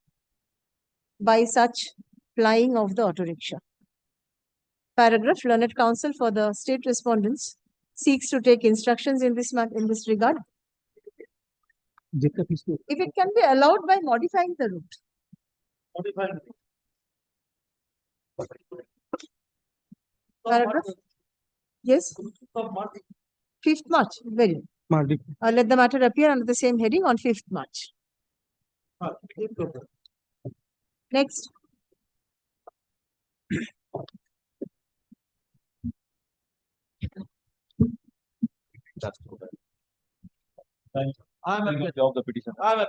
by such plying of the auto rickshaw. Paragraph. Learned counsel for the state respondents seeks to take instructions in this regard. If it can be allowed by modifying the route. Paragraph. Yes. 5th March. Very good. Let the matter appear under the same heading on 5th March. Next. I'm a of the petition. I'm a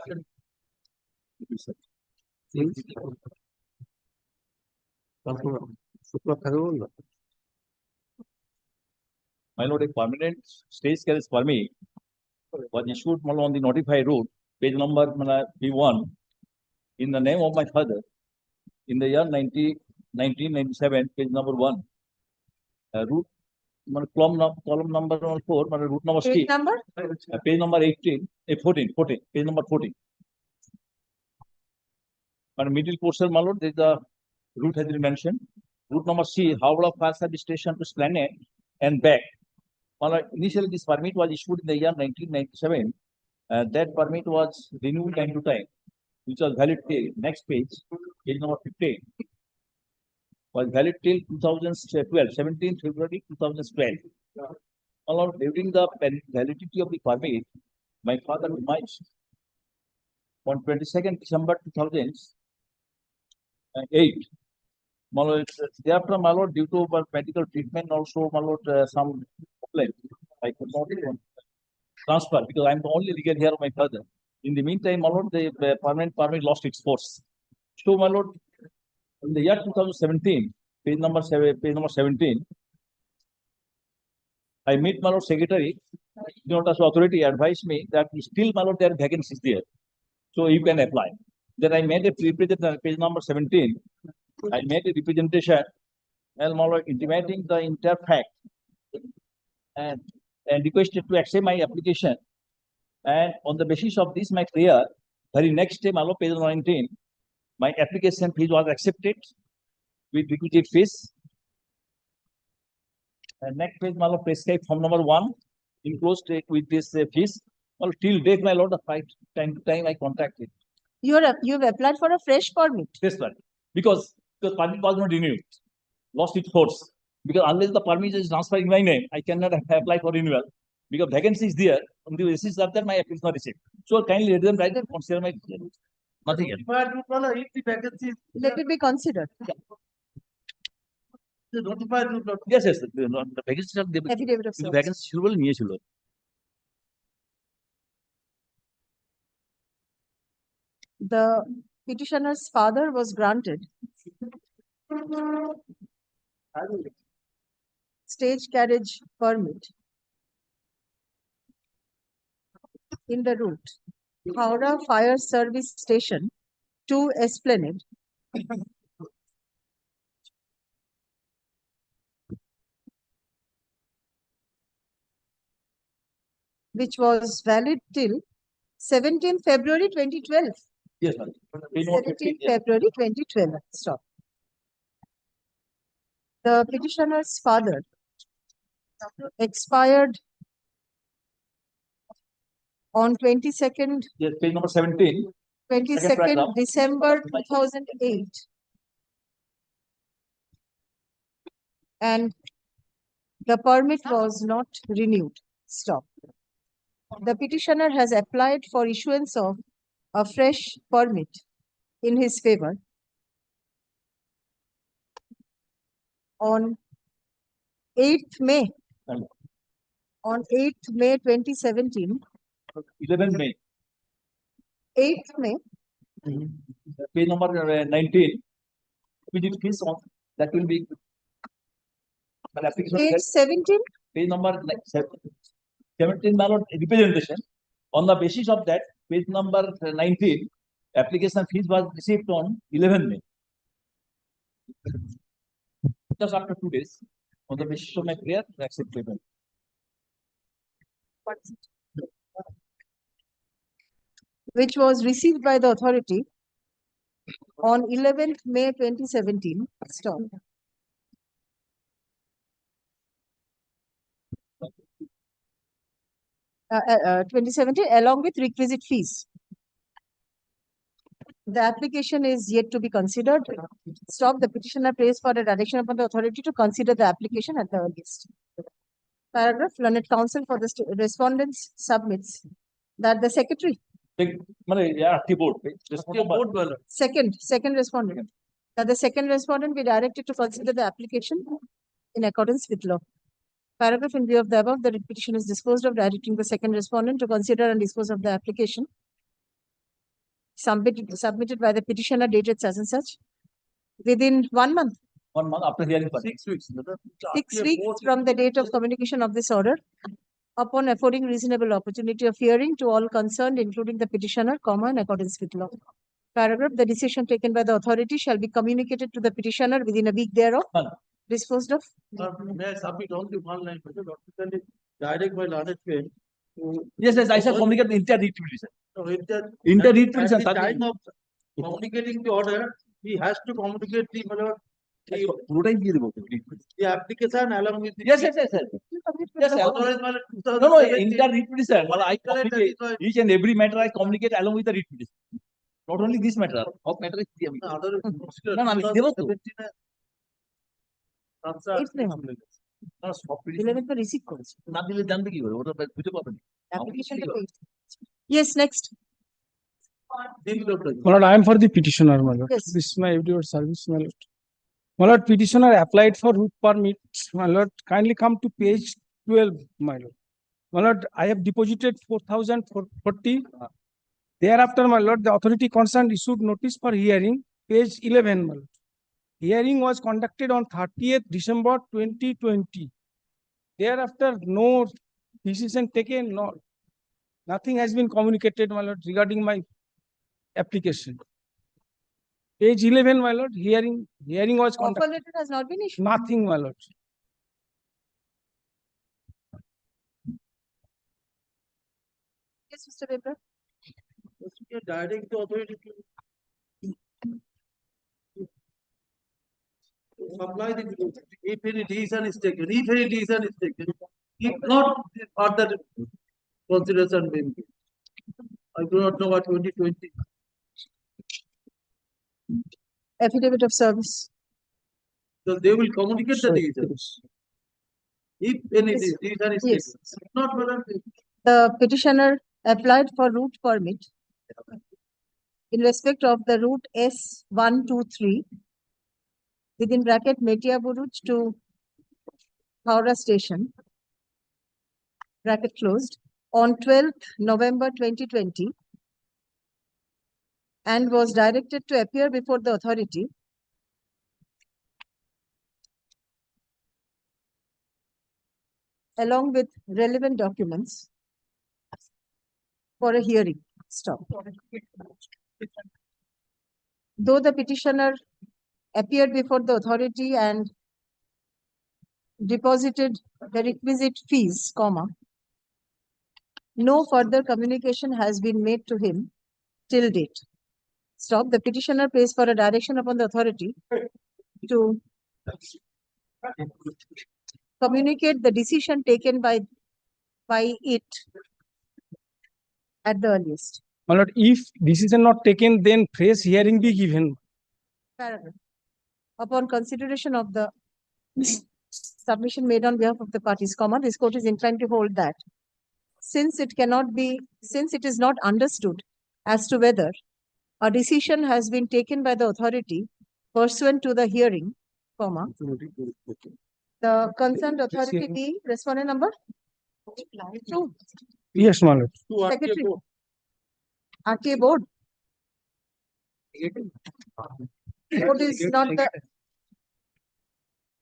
My lord, a permanent stage carriage permit was issued on the notified route, page number B1, in the name of my father, in the year 1997, page number 1. Route column number 4, route number Page number? Page number 18, 14, page number 14. Middle portion, my lord, the route has been mentioned. Route number C, HON'BLE Fire Service Station to Esplanade and back. Initially, this permit was issued in the year 1997. That permit was renewed time to time, which was valid till next page number 15. Was valid till 2012, 17th February 2012. During the validity of the permit, my father demised on 22nd December 2008. Thereafter, my lord, due to medical treatment, also, my lord, some complaint. I could not transfer because I'm the only legal heir of my father. In the meantime, my lord, the permanent permit lost its force. So, my lord, in the year 2017, page number 17, I meet my lord secretary, notice authority advised me that still, my lord, there are vacancies there. So you can apply. Then I made a representation, page number 17. I made a representation Well, my lord, intimating the entire fact and requested to accept my application. And on the basis of this, my prayer, very next day, my lord, page 19, my application fees was accepted with requisite fees. And next page, my lord, prescribed form number 1, enclosed with this fees. Well, till date, my lord, the time to time I contacted. You've applied for a fresh permit. This one, because the permit was not renewed, lost its force. Because unless the permit is transferred in my name, I cannot apply for renewal. Because vacancy is there, on the basis of that, my appeal is not received. So kindly let them write and consider my nothing else. Let it be considered. Yes, yes, the vacancy are there. Affidavit of service. Vacancy suitable নিয়ে ছিল। The petitioner's father was granted stage carriage permit in the route Howrah Fire Service Station to Esplanade, which was valid till 17th February 2012. Yes, ma'am. 17th February 2012. Stop. The petitioner's father expired on 22nd, Yes, page number 17. 22nd December 2008. And the permit was not renewed. Stop. The petitioner has applied for issuance of a fresh permit in his favor on 8th May. On 8th May 2017. 11 May. 8th May. Page number 19. Which is fees on that will be an application. Page 17. Page number 17, my lord, representation. On the basis of that, page number 19, application fees was received on 11 May. Just after 2 days, on the basis of my prayer, accept payment. Which was received by the authority on 11th May 2017. Stop. 2017 along with requisite fees. The application is yet to be considered. Stop. The petitioner prays for a direction upon the authority to consider the application at the earliest. Paragraph. Learned counsel for the respondents submits that the secretary. Second respondent. That the second respondent be directed to consider the application in accordance with law. Paragraph. In view of the above, the petition is disposed of, directing the second respondent to consider and dispose of the application submitted by the petitioner dated such and such within 1 month. 1 month after hearing. 6 weeks. 6 weeks from the date of communication of this order, upon affording reasonable opportunity of hearing to all concerned, including the petitioner, in accordance with law. Paragraph. The decision taken by the authority shall be communicated to the petitioner within a week thereof. Disposed of. May I submit only one line, because direct by learned friend. Yes, I shall communicate the entire petition. At Inter-petition. the time of communicating the order, he has to communicate the application along with the. Yes. No, inter-petition. I communicate each and every matter I communicate along with the petition. Not only this matter. Of matter is the Yes, next. My lord, I am for the petitioner, my lord. Yes. This is my affidavit service, my lord. My lord, petitioner applied for route permit. My lord, kindly come to page 12, my lord. My lord, I have deposited 4,440. Thereafter, my lord, the authority concerned issued notice for hearing, page 11, my lord. Hearing was conducted on 30th December 2020. Thereafter, no decision taken, nothing has been communicated, my lord, regarding my application. Page 11, my lord, hearing was Offer conducted. letter has not been issued. Nothing, my lord. Yes, Mr. Weber. Direct the authority to supply the goods if any decision is taken. If any decision is taken, if not further consideration may be. I do not know what 2020. Affidavit of service. So they will communicate the decision. If any Yes. decision is Yes. taken. If not, whether The petitioner applied for route permit in respect of the route S123 within bracket Metiaburuj to Howrah station, bracket closed, on 12th November 2020 and was directed to appear before the authority along with relevant documents for a hearing. Stop. Though the petitioner appeared before the authority and deposited the requisite fees, comma, no further communication has been made to him till date. Stop. The petitioner pays for a direction upon the authority to communicate the decision taken by it at the earliest. My lord, if decision not taken, then fresh hearing be given. Paragraph. Upon consideration of the submission made on behalf of the parties, comma, this court is inclined to hold that since it is not understood as to whether a decision has been taken by the authority pursuant to the hearing, comma, the concerned authority being respondent number 2. Yes, my lord. Secretary. RTA board. Board is not the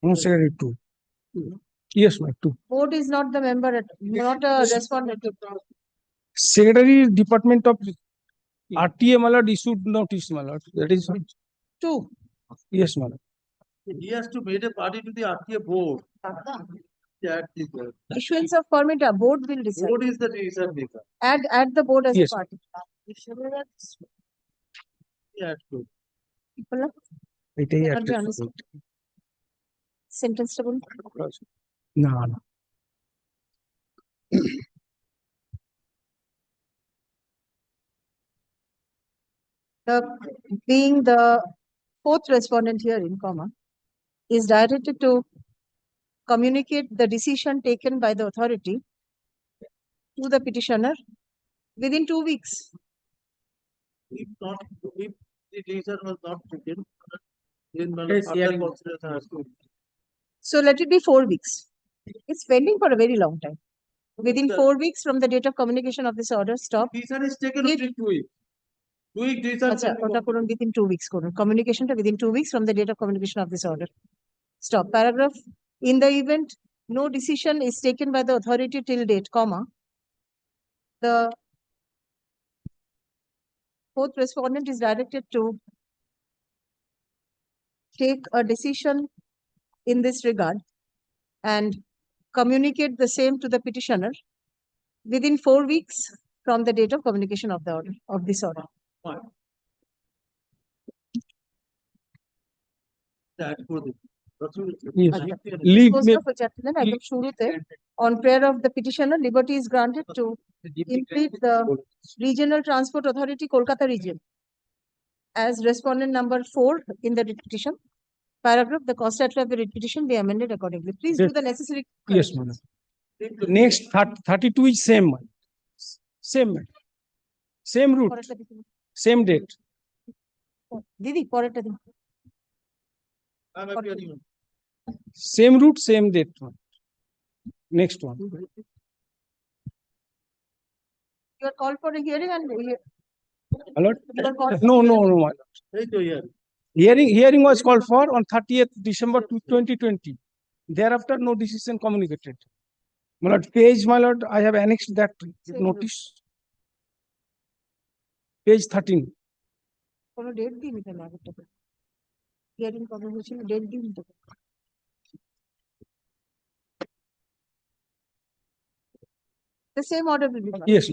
No, secretary 2. Yes, my 2. board is not the member, not a respondent. Secretary Department of RTA, my lord, issued notice, my lord. That is 2. Yes, my lord. he has to make a party to the RTA board. That is the Issuance of permit, a board will decide. board is the decision maker. Add the board as Yes. a party. Yeah, true. এটাই Cannot একটা be understood. Sentence to না না being the fourth respondent here in comma is directed to communicate the decision taken by the authority to the petitioner within 2 weeks. If the decision was not taken, then Yes, further hearing. consideration has to. So let it be 4 weeks. It's pending for a very long time. Within 4 weeks from the date of communication of this order, stop. Decision is taken If- within 2 weeks. 2 week decision. আচ্ছা, ওটা করুন within 2 weeks করুন। Communication টা within 2 weeks from the date of communication of this order. Stop. Paragraph. In the event no decision is taken by the authority till date, comma, the fourth respondent is directed to take a decision in this regard and communicate the same to the petitioner within 4 weeks from the date of communication of the order, of this order. Fine. That for the. Yes. আচ্ছা, Leave disposed me. of which attendant একদম শুরুতে on prayer of the petitioner, liberty is granted to implead the Regional Transport Authority, Kolkata region as respondent number 4 in the writ petition. Paragraph, the cost title of the writ petition be amended accordingly. Please do Yes. the necessary. Yes, madam. Next 32 is same one. Same madam. Same route, পরেরটা দিতে হবে। same date. দিদি পরেরটা দিন। I'm appearing. Same route, same date. Next one. You are called for a hearing and Hello? you are called. No, no, no. my lord. Hey, to here. Hearing was called for on 30th December 2020. Thereafter, no decision communicated. My lord, page, my lord, I have annexed that notice. Page 13. কোনো date দিন কেন আগেরটা hearing কবে হয়েছিল date দিন তো the same order will be Yes.